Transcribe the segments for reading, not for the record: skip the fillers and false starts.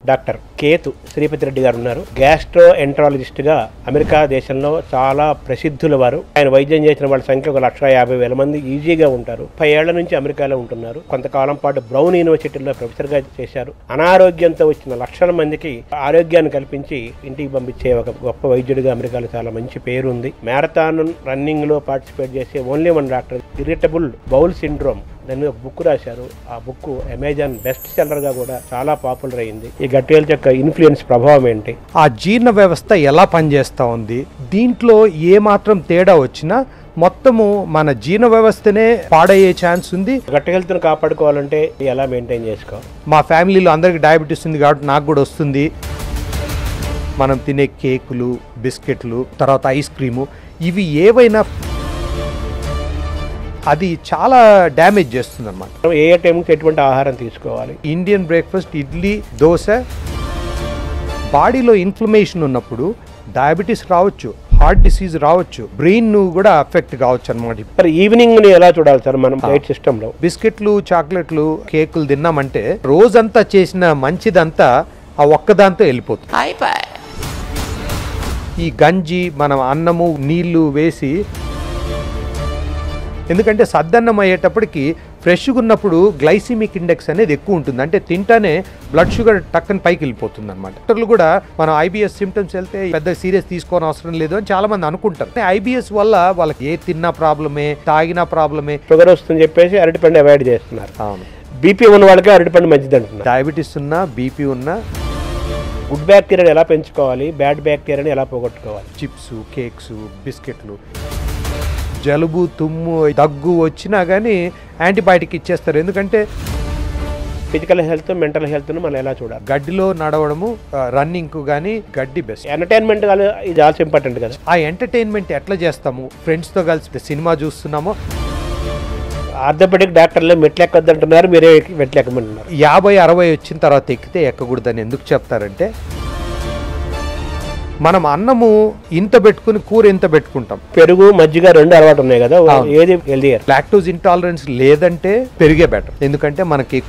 Doctor Ketu Sripati Reddy గారు ఉన్నారు. Gastro ఎంట్రాలజిస్ట్గా America దేశంలో చాలా ప్రసిద్ధుల వారు. ఆయన వైద్యం చేసిన వాళ్ళ సంఖ్య 1,50,000 మంది ఈజీగా ఉంటారు. 30 ఏళ్ల నుంచి అమెరికాలో ఉంటున్నారు. కొంతకాలం పాటు బ్రౌన్ యూనివర్సిటీలో ప్రొఫెసర్గా చేశారు. అనారోగ్యంతో వచ్చిన లక్షల మందికి ఆరోగ్యాన్ని కల్పించి ఇంటికి పంపించే ఒక గొప్ప వైద్యుడిగా అమెరికాలో చాలా మంచి పేరు ఉంది. మ్యారథాన్ రన్నింగ్ లో పార్టిసిపేట్ చేసే only one doctor. Irritable bowel syndrome దాని ఒక బుక్ రాశారు. ఆ బుక్ అమెజాన్ బెస్ట్ సెల్లర్ గా కూడా చాలా పాపులర్ అయింది. ఈ గట్ హెల్త్ యొక్క ఇన్ఫ్లుయెన్స్ ప్రభావం ఏంటి, ఆ జీర్ణ వ్యవస్థ ఎలా పనిచేస్తూ ఉంది, దీంట్లో ఏ మాత్రం తేడా వచ్చినా మొత్తము మన జీర్ణ వ్యవస్థనే పాడయ్యే ఛాన్స్ ఉంది. గట్ హెల్త్ ను కాపాడుకోవాలంటే ఎలా మెయింటైన్ చేసుకోవాలి? మా ఫ్యామిలీలో అందరికి డయాబెటీస్ ఉంది కాబట్టి నాకు కూడా వస్తుంది. మనం తినే కేకులు, బిస్కెట్లు, తర్వాత ఐస్ క్రీము, ఇవి ఏవైనా అది చాలా డ్యామేజ్ చేస్తుంది అన్నమాట. ఏ టైంకి ఎటువంటి ఆహారం తీసుకోవాలి? Indian breakfast, idli, dosa. బాడీలో ఇన్ఫ్లమేషన్ ఉన్నప్పుడు డయాబెటీస్ రావచ్చు, హార్ట్ డిసీజ్ రావచ్చు, బ్రెయిన్ కూడా అఫెక్ట్ కావచ్చు అనమాట. మరి ఈవినింగ్ ని ఎలా చూడాలి సార్ మనం డైట్ సిస్టమ్ లో? బిస్కెట్లు, చాక్లెట్లు, కేకులు తిన్నామంటే రోజంతా చేసిన మంచిదంతా ఆ ఒక్కదాంతో వెళ్ళిపోతుంది. ఈ గంజి మనం అన్నము నీళ్లు వేసి, ఎందుకంటే సద్దన్నం అయ్యేటప్పటికి ఫ్రెష్గా ఉన్నప్పుడు గ్లైసిమిక్ ఇండెక్స్ అనేది ఎక్కువ ఉంటుంది. అంటే తింటానే బ్లడ్ షుగర్ టక్కని పైకి వెళ్ళిపోతుంది అనమాట. డాక్టర్లు కూడా మనం ఐబిఎస్ సిమ్టమ్స్ వెళ్తే పెద్ద సీరియస్ తీసుకోని అవసరం లేదు అని చాలా మంది అనుకుంటారు. ఐబిఎస్ వల్ల వాళ్ళకి ఏ తిన్నా ప్రాబ్లమే, తాగినా ప్రాబ్లమే, షుగర్ వస్తుందని చెప్పేసి అరటిపండు అవాయిడ్ చేస్తున్నారు. అవును, బీపీ ఉన్న వాళ్ళకి అరటిపండు మంచిది అంటున్నారు. డయాబెటీస్ ఉన్నా, బీపీ ఉన్నా గుడ్ బ్యాక్టీరియాని ఎలా పెంచుకోవాలి, బ్యాడ్ బ్యాక్టీరియాని ఎలా పోగొట్టుకోవాలి? చిప్స్, కేక్స్, బిస్కెట్లు, జలుబు, తుమ్ము, దగ్గు వచ్చినా కానీ యాంటీబయాటిక్ ఇచ్చేస్తారు. ఎందుకంటే ఫిజికల్ హెల్త్, మెంటల్ హెల్త్ ను మనం ఎలా చూడాలి? గడ్డిలో నడవడము, రన్నింగ్ కానీ గడ్డి బెస్ట్. ఎంటర్టైన్మెంట్ ఇది ఆల్సో ఇంపార్టెంట్ కదా. ఆ ఎంటర్టైన్మెంట్ ఎట్లా చేస్తాము? ఫ్రెండ్స్తో కలిసి సినిమా చూస్తున్నాము. ఆర్థోపెడిక్ డాక్టర్లు మెట్లు ఎక్కొద్దంటున్నారు, మీరే మెట్లు ఎక్కమంటున్నారు. 50-60 వచ్చిన తర్వాత ఎక్కితే ఎక్కకూడదని ఎందుకు చెప్తారంటే, మనం అన్నము ఇంత పెట్టుకుని కూర ఇంత పెట్టుకుంటాం. పెరుగు, మజ్జిగ 2 అలవాటు ఉన్నాయి కదా, ఏది హెల్దియర్? లాక్టోజ్ ఇంటాలరెన్స్ లేదంటే పెరిగే బెటర్. ఎందుకంటే మనకి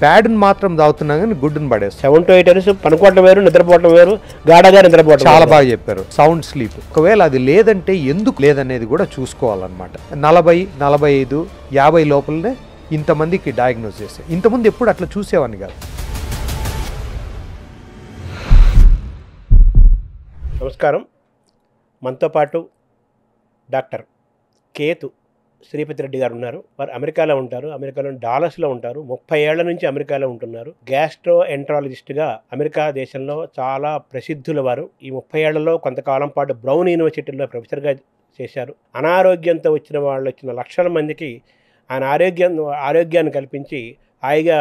బ్యాడ్ని మాత్రం తాగుతున్నాం కానీ గుడ్డుని పడేస్తాం. 7 to 8 అవర్స్ పనుకోవటం వేరు, నిద్రపోవటం వేరు, గాఢగా నిద్రపోవటం. చాలా బాగా చెప్పారు, సౌండ్ స్లీప్. ఒకవేళ అది లేదంటే ఎందుకు లేదనేది కూడా చూసుకోవాలన్నమాట. 40, 45, 50 లోపలనే ఇంతమందికి డయాగ్నోస్ చేస్తే, ఇంతకుముందు ఎప్పుడు అట్లా చూసేవాడిని కాదు. నమస్కారం. మనతో పాటు డాక్టర్ కేతు శ్రీపతి రెడ్డి గారు ఉన్నారు. వారు అమెరికాలో ఉంటారు. అమెరికాలో డాలస్లో ఉంటారు. 30 ఏళ్ల నుంచి అమెరికాలో ఉంటున్నారు. గ్యాస్ట్రో ఎంట్రాలజిస్ట్గా అమెరికా దేశంలో చాలా ప్రసిద్ధుల వారు. ఈ 30 ఏళ్లలో కొంతకాలం పాటు బ్రౌన్ యూనివర్సిటీలో ప్రొఫెసర్గా చేశారు. అనారోగ్యంతో వచ్చిన లక్షల మందికి ఆయన ఆరోగ్యాన్ని కల్పించి హాయిగా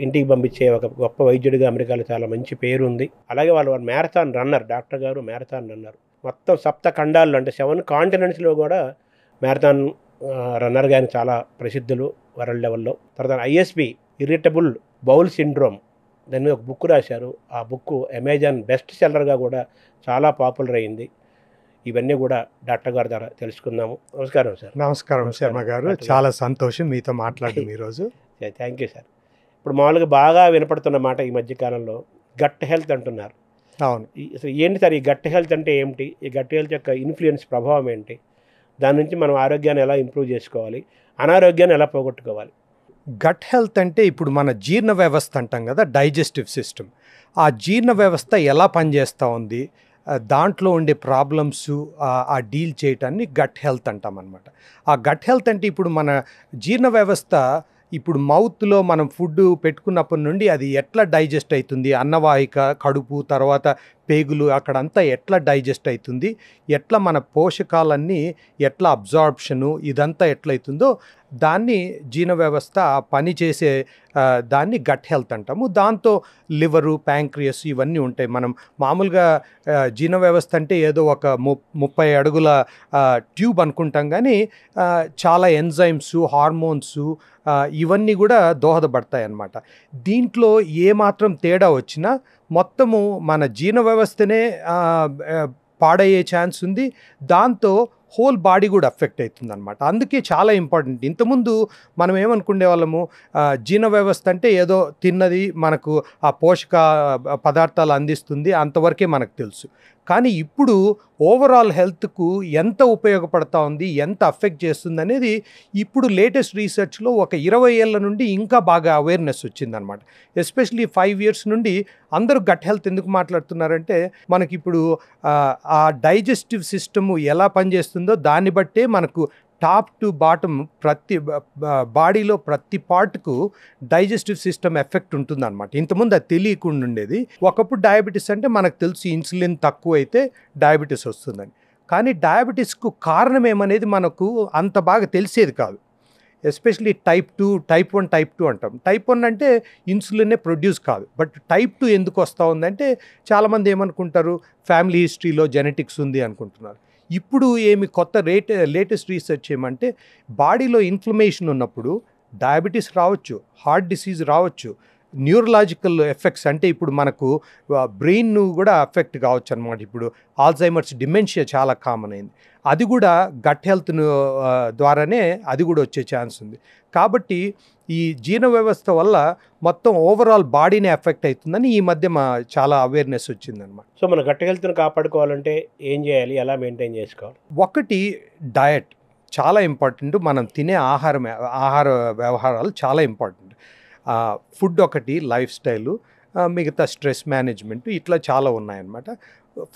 ఇంటికి పంపించే ఒక గొప్ప వైద్యుడిగా అమెరికాలో చాలా మంచి పేరు ఉంది. అలాగే వాళ్ళు మ్యారథాన్ రన్నర్. డాక్టర్ గారు మ్యారథాన్ రన్నర్. మొత్తం 7 ఖండాల్లో అంటే 7 కాంటినెంట్స్లో కూడా మ్యారథాన్ రన్నర్గా ఆయన చాలా ప్రసిద్ధులు వరల్డ్ లెవెల్లో. తర్వాత ఐఎస్బి ఇరిటబుల్ బౌల్ సిండ్రోమ్ దాని ఒక బుక్ రాశారు. ఆ బుక్ అమెజాన్ బెస్ట్ సెల్లర్గా కూడా చాలా పాపులర్ అయింది. ఇవన్నీ కూడా డాక్టర్ గారి ద్వారా తెలుసుకుందాము. నమస్కారం సార్. నమస్కారం శర్మ గారు, చాలా సంతోషం మీతో మాట్లాడడం ఈరోజు. Thank you sir. ఇప్పుడు మామూలుగా బాగా వినపడుతున్న మాట ఈ మధ్యకాలంలో గట్ హెల్త్ అంటున్నారు. అవును, అసలు ఏంటి సార్ ఈ గట్ హెల్త్ అంటే ఏమిటి? ఈ గట్ హెల్త్ యొక్క ఇన్ఫ్లుయెన్స్ ప్రభావం ఏంటి? దాని నుంచి మనం ఆరోగ్యాన్ని ఎలా ఇంప్రూవ్ చేసుకోవాలి, అనారోగ్యాన్ని ఎలా పోగొట్టుకోవాలి? గట్ హెల్త్ అంటే ఇప్పుడు మన జీర్ణ వ్యవస్థ అంటాం కదా, డైజెస్టివ్ సిస్టమ్. ఆ జీర్ణ వ్యవస్థ ఎలా పనిచేస్తూ ఉంది, దాంట్లో ఉండే ప్రాబ్లమ్స్ ఆ డీల్ చేయటాన్ని గట్ హెల్త్ అంటాం అనమాట. ఆ గట్ హెల్త్ అంటే ఇప్పుడు మన జీర్ణ వ్యవస్థ ఇప్పుడు మౌత్లో మనం ఫుడ్ పెట్టుకున్నప్పటి నుండి అది ఎట్లా డైజెస్ట్ అవుతుంది, అన్నవాహిక, కడుపు, తర్వాత పేగులు, అక్కడంతా ఎట్లా డైజెస్ట్ అవుతుంది, ఎట్లా మన పోషకాలన్నీ ఎట్లా అబ్జార్ప్షను ఇదంతా ఎట్లయితుందో దాన్ని జీర్ణ వ్యవస్థ పని చేసే దాన్ని గట్ హెల్త్ అంటాము. దాంతో లివరు, ప్యాంక్రియస్ ఇవన్నీ ఉంటాయి. మనం మామూలుగా జీర్ణ వ్యవస్థ అంటే ఏదో ఒక 30 అడుగుల ట్యూబ్ అనుకుంటాం, కానీ చాలా ఎంజైమ్స్, హార్మోన్స్ ఇవన్నీ కూడా దోహదపడతాయి అన్నమాట. దీంట్లో ఏమాత్రం తేడా వచ్చినా మొత్తము మన జీర్ణ వ్యవస్థనే పాడయ్యే ఛాన్స్ ఉంది. దాంతో హోల్ బాడీ కూడా అఫెక్ట్ అవుతుంది అనమాట. అందుకే చాలా ఇంపార్టెంట్. ఇంతకుముందు మనం ఏమనుకునే వాళ్ళము, జీర్ణ వ్యవస్థ అంటే ఏదో తిన్నది మనకు ఆ పోషక పదార్థాలు అందిస్తుంది, అంతవరకే మనకు తెలుసు. కానీ ఇప్పుడు ఓవరాల్ హెల్త్కు ఎంత ఉపయోగపడతా ఉంది, ఎంత అఫెక్ట్ చేస్తుంది అనేది ఇప్పుడు లేటెస్ట్ రీసెర్చ్లో ఒక 20 ఏళ్ళ నుండి ఇంకా బాగా అవేర్నెస్ వచ్చిందనమాట. ఎస్పెషలీ 5 years నుండి అందరూ గట్ హెల్త్ ఎందుకు మాట్లాడుతున్నారంటే, మనకిప్పుడు ఆ డైజెస్టివ్ సిస్టమ్ ఎలా పనిచేస్తుందో దాన్ని బట్టే మనకు టాప్ టు బాటమ్ ప్రతి బాడీలో ప్రతి పార్ట్కు డైజెస్టివ్ సిస్టమ్ ఎఫెక్ట్ ఉంటుందన్నమాట. ఇంతకుముందు అది తెలియకుండా ఉండేది. ఒకప్పుడు డయాబెటీస్ అంటే మనకు తెలుసు ఇన్సులిన్ తక్కువ అయితే డయాబెటీస్ వస్తుందని. కానీ డయాబెటీస్కు కారణం ఏమనేది మనకు అంత బాగా తెలిసేది కాదు. ఎస్పెషలీ టైప్ 2, టైప్ 1, టైప్ 2 అంటాం. టైప్ 1 అంటే ఇన్సులినే ప్రొడ్యూస్ కాదు. బట్ టైప్ 2 ఎందుకు వస్తూ ఉందంటే చాలామంది ఏమనుకుంటారు, ఫ్యామిలీ హిస్టరీలో జెనెటిక్స్ ఉంది అనుకుంటున్నారు. ఇప్పుడు ఏమి కొత్త లేటెస్ట్ రీసెర్చ్ ఏమంటే, బాడీలో ఇన్ఫ్లమేషన్ ఉన్నప్పుడు డయాబెటీస్ రావచ్చు, హార్ట్ డిసీజ్ రావచ్చు, న్యూరలాజికల్ ఎఫెక్ట్స్ అంటే ఇప్పుడు మనకు బ్రెయిన్ కూడా అఫెక్ట్ కావచ్చు అనమాట. ఇప్పుడు ఆల్జైమర్స్, డిమెన్షియా చాలా కామన్ అయింది. అది కూడా గట్ హెల్త్ ద్వారానే అది కూడా వచ్చే ఛాన్స్ ఉంది. కాబట్టి ఈ జీర్ణ వ్యవస్థ వల్ల మొత్తం ఓవరాల్ బాడీనే ఎఫెక్ట్ అవుతుందని ఈ మధ్య చాలా అవేర్నెస్ వచ్చిందనమాట. సో మన గట్ హెల్త్ని కాపాడుకోవాలంటే ఏం చేయాలి, ఎలా మెయింటైన్ చేసుకోవాలి? ఒకటి డయట్ చాలా ఇంపార్టెంట్. మనం తినే ఆహార వ్యవహారాలు చాలా ఇంపార్టెంట్. ఫుడ్ ఒకటి, లైఫ్ స్టైలు, మిగతా స్ట్రెస్ మేనేజ్మెంట్, ఇట్లా చాలా ఉన్నాయన్నమాట.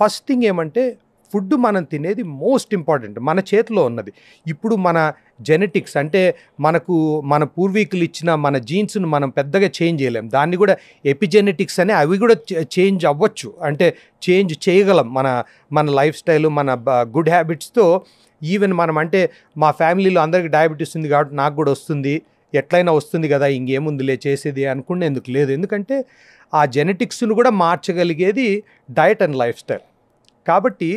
ఫస్ట్ థింగ్ ఏమంటే, ఫుడ్ మనం తినేది మోస్ట్ ఇంపార్టెంట్, మన చేతిలో ఉన్నది. ఇప్పుడు మన జెనెటిక్స్ అంటే మన పూర్వీకులు ఇచ్చిన మన జీన్స్ను మనం పెద్దగా చేంజ్ చేయలేం. దాన్ని కూడా ఎపిజెనెటిక్స్ అని అవి కూడా చేంజ్ అవ్వచ్చు, అంటే చేంజ్ చేయగలం మన లైఫ్ స్టైలు, మన గుడ్ హ్యాబిట్స్తో. ఈవెన్ మనం అంటే మా ఫ్యామిలీలో అందరికీ డయాబెటీస్ ఉంది కాబట్టి నాకు కూడా వస్తుంది, ఎట్లయినా వస్తుంది కదా, ఇంకేముందిలే చేసేది అనుకునేందుకు లేదు. ఎందుకంటే ఆ జెనెటిక్స్ను కూడా మార్చగలిగేది డయట్ అండ్ లైఫ్ స్టైల్. కాబట్టి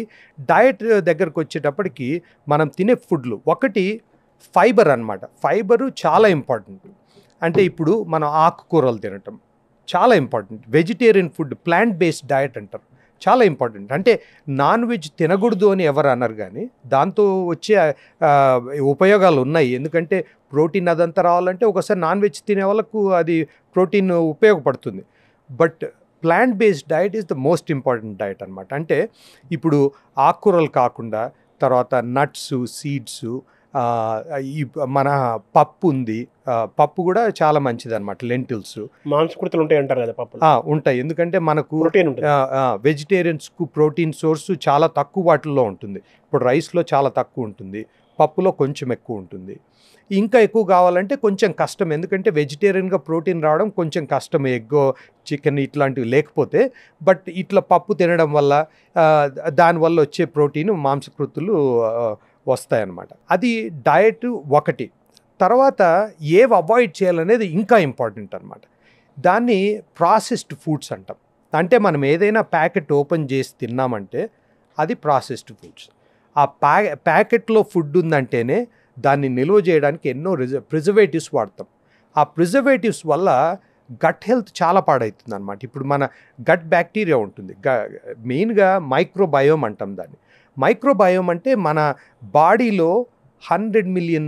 డయట్ దగ్గరకు వచ్చేటప్పటికి మనం తినే ఫుడ్లు ఒకటి ఫైబర్ అన్నమాట. ఫైబరు చాలా ఇంపార్టెంట్. అంటే ఇప్పుడు మనం ఆకుకూరలు తినటం చాలా important. Vegetarian food, plant based diet అంటారు, చాలా ఇంపార్టెంట్. అంటే నాన్ వెజ్ తినకూడదు అని ఎవరు అన్నారు, కానీ దాంతో వచ్చే ఉపయోగాలు ఉన్నాయి. ఎందుకంటే ప్రోటీన్ అదంతా రావాలంటే ఒకసారి నాన్ వెజ్ తినే వాళ్ళకు అది ప్రోటీన్ ఉపయోగపడుతుంది. But plant based diet is the most important diet అనమాట. అంటే ఇప్పుడు ఆకుకూరలు కాకుండా తర్వాత నట్స్, సీడ్స్, ఈ మన పప్పు ఉంది, పప్పు కూడా చాలా మంచిది అనమాట. లెంటిల్స్, మాంసకృతులు ఉంటాయి అంటారు కదా పప్పు. ఉంటాయి, ఎందుకంటే మనకు వెజిటేరియన్స్కు ప్రోటీన్ సోర్స్ చాలా తక్కువ వాటిల్లో ఉంటుంది. ఇప్పుడు రైస్లో చాలా తక్కువ ఉంటుంది, పప్పులో కొంచెం ఎక్కువ ఉంటుంది. ఇంకా ఎక్కువ కావాలంటే కొంచెం కష్టం, ఎందుకంటే వెజిటేరియన్గా ప్రోటీన్ రావడం కొంచెం కష్టం, ఎగ్, చికెన్ ఇట్లాంటివి లేకపోతే. బట్ ఇట్లా పప్పు తినడం వల్ల దానివల్ల వచ్చే ప్రోటీన్, మాంసకృతులు వస్తాయన్నమాట. అది డయట్ ఒకటి. తర్వాత ఏవి అవాయిడ్ చేయాలనేది ఇంకా ఇంపార్టెంట్ అనమాట. దాన్ని ప్రాసెస్డ్ ఫుడ్స్ అంటాం. అంటే మనం ఏదైనా ప్యాకెట్ ఓపెన్ చేసి తిన్నామంటే అది ప్రాసెస్డ్ ఫుడ్స్. ఆ ప్యాకెట్లో ఫుడ్ ఉందంటేనే దాన్ని నిల్వ చేయడానికి ఎన్నో ప్రిజర్వేటివ్స్ వాడతాం. ఆ ప్రిజర్వేటివ్స్ వల్ల గట్ హెల్త్ చాలా పాడవుతుంది అనమాట. ఇప్పుడు మన గట్ బ్యాక్టీరియా ఉంటుంది, మెయిన్గా మైక్రోబయోమ్ అంటాం దాన్ని. మైక్రోబయోమ్ అంటే మన బాడీలో 100 million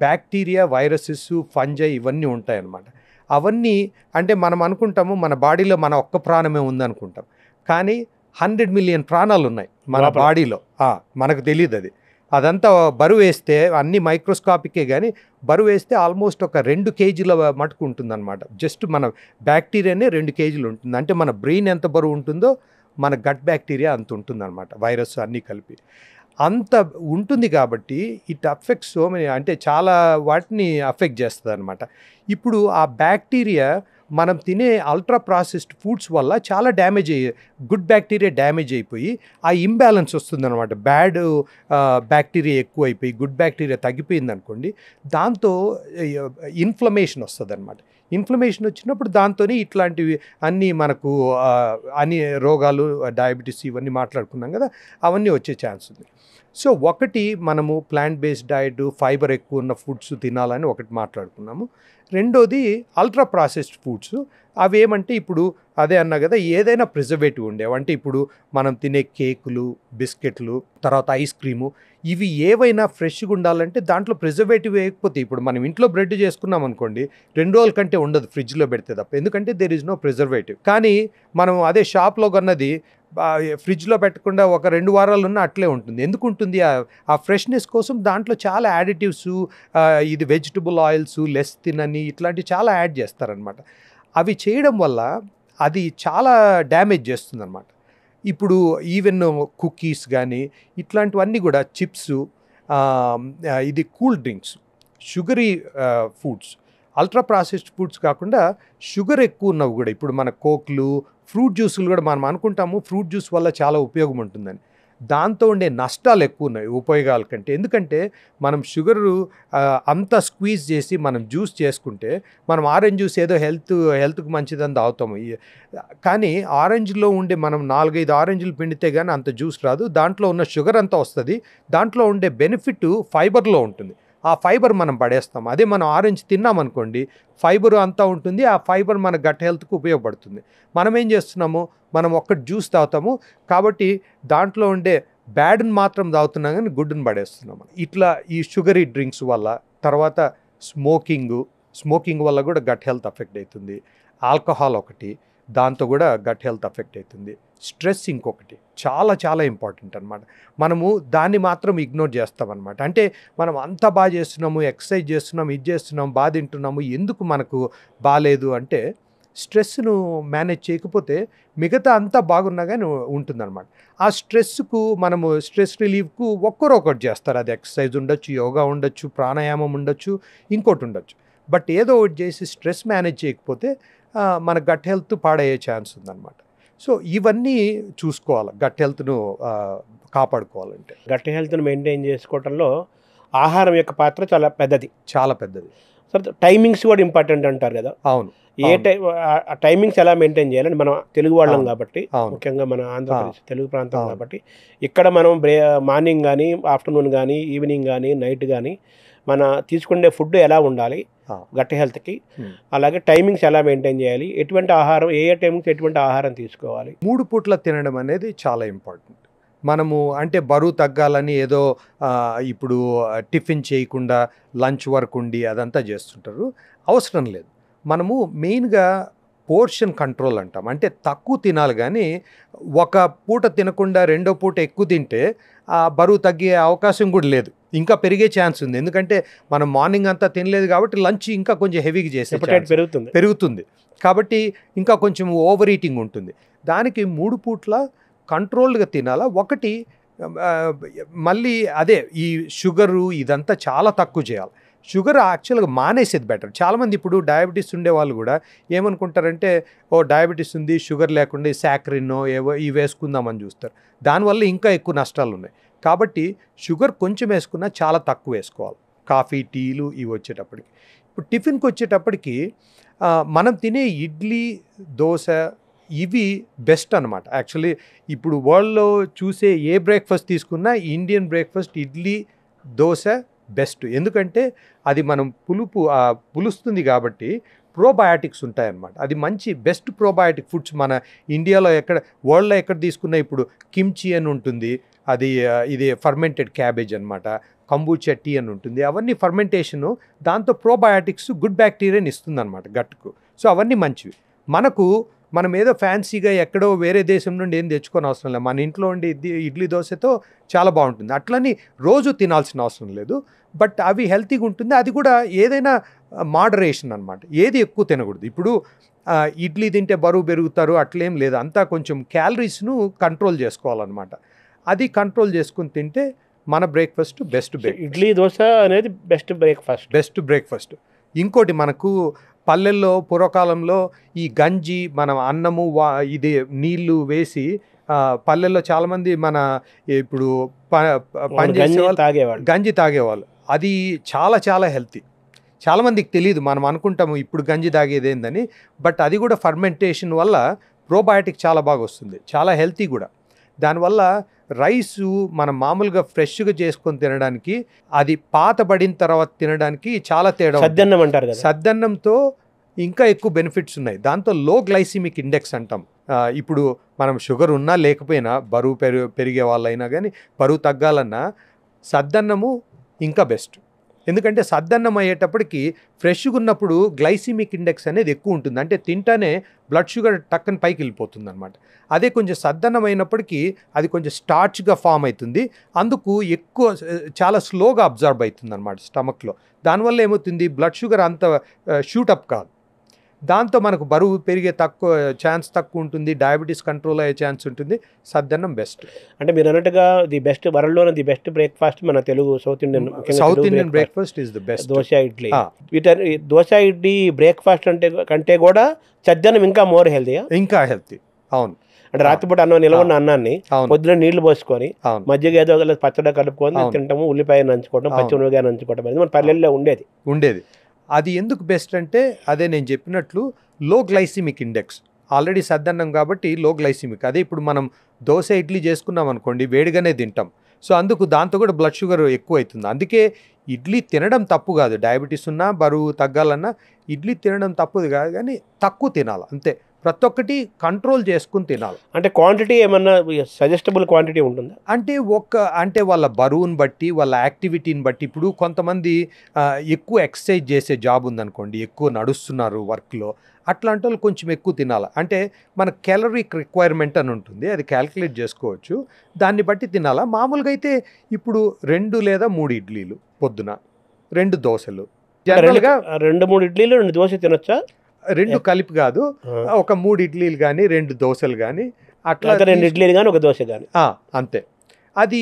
బ్యాక్టీరియా, వైరసెస్, ఫంజై ఇవన్నీ ఉంటాయన్నమాట. అవన్నీ అంటే మనం అనుకుంటాము మన బాడీలో మన ఒక్క ప్రాణమే ఉందనుకుంటాం, కానీ 100 million ప్రాణాలు ఉన్నాయి మన బాడీలో. మనకు తెలియదు అది. అదంతా బరువు వేస్తే అన్ని మైక్రోస్కాపికే, కానీ బరువు వేస్తే ఆల్మోస్ట్ ఒక 2 kgs మటుకు ఉంటుందన్నమాట. జస్ట్ మన బ్యాక్టీరియానే 2 kgs ఉంటుంది. అంటే మన బ్రెయిన్ ఎంత బరువు ఉంటుందో మన గట్ బ్యాక్టీరియా అంత ఉంటుందన్నమాట, వైరస్ అన్నీ కలిపి అంత ఉంటుంది. కాబట్టి ఇట్ అఫెక్ట్స్ సో మెనీ, అంటే చాలా వాటిని అఫెక్ట్ చేస్తుంది అనమాట. ఇప్పుడు ఆ బ్యాక్టీరియా మనం తినే అల్ట్రా ప్రాసెస్డ్ ఫుడ్స్ వల్ల చాలా డ్యామేజ్ గుడ్ బ్యాక్టీరియా డ్యామేజ్ అయిపోయి ఆ ఇంబ్యాలెన్స్ వస్తుందన్నమాట. బ్యాడ్ బ్యాక్టీరియా ఎక్కువ అయిపోయి గుడ్ బ్యాక్టీరియా తగ్గిపోయింది అనుకోండి, దాంతో ఇన్ఫ్లమేషన్ వస్తుంది అనమాట. ఇన్ఫ్లమేషన్ వచ్చినప్పుడు దాంతో ఇట్లాంటివి అన్నీ మనకు అన్ని రోగాలు, డయాబెటీస్ ఇవన్నీ మాట్లాడుకున్నాం కదా, అవన్నీ వచ్చే ఛాన్స్ ఉంది. సో ఒకటి మనము ప్లాంట్ బేస్డ్ డయట్, ఫైబర్ ఎక్కువ ఉన్న ఫుడ్స్ తినాలని ఒకటి మాట్లాడుకున్నాము. రెండోది అల్ట్రా ప్రాసెస్డ్ ఫుడ్స్. అవేమంటే ఇప్పుడు అదే అన్నా కదా, ఏదైనా ప్రిజర్వేటివ్ ఉండేవి. అంటే ఇప్పుడు మనం తినే కేకులు, బిస్కెట్లు, తర్వాత ఐస్ క్రీము, ఇవి ఏవైనా ఫ్రెష్గా ఉండాలంటే దాంట్లో ప్రిజర్వేటివ్ వేయకపోతే, ఇప్పుడు మనం ఇంట్లో బ్రెడ్ చేసుకున్నాం అనుకోండి, 2 రోజుల కంటే ఉండదు ఫ్రిడ్జ్లో పెడితే తప్ప, ఎందుకంటే దేర్ ఈజ్ నో ప్రిజర్వేటివ్. కానీ మనం అదే షాప్లో కొన్నది ఫ్రిడ్జ్లో పెట్టకుండా ఒక 2 వారాలు ఉన్న అట్లే ఉంటుంది. ఎందుకు ఉంటుంది? ఆ ఫ్రెష్నెస్ కోసం దాంట్లో చాలా యాడిటివ్స్, ఇది వెజిటబుల్ ఆయిల్స్, లెస్ తినని, ఇట్లాంటివి చాలా యాడ్ చేస్తారనమాట. అవి చేయడం వల్ల అది చాలా డ్యామేజ్ చేస్తుందన్నమాట. ఇప్పుడు ఈవెన్ కుకీస్ కానీ ఇట్లాంటివన్నీ కూడా, చిప్స్, ఇది cool drinks, sugary foods, ultra processed foods కాకుండా షుగర్ ఎక్కువ ఉన్నవి కూడా, ఇప్పుడు మన కోక్లు, ఫ్రూట్ జ్యూసులు కూడా మనం అనుకుంటాము ఫ్రూట్ జ్యూస్ వల్ల చాలా ఉపయోగం ఉంటుందని. దాంతో ఉండే నష్టాలు ఎక్కువ ఉన్నాయి ఉపయోగాల కంటే. ఎందుకంటే మనం షుగరు అంతా స్క్వీజ్ చేసి మనం జ్యూస్ చేసుకుంటే, మనం ఆరెంజ్ జ్యూస్ ఏదో హెల్త్కి మంచిదని తాగుతాము. కానీ ఆరెంజ్లో ఉండే మనం 4-5 ఆరెంజ్లు పిండితే కానీ అంత జ్యూస్ రాదు. దాంట్లో ఉన్న షుగర్ అంతా వస్తుంది. దాంట్లో ఉండే బెనిఫిట్ ఫైబర్లో ఉంటుంది. ఆ ఫైబర్ మనం పడేస్తాం. అదే మనం ఆరెంజ్ తిన్నామనుకోండి, ఫైబర్ అంతా ఉంటుంది. ఆ ఫైబర్ మన గట్ హెల్త్కి ఉపయోగపడుతుంది. మనం ఏం చేస్తున్నాము, మనం ఒక్కటి జ్యూస్ తాగుతాము కాబట్టి దాంట్లో ఉండే బ్యాడ్ని మాత్రం తాగుతున్నాం కానీ గుడ్డుని పడేస్తున్నాము. ఇట్లా ఈ షుగరీ డ్రింక్స్ వల్ల, తర్వాత స్మోకింగ్ వల్ల కూడా గట్ హెల్త్ అఫెక్ట్ అవుతుంది. ఆల్కహాల్ ఒకటి, దాంతో కూడా గట్ హెల్త్ అఫెక్ట్ అవుతుంది. స్ట్రెస్ ఇంకొకటి చాలా చాలా ఇంపార్టెంట్ అనమాట. మనము దాన్ని మాత్రం ఇగ్నోర్ చేస్తామన్నమాట. అంటే మనం అంత బాగా చేస్తున్నాము, ఎక్సర్సైజ్ చేస్తున్నాము, ఇది చేస్తున్నాము, బాగా తింటున్నాము, ఎందుకు మనకు బాగాలేదు అంటే, స్ట్రెస్ను మేనేజ్ చేయకపోతే మిగతా అంతా బాగున్నా కానీ ఉంటుందన్నమాట. ఆ స్ట్రెస్కు మనము స్ట్రెస్ రిలీఫ్కు ఒక్కరొకటి చేస్తారు. అది ఎక్సర్సైజ్ ఉండొచ్చు, యోగా ఉండొచ్చు, ప్రాణాయామం ఉండొచ్చు, ఇంకోటి ఉండొచ్చు. బట్ ఏదో ఒకటి చేసి స్ట్రెస్ మేనేజ్ చేయకపోతే మన గట్ హెల్త్ పాడయ్యే ఛాన్స్ ఉందన్నమాట. సో ఇవన్నీ చూసుకోవాలి గట్ హెల్త్ను కాపాడుకోవాలంటే. గట్ హెల్త్ను మెయింటైన్ చేసుకోవడంలో ఆహారం యొక్క పాత్ర చాలా పెద్దది. చాలా పెద్దది. సరే, టైమింగ్స్ కూడా ఇంపార్టెంట్ అంటారు కదా. అవును. ఏ టైమింగ్స్ ఎలా మెయింటైన్ చేయాలని, మనం తెలుగు వాళ్ళం కాబట్టి, అవును. ముఖ్యంగా మన ఆంధ్రప్రదేశ్ తెలుగు ప్రాంతం కాబట్టి, ఇక్కడ మనం మార్నింగ్ కానీ, ఆఫ్టర్నూన్ కానీ, ఈవినింగ్ కానీ, నైట్ కానీ మన తీసుకునే ఫుడ్ ఎలా ఉండాలి గట్ హెల్త్కి, అలాగే టైమింగ్స్ ఎలా మెయింటైన్ చేయాలి, ఎటువంటి ఆహారం, ఏ టైమింగ్స్ ఎటువంటి ఆహారం తీసుకోవాలి. 3 పూట్ల తినడం అనేది చాలా ఇంపార్టెంట్. మనము అంటే బరువు తగ్గాలని ఏదో ఇప్పుడు టిఫిన్ చేయకుండా లంచ్ వరకు ఉండి అదంతా చేస్తుంటారు. అవసరం లేదు. మనము మెయిన్గా పోర్షన్ కంట్రోల్ అంటాం. అంటే తక్కువ తినాలి, కానీ ఒక పూట తినకుండా రెండో పూట ఎక్కువ తింటే బరువు తగ్గే అవకాశం కూడా లేదు, ఇంకా పెరిగే ఛాన్స్ ఉంది. ఎందుకంటే మనం మార్నింగ్ అంతా తినలేదు కాబట్టి లంచ్ ఇంకా కొంచెం హెవీగా చేసే పెరుగుతుంది కాబట్టి ఇంకా కొంచెం ఓవర్ ఈటింగ్ ఉంటుంది. దానికి 3 పూట్ల కంట్రోల్డ్గా తినాలా. ఒకటి మళ్ళీ అదే ఈ షుగరు ఇదంతా చాలా తక్కువ చేయాలి. షుగర్ యాక్చువల్గా మానేసేది బెటర్. చాలామంది ఇప్పుడు డయాబెటీస్ ఉండే వాళ్ళు కూడా ఏమనుకుంటారంటే, డయాబెటీస్ ఉంది, షుగర్ లేకుండా సాక్రినో ఏవో ఇవి వేసుకుందామని చూస్తారు. దానివల్ల ఇంకా ఎక్కువ నష్టాలు ఉన్నాయి. కాబట్టి షుగర్ కొంచెం వేసుకున్నా చాలా తక్కువ వేసుకోవాలి. కాఫీ, టీలు ఇవి వచ్చేటప్పటికి. ఇప్పుడు టిఫిన్కి వచ్చేటప్పటికి మనం తినే ఇడ్లీ, దోశ ఇవి బెస్ట్ అనమాట. యాక్చువల్లీ ఇప్పుడు వరల్డ్లో చూసే ఏ బ్రేక్ఫాస్ట్ తీసుకున్నా Indian breakfast idli, dosa best. ఎందుకంటే అది మనం పులుస్తుంది కాబట్టి ప్రోబయాటిక్స్ ఉంటాయన్నమాట. అది మంచి బెస్ట్ ప్రోబయాటిక్ ఫుడ్స్ మన ఇండియాలో వరల్డ్లో ఎక్కడ తీసుకున్నా. ఇప్పుడు కిమ్చి అని ఉంటుంది, ఇది ఫర్మెంటెడ్ క్యాబేజ్ అనమాట. కంబూచా టీ అని ఉంటుంది. అవన్నీ ఫర్మెంటేషను, దాంతో ప్రోబయాటిక్స్ గుడ్ బ్యాక్టీరియాని ఇస్తుంది అనమాట గట్కు. సో అవన్నీ మంచివి. మనం ఏదో ఫ్యాన్సీగా ఎక్కడో వేరే దేశం నుండి ఏం తెచ్చుకొని అవసరం లేదు. మన ఇంట్లో ఉండి ఇడ్లీ దోశతో చాలా బాగుంటుంది. అట్లని రోజు తినాల్సిన అవసరం లేదు. బట్ అవి హెల్తీగా ఉంటుంది. అది కూడా ఏదైనా మోడరేషన్ అనమాట. ఏది ఎక్కువ తినకూడదు. ఇప్పుడు ఇడ్లీ తింటే బరువు పెరుగుతారు అట్లేం లేదు. అంతా కొంచెం క్యాలరీస్ను కంట్రోల్ చేసుకోవాలన్నమాట. అది కంట్రోల్ చేసుకుని తింటే మన బ్రేక్ఫాస్ట్ బెస్ట్. ఇడ్లీ దోశ అనేది బెస్ట్ బ్రేక్ఫాస్ట్. ఇంకోటి మనకు పల్లెల్లో పూర్వకాలంలో ఈ గంజి, మనం అన్నము ఇది నీళ్లు వేసి పల్లెల్లో చాలామంది మన ఇప్పుడు గంజి తాగేవాళ్ళు. అది చాలా చాలా హెల్తీ. చాలామందికి తెలియదు. మనం అనుకుంటాము ఇప్పుడు గంజి తాగేది ఏందని. బట్ అది కూడా ఫర్మెంటేషన్ వల్ల ప్రోబయాటిక్ చాలా బాగా వస్తుంది, చాలా హెల్తీ కూడా. దానివల్ల రైసు మనం మామూలుగా ఫ్రెష్గా చేసుకొని తినడానికి, అది పాతబడిన తర్వాత తినడానికి చాలా తేడా. సద్దన్నం అంటారు కదా, సద్దన్నంతో ఇంకా ఎక్కువ బెనిఫిట్స్ ఉన్నాయి. దాంతో లో గ్లైసిమిక్ ఇండెక్స్ అంటాం. ఇప్పుడు మనం షుగర్ ఉన్నా లేకపోయినా బరువు పెరిగే వాళ్ళైనా కానీ బరువు తగ్గాలన్నా సద్దన్నము ఇంకా బెస్ట్. ఎందుకంటే సద్దన్నం అయ్యేటప్పటికి ఫ్రెష్గా ఉన్నప్పుడు గ్లైసిమిక్ ఇండెక్స్ అనేది ఎక్కువ ఉంటుంది. అంటే తింటానే బ్లడ్ షుగర్ టక్కన పైకి వెళ్ళిపోతుంది అనమాట. అదే కొంచెం సద్దన్నం అయినప్పటికీ అది కొంచెం స్టార్చ్గా ఫామ్ అవుతుంది. అందుకు ఎక్కువ చాలా స్లోగా అబ్జర్వ్ అవుతుంది అనమాట స్టమక్లో. దానివల్ల ఏమవుతుంది, బ్లడ్ షుగర్ అంత షూటప్ కాదు. దాంతో మనకు బరువు పెరిగే ఛాన్స్ తక్కువ ఉంటుంది, డయాబెటీస్ కంట్రోల్ అయ్యే ఛాన్స్ ఉంటుంది. సద్దన్నం బెస్ట్. అంటే మీరు అన్నట్టుగా ది బెస్ట్ వరల్డ్లోనే ది బెస్ట్ బ్రేక్ఫాస్ట్ మన Telugu south Indian breakfast is the best. Dosa idli. Dosa idli breakfast కంటే కూడా సద్దన్నం ఇంకా మోర్ హెల్తీ. ఇంకా హెల్తీ. అవును. అంటే రాత్రిపూట నిల్వ ఉన్న అన్నాన్ని పొద్దున నీళ్లు పోసుకొని మజ్జిగ ఏదో పచ్చడి కలుపుకొని తింటాము, ఉల్లిపాయ నంచుకోవడం, పచ్చిమిరపకాయ నంచుకోవడం అనేది మన పల్లెల్లో ఉండేది. అది ఎందుకు బెస్ట్ అంటే అదే నేను చెప్పినట్లు లో గ్లైసిమిక్ ఇండెక్స్. ఆల్రెడీ సద్దన్నం కాబట్టి లో గ్లైసిమిక్. అదే ఇప్పుడు మనం దోశ ఇడ్లీ చేసుకున్నాం అనుకోండి, వేడిగానే తింటాం. సో అందుకు దాంతో కూడా బ్లడ్ షుగర్ ఎక్కువ అవుతుంది. అందుకే ఇడ్లీ తినడం తప్పు కాదు. డయాబెటీస్ ఉన్నా బరువు తగ్గాలన్నా ఇడ్లీ తినడం తప్పుది కాదు, కానీ తక్కువ తినాలి అంతే. ప్రతి ఒక్కటి కంట్రోల్ చేసుకుని తినాలి. అంటే క్వాంటిటీ ఏమన్నా సజెస్టబుల్ క్వాంటిటీ ఉంటుందా? అంటే వాళ్ళ బరువుని బట్టి, వాళ్ళ యాక్టివిటీని బట్టి. ఇప్పుడు కొంతమంది ఎక్కువ ఎక్సర్సైజ్ చేసే జాబ్ ఉందనుకోండి, ఎక్కువ నడుస్తున్నారు వర్క్లో, అట్లాంటి వాళ్ళు కొంచెం ఎక్కువ తినాలి. అంటే మన క్యాలరీక్ రిక్వైర్మెంట్ అని ఉంటుంది, అది క్యాల్కులేట్ చేసుకోవచ్చు, దాన్ని బట్టి తినాలా. మామూలుగా అయితే ఇప్పుడు 2 లేదా 3 ఇడ్లీలు పొద్దున, 2 దోశలు, జనరల్గా 2-3 ఇడ్లీలు 2 దోశ తినొచ్చా? 2 కలిపి కాదు, ఒక 3 ఇడ్లీలు కానీ 2 దోశలు కానీ అట్లా, 2 ఇడ్లీలు కానీ 1 దోశ కానీ అంతే. అది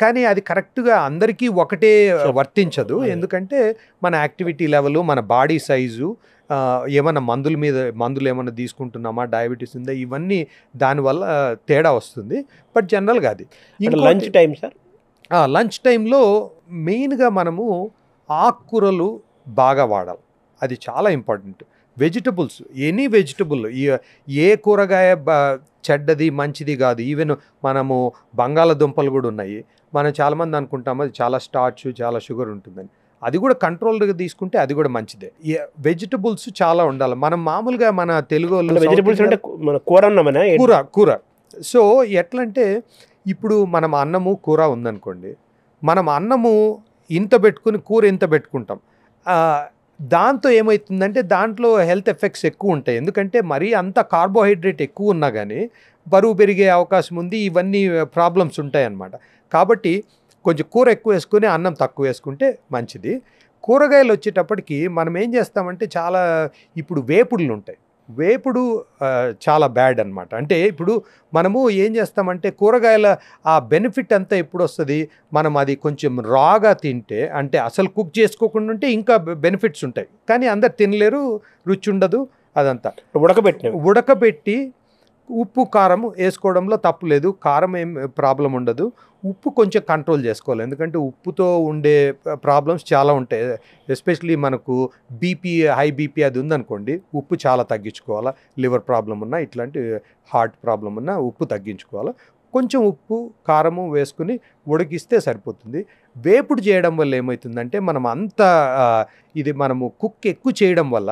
కానీ అది కరెక్ట్గా అందరికీ ఒకటే వర్తించదు. ఎందుకంటే మన యాక్టివిటీ లెవెల్, మన బాడీ సైజు, ఏమన్నా మందులు ఏమన్నా తీసుకుంటున్నామా, డయాబెటీస్ ఉందా, ఇవన్నీ దానివల్ల తేడా వస్తుంది. బట్ జనరల్గా అది లంచ్ టైం సార్. లంచ్ టైంలో మెయిన్గా మనము ఆకుకూరలు బాగా వాడాలి. అది చాలా ఇంపార్టెంట్. వెజిటబుల్స్, ఎనీ వెజిటబుల్, ఏ కూరగాయ చెడ్డది మంచిది కాదు. ఈవెన్ మనము బంగాళదుంపలు కూడా ఉన్నాయి. మనం చాలామంది అనుకుంటాము అది చాలా స్టార్చ్, చాలా షుగర్ ఉంటుందని. అది కూడా కంట్రోల్గా తీసుకుంటే అది కూడా మంచిదే. వెజిటబుల్స్ చాలా ఉండాలి. మనం మామూలుగా మన తెలుగు వెజిటబుల్స్ అంటే కూర. సో ఎట్లా అంటే ఇప్పుడు మనం అన్నము కూర ఉందనుకోండి, మనం అన్నము ఇంత పెట్టుకుని కూర ఇంత పెట్టుకుంటాం. దాంతో ఏమవుతుందంటే దాంట్లో హెల్త్ ఎఫెక్ట్స్ ఎక్కువ ఉంటాయి. ఎందుకంటే మరీ అంత కార్బోహైడ్రేట్ ఎక్కువ ఉన్నా కానీ బరువు పెరిగే అవకాశం ఉంది. ఇవన్నీ ప్రాబ్లమ్స్ ఉంటాయన్నమాట. కాబట్టి కొంచెం కూర ఎక్కువ వేసుకుని అన్నం తక్కువ వేసుకుంటే మంచిది. కూరగాయలు వచ్చేటప్పటికి మనం ఏం చేస్తామంటే చాలా ఇప్పుడు వేపుడులు ఉంటాయి. వేపుడు చాలా బ్యాడ్ అనమాట. అంటే ఇప్పుడు మనము ఏం చేస్తామంటే కూరగాయల ఆ బెనిఫిట్ అంతా ఎప్పుడు వస్తుంది, మనం అది కొంచెం రాగా తింటే, అంటే అసలు కుక్ చేసుకోకుండా ఉంటే ఇంకా బెనిఫిట్స్ ఉంటాయి. కానీ అందరు తినలేరు, రుచి ఉండదు. అదంతా ఉడకబెట్టి ఉప్పు కారం వేసుకోవడంలో తప్పు లేదు. కారం ఏం ప్రాబ్లం ఉండదు. ఉప్పు కొంచెం కంట్రోల్ చేసుకోవాలి. ఎందుకంటే ఉప్పుతో ఉండే ప్రాబ్లమ్స్ చాలా ఉంటాయి. ఎస్పెషలీ మనకు హై బీపీ అది ఉందనుకోండి, ఉప్పు చాలా తగ్గించుకోవాలా. లివర్ ప్రాబ్లం ఉన్నా, ఇట్లాంటి హార్ట్ ప్రాబ్లం ఉన్నా ఉప్పు తగ్గించుకోవాలా. కొంచెం ఉప్పు కారము వేసుకుని ఉడికిస్తే సరిపోతుంది. వేపుడు చేయడం వల్ల ఏమవుతుందంటే మనం ఇది మనము కుక్ ఎక్కువ చేయడం వల్ల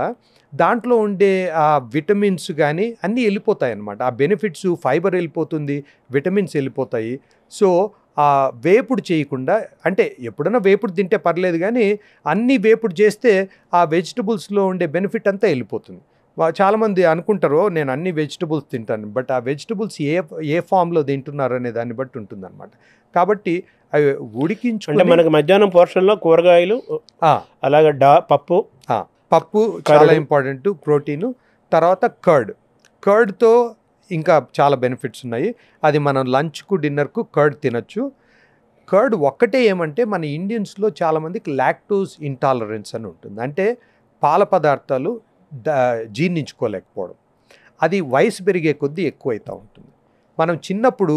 దాంట్లో ఉండే ఆ విటమిన్స్ కానీ అన్నీ వెళ్ళిపోతాయి అన్నమాట. ఆ బెనిఫిట్స్, ఫైబర్ వెళ్ళిపోతుంది, విటమిన్స్ వెళ్ళిపోతాయి. సో ఆ వేపుడు చేయకుండా, అంటే ఎప్పుడైనా వేపుడు తింటే పర్లేదు, కానీ అన్నీ వేపుడు చేస్తే ఆ వెజిటబుల్స్లో ఉండే బెనిఫిట్ అంతా వెళ్ళిపోతుంది. చాలామంది అనుకుంటారు నేను అన్ని వెజిటబుల్స్ తింటాను, బట్ ఆ వెజిటబుల్స్ ఏ ఫామ్లో తింటున్నారు అనే దాన్ని బట్టి ఉంటుందన్నమాట. కాబట్టి అవి ఉడికించుకుంటే మనకు మధ్యాహ్నం పోర్షన్లో కూరగాయలు, అలాగే పప్పు చాలా ఇంపార్టెంట్, ప్రోటీను. తర్వాత కర్డ్తో ఇంకా చాలా బెనిఫిట్స్ ఉన్నాయి. అది మనం లంచ్కు డిన్నర్కు కర్డ్ తినచ్చు. కర్డ్ ఒక్కటే ఏమంటే మన ఇండియన్స్లో చాలామందికి లాక్టోజ్ ఇంటాలరెన్స్ అని ఉంటుంది. అంటే పాల పదార్థాలు జీర్ణించుకోలేకపోవడం. అది వయసు పెరిగే కొద్దీ ఎక్కువైతూ ఉంటుంది. మనం చిన్నప్పుడు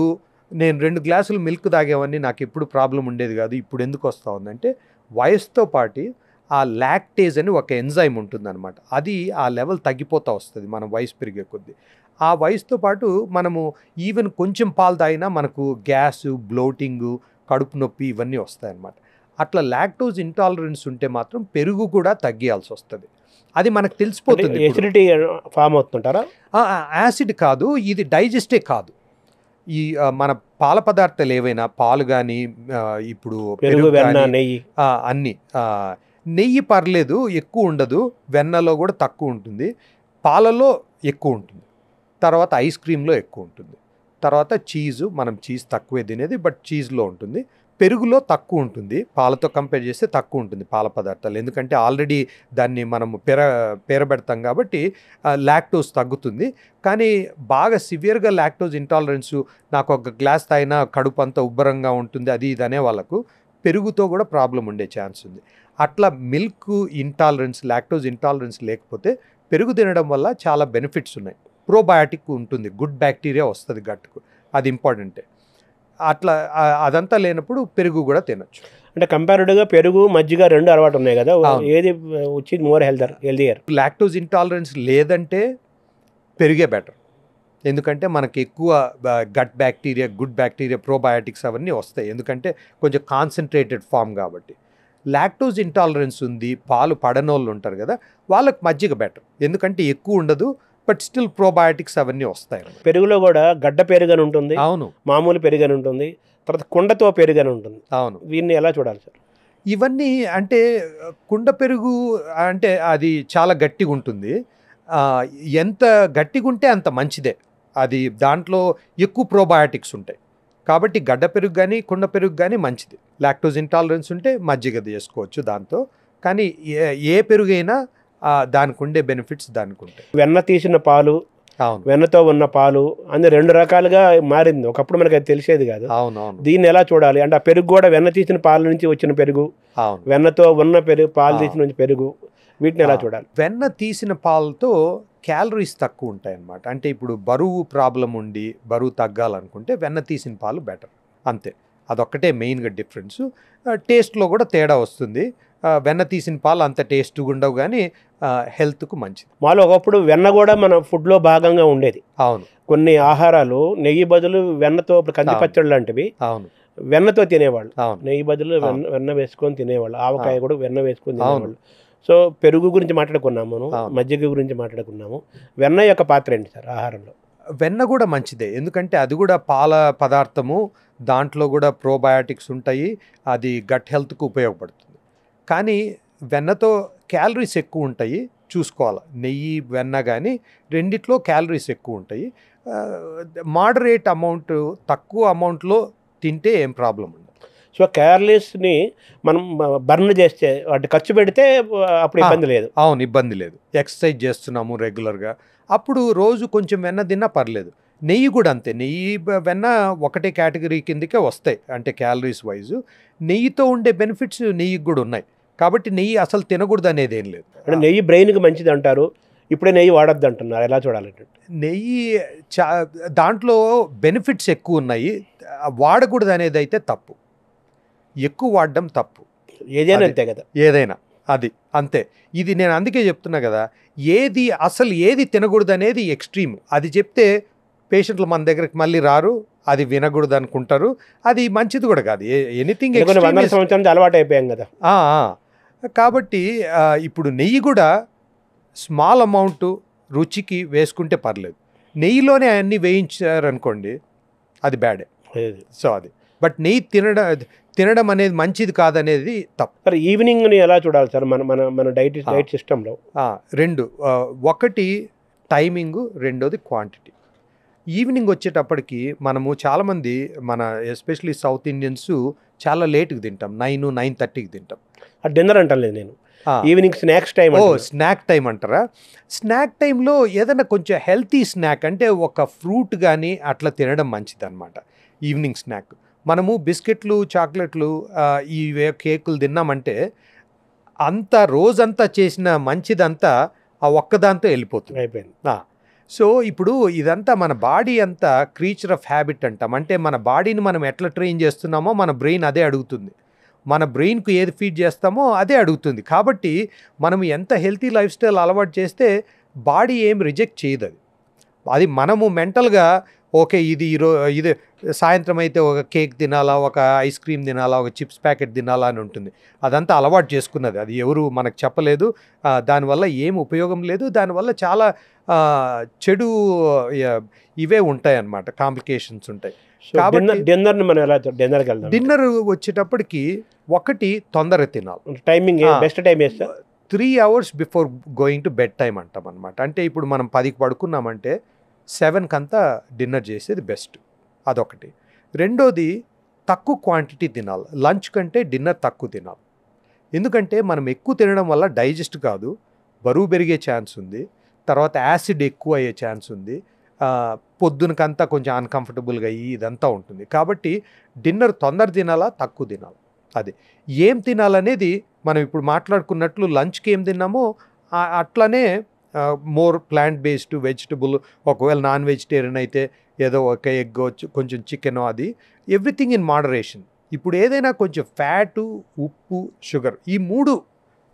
నేను 2 గ్లాసులు మిల్క్ తాగేవాడిని, నాకు ఎప్పుడు ప్రాబ్లం ఉండేది కాదు. ఇప్పుడు ఎందుకు వస్తూ ఉందంటే వయసుతో పాటు ఆ లాక్టేజ్ అని ఒక ఎంజైమ్ ఉంటుందన్నమాట. అది ఆ లెవెల్ తగ్గిపోతూ వస్తుంది మనం వయసు పెరిగే కొద్దీ. ఆ వయసుతో పాటు మనము ఈవెన్ కొంచెం పాలు తాగినా మనకు గ్యాసు, బ్లోటింగు, కడుపు నొప్పి ఇవన్నీ వస్తాయన్నమాట. అట్లా లాక్టోజ్ ఇంటాలరెన్స్ ఉంటే మాత్రం పెరుగు కూడా తగ్గియాల్సి వస్తుంది. అది మనకు తెలిసిపోతుంది ఇప్పుడు. Acidity form అవుతుంటారా? యాసిడ్ కాదు, ఇది డైజెస్టే కాదు. ఈ మన పాల పదార్థాలు ఏవైనా, పాలు కానీ, ఇప్పుడు పెరుగు, వెన్న, నెయ్యి, అన్నీ. నెయ్యి పర్లేదు, ఎక్కువ ఉండదు. వెన్నలో కూడా తక్కువ ఉంటుంది, పాలలో ఎక్కువ ఉంటుంది, తర్వాత ఐస్ క్రీమ్లో ఎక్కువ ఉంటుంది, తర్వాత చీజు, మనం చీజ్ తక్కువే తినేది, బట్ చీజ్లో ఉంటుంది. పెరుగులో తక్కువ ఉంటుంది, పాలతో కంపేర్ చేస్తే తక్కువ ఉంటుంది పాల పదార్థాలు, ఎందుకంటే ఆల్రెడీ దాన్ని మనము పేరబెడతాం కాబట్టి లాక్టోజ్ తగ్గుతుంది. కానీ బాగా సివియర్గా లాక్టోజ్ ఇంటాలరెన్సు, నాకు ఒక గ్లాస్ తాగినా కడుపు అంతా ఉబ్బరంగా ఉంటుంది, అది ఇది అనే వాళ్ళకు పెరుగుతో కూడా ప్రాబ్లం ఉండే ఛాన్స్ ఉంది. అట్లా మిల్క్ ఇంటాలరెన్స్, లాక్టోజ్ ఇంటాలరెన్స్ లేకపోతే పెరుగు తినడం వల్ల చాలా బెనిఫిట్స్ ఉన్నాయి. ప్రోబయాటిక్ ఉంటుంది, గుడ్ బ్యాక్టీరియా వస్తుంది గట్టుకు, అది ఇంపార్టెంటే. అట్లా అదంతా లేనప్పుడు పెరుగు కూడా తినొచ్చు. అంటే కంపారిటివ్గా పెరుగు, మజ్జిగ రెండు అలవాటు ఉన్నాయి కదా, ఏది వచ్చి మోర్ హెల్దియర్? లాక్టోజ్ ఇంటాలరెన్స్ లేదంటే పెరుగే బెటర్, ఎందుకంటే మనకి ఎక్కువ gut bacteria, good bacteria, probiotics అవన్నీ వస్తాయి, ఎందుకంటే కొంచెం కాన్సన్ట్రేటెడ్ ఫామ్ కాబట్టి. లాక్టోజ్ ఇంటాలరెన్స్ ఉంది, పాలు పడనోళ్ళు ఉంటారు కదా, వాళ్ళకి మజ్జిగ బెటర్, ఎందుకంటే ఎక్కువ ఉండదు, బట్ స్టిల్ ప్రోబయాటిక్స్ అవన్నీ వస్తాయి. పెరుగులో కూడా గడ్డ పెరుగని ఉంటుంది, అవును, మామూలు పెరుగని ఉంటుంది, తర్వాత కుండతో పెరుగని ఉంటుంది. అవును. వీటిని ఎలా చూడాలి సార్? ఇవన్నీ అంటే కుండ పెరుగు అంటే అది చాలా గట్టిగా ఉంటుంది, ఎంత గట్టిగా ఉంటే అంత మంచిదే, అది దాంట్లో ఎక్కువ ప్రోబయాటిక్స్ ఉంటాయి కాబట్టి గడ్డ పెరుగు కానీ కుండ పెరుగు కానీ మంచిది. లాక్టోజ్ ఇంటాలరెన్స్ ఉంటే మజ్జిగ చేసుకోవచ్చు దాంతో, కానీ ఏ పెరుగైనా దానికి ఉండే బెనిఫిట్స్ దానికి ఉంటాయి. వెన్న తీసిన పాలు, అవును, వెన్నతో ఉన్న పాలు అన్ని రెండు రకాలుగా మారింది, ఒకప్పుడు మనకి అది తెలిసేది కాదు. అవునవును. దీన్ని ఎలా చూడాలి అంటే, ఆ పెరుగు కూడా వెన్న తీసిన పాల నుంచి వచ్చిన పెరుగు, అవును, వెన్నతో ఉన్న పెరుగు, పాలు తీసిన పెరుగు, వీటిని ఎలా చూడాలి? వెన్న తీసిన పాలతో క్యాలరీస్ తక్కువ ఉంటాయి అన్నమాట. అంటే ఇప్పుడు బరువు ప్రాబ్లం ఉండి బరువు తగ్గాలనుకుంటే వెన్న తీసిన పాలు బెటర్, అంతే. అదొక్కటే మెయిన్గా డిఫరెన్స్. టేస్ట్లో కూడా తేడా వస్తుంది, వెన్న తీసిన పాలు అంత టేస్ట్గా ఉండవు కానీ హెల్త్కు మంచిది. మాలో ఒకప్పుడు వెన్న కూడా మన ఫుడ్లో భాగంగా ఉండేది. అవును, కొన్ని ఆహారాలు నెయ్యి బదులు వెన్నతో, ఇప్పుడు కంది పచ్చడి లాంటివి అవును, వెన్నతో తినేవాళ్ళు, అవును, నెయ్యి బదులు వెన్న వేసుకొని తినేవాళ్ళు, ఆవకాయ కూడా వెన్న వేసుకొని తినేవాళ్ళు. సో పెరుగు గురించి మాట్లాడుకున్నాము, మజ్జిగ గురించి మాట్లాడుకున్నాము. వెన్న యొక్క పాత్ర ఏంటి సార్ ఆహారంలో? వెన్న కూడా మంచిదే, ఎందుకంటే అది కూడా పాల పదార్థము, దాంట్లో కూడా ప్రోబయాటిక్స్ ఉంటాయి, అది గట్ హెల్త్కు ఉపయోగపడుతుంది. కానీ వెన్నతో క్యాలరీస్ ఎక్కువ ఉంటాయి, చూసుకోవాలి. నెయ్యి, వెన్న కానీ రెండిట్లో క్యాలరీస్ ఎక్కువ ఉంటాయి. మోడరేట్ అమౌంట్, తక్కువ అమౌంట్లో తింటే ఏం ప్రాబ్లం ఉండదు. సో క్యాలరీస్ని మనం బర్న్ చేస్తే, వాటి ఖర్చు పెడితే అప్పుడు ఇబ్బంది లేదు. అవును, ఇబ్బంది లేదు. ఎక్సర్సైజ్ చేస్తున్నాము రెగ్యులర్గా, అప్పుడు రోజు కొంచెం వెన్న తిన్నా పర్లేదు. నెయ్యి కూడా అంతే, నెయ్యి వెన్న ఒకటే కేటగిరీ కిందకే వస్తాయి, అంటే క్యాలరీస్ వైజు. నెయ్యితో ఉండే బెనిఫిట్స్ నెయ్యికి కూడా ఉన్నాయి, కాబట్టి నెయ్యి అసలు తినకూడదు అనేది ఏం లేదు. అంటే నెయ్యి బ్రెయిన్కి మంచిది అంటారు, ఇప్పుడే నెయ్యి వాడద్దు అంటున్నారు, ఎలా చూడాలంటే? నెయ్యి దాంట్లో బెనిఫిట్స్ ఎక్కువ ఉన్నాయి, వాడకూడదు అనేది అయితే తప్పు, ఎక్కువ వాడడం తప్పు. ఏదైనా అంతే కదా, ఏదైనా అది అంతే. ఇది నేను అందుకే చెప్తున్నా కదా, అసలు ఏది తినకూడదు అనేది ఎక్స్ట్రీమ్. అది చెప్తే పేషెంట్లు మన దగ్గరికి మళ్ళీ రారు, అది వినకూడదు అనుకుంటారు, అది మంచిది కూడా కాదు. ఎనీథింగ్ అలవాటు అయిపోయాం కదా. కాబట్టి ఇప్పుడు నెయ్యి కూడా స్మాల్ అమౌంట్ రుచికి వేసుకుంటే పర్లేదు, నెయ్యిలోనే అన్నీ వేయించారనుకోండి అది బ్యాడే. సో అది, బట్ నెయ్యి తినడం అనేది మంచిది కాదనేది తప్పు. సార్ ఈవినింగ్ని ఎలా చూడాలి సార్ మన మన మన డైట్ సిస్టంలో? రెండు, ఒకటి టైమింగు, రెండోది క్వాంటిటీ. ఈవినింగ్ వచ్చేటప్పటికి మనము చాలామంది, మన ఎస్పెషలీ సౌత్ ఇండియన్స్ చాలా లేట్కి తింటాం, 9-9:30కి తింటాం. డిన్నర్ అంటలేదు నేను, evening snacks time. Snack time అంటారా? స్నాక్ టైంలో ఏదైనా కొంచెం హెల్తీ స్నాక్, అంటే ఒక ఫ్రూట్ కానీ అట్లా తినడం మంచిది అనమాట. ఈవినింగ్ స్నాక్ మనము బిస్కెట్లు, చాక్లెట్లు, ఈ కేకులు తిన్నామంటే అంత రోజంతా చేసిన మంచిదంతా ఆ ఒక్కదాంతో వెళ్ళిపోతుంది, అయిపోయింది. సో ఇప్పుడు ఇదంతా మన బాడీ అంతా క్రీచర్ ఆఫ్ హ్యాబిట్ అంటాం, అంటే మన బాడీని మనం ఎట్లా ట్రైన్ చేస్తున్నామో మన బ్రెయిన్ అదే అడుగుతుంది, మన బ్రెయిన్కు ఏది ఫీడ్ చేస్తామో అదే అడుగుతుంది. కాబట్టి మనం ఎంత హెల్తీ లైఫ్ స్టైల్ అలవాటు చేస్తే బాడీ ఏం రిజెక్ట్ చేయదు, అది మనము మెంటల్గా ఓకే ఇది ఇది సాయంత్రం అయితే ఒక కేక్ తినాలా, ఒక ఐస్ క్రీమ్ తినాలా, ఒక చిప్స్ ప్యాకెట్ తినాలా అని ఉంటుంది. అదంతా అలవాటు చేసుకున్నది, అది ఎవరు మనకు చెప్పలేదు. దానివల్ల ఏం ఉపయోగం లేదు, దానివల్ల చాలా చెడు ఇవే ఉంటాయి అన్నమాట, కాంప్లికేషన్స్ ఉంటాయి. కాబట్టి డిన్నర్ని మనం ఎలా డిన్నర్కి వెళ్దాం? డిన్నర్ వచ్చేటప్పటికి ఒకటి తొందరగా తినాలి. టైమింగ్ బెస్ట్ టైం వేస్తా 3 hours before going to bed time అంటాం అనమాట. అంటే ఇప్పుడు మనం 10కి పడుకున్నామంటే 7కి అంతా డిన్నర్ చేసేది బెస్ట్. అదొకటి. రెండోది తక్కువ క్వాంటిటీ తినాలి. లంచ్ కంటే డిన్నర్ తక్కువ తినాలి. ఎందుకంటే మనం ఎక్కువ తినడం వల్ల డైజెస్ట్ కాదు, బరువు పెరిగే ఛాన్స్ ఉంది, తర్వాత యాసిడ్ ఎక్కువ అయ్యే ఛాన్స్ ఉంది, పొద్దునకంతా కొంచెం అన్కంఫర్టబుల్గా అయ్యి ఇదంతా ఉంటుంది. కాబట్టి డిన్నర్ తొందర తినాలా, తక్కువ తినాలి. అది ఏం తినాలనేది మనం ఇప్పుడు మాట్లాడుకున్నట్లు లంచ్కి ఏం తిన్నామో అట్లనే మోర్ ప్లాంట్ బేస్డ్ వెజిటబుల్, ఒకవేళ నాన్ వెజిటేరియన్ అయితే ఏదో ఒక ఎగ్, కొంచెం చికెన్, అది ఎవ్రీథింగ్ ఇన్ మోడరేషన్. ఇప్పుడు ఏదైనా కొంచెం ఫ్యాటు, ఉప్పు, షుగర్, ఈ 3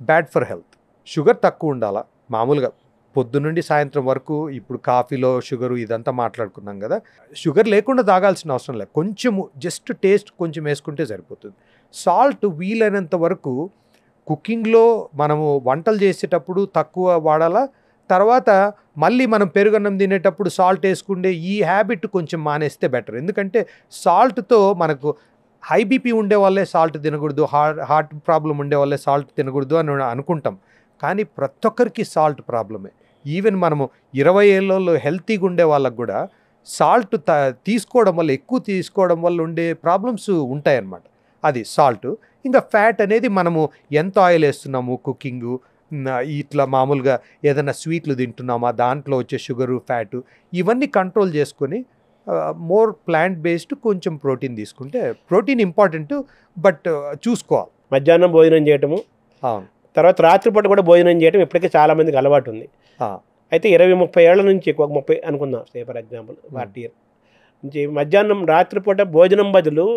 బ్యాడ్ ఫర్ హెల్త్. షుగర్ తక్కువ ఉండాలా మామూలుగా పొద్దునుండి సాయంత్రం వరకు. ఇప్పుడు కాఫీలో షుగరు ఇదంతా మాట్లాడుకున్నాం కదా, షుగర్ లేకుండా తాగాల్సిన అవసరం లేదు, కొంచెము జస్ట్ టేస్ట్ కొంచెం వేసుకుంటే సరిపోతుంది. సాల్ట్ వీలైనంత వరకు కుకింగ్లో మనము వంటలు చేసేటప్పుడు తక్కువ వాడాలా, తర్వాత మళ్ళీ మనం పెరుగన్నం తినేటప్పుడు సాల్ట్ వేసుకుంటే ఈ హ్యాబిట్ కొంచెం మానేస్తే బెటర్. ఎందుకంటే సాల్ట్తో మనకు హై బీపీ ఉండే వాళ్ళే సాల్ట్ తినకూడదు, హార్ట్ ప్రాబ్లం ఉండే వాళ్ళే సాల్ట్ తినకూడదు అని అనుకుంటాం. కానీ ప్రతి ఒక్కరికి సాల్ట్ ప్రాబ్లమే. ఈవెన్ మనము 20 ఏళ్ళలో హెల్తీగా ఉండే వాళ్ళకు కూడా సాల్ట్ తీసుకోవడం వల్ల, ఎక్కువ తీసుకోవడం వల్ల ఉండే ప్రాబ్లమ్స్ ఉంటాయన్నమాట. అది సాల్ట్. ఇంకా ఫ్యాట్ అనేది మనము ఎంత ఆయిల్ వేస్తున్నాము కుకింగు, ఇట్లా మామూలుగా ఏదైనా స్వీట్లు తింటున్నామా, దాంట్లో వచ్చే షుగరు, ఫ్యాటు, ఇవన్నీ కంట్రోల్ చేసుకొని మోర్ ప్లాంట్ బేస్డ్ కొంచెం ప్రోటీన్ తీసుకుంటే, ప్రోటీన్ ఇంపార్టెంట్ బట్ చూసుకోవాలి. మధ్యాహ్నం భోజనం చేయటము, అవును, తర్వాత రాత్రిపూట కూడా భోజనం చేయడం ఇప్పటికే చాలామందికి అలవాటు ఉంది. అయితే 20-30 ఏళ్ల నుంచి, ఒక 30 అనుకుందాం ఫర్ ఎగ్జాంపుల్ 40 years నుంచి మధ్యాహ్నం రాత్రిపూట భోజనం బదులు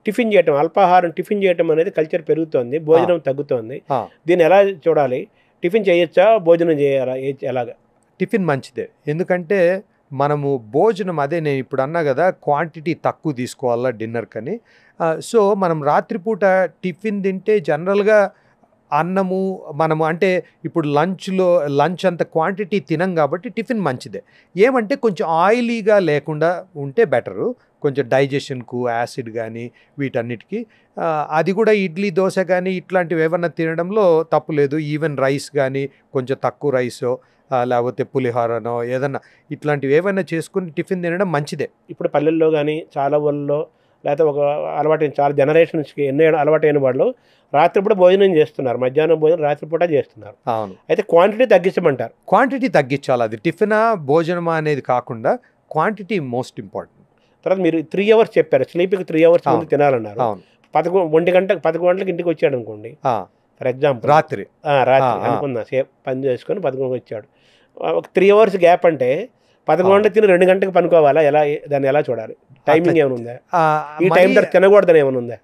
టిఫిన్ చేయటం, అల్పాహారం టిఫిన్ చేయటం అనేది కల్చర్ పెరుగుతోంది, భోజనం తగ్గుతోంది. దీన్ని ఎలా చూడాలి? టిఫిన్ చేయొచ్చా, భోజనం చేయాలా, ఎలాగా? టిఫిన్ మంచిదే. ఎందుకంటే మనము భోజనం, అదే నేను ఇప్పుడు అన్నా కదా, క్వాంటిటీ తక్కువ తీసుకోవాలా డిన్నర్ కని. సో మనం రాత్రిపూట టిఫిన్ తింటే జనరల్గా అన్నము మనము, అంటే ఇప్పుడు లంచ్ అంత క్వాంటిటీ తినం కాబట్టి టిఫిన్ మంచిదే. ఏమంటే కొంచెం ఆయిలీగా లేకుండా ఉంటే బెటరు, కొంచెం డైజెషన్కు, యాసిడ్ కానీ వీటన్నిటికీ. అది కూడా ఇడ్లీ, దోశ కానీ ఇట్లాంటివి ఏమన్నా తినడంలో తప్పు లేదు. ఈవెన్ రైస్ కానీ కొంచెం తక్కువ రైసో, లేకపోతే పులిహోరనో ఏదన్నా ఇట్లాంటివి ఏమైనా చేసుకుని టిఫిన్ తినడం మంచిదే. ఇప్పుడు పల్లెల్లో కానీ చాలా ఊళ్ళలో, లేకపోతే ఒక అలవాటైన చాలా జనరేషన్స్కి ఎన్నో అలవాటైన వాళ్ళు రాత్రిపూట భోజనం చేస్తున్నారు, మధ్యాహ్నం భోజనం రాత్రిపూట చేస్తున్నారు. అవును, అయితే క్వాంటిటీ తగ్గించమంటారు. క్వాంటిటీ తగ్గించాలి. అది టిఫినా భోజనమా అనేది కాకుండా క్వాంటిటీ మోస్ట్ ఇంపార్టెంట్. తర్వాత మీరు 3 hours చెప్పారు, స్లీప్కి 3 hours ముందు తినాలన్నారు. 11 గంటలకు ఇంటికి వచ్చాడు అనుకోండి ఫర్ ఎగ్జాంపుల్, రాత్రి అనుకుందాం, సేపు పని చేసుకొని 11 వచ్చాడు, ఒక 3 hours గ్యాప్ అంటే 11 గంటలకు తిని 2 గంటలకు పనుకోవాలా? దాన్ని ఎలా చూడాలి? టైమింగ్ ఏమైనా ఉందా? ఈ టైం దగ్గర తినకూడదని ఏమైనా ఉందా?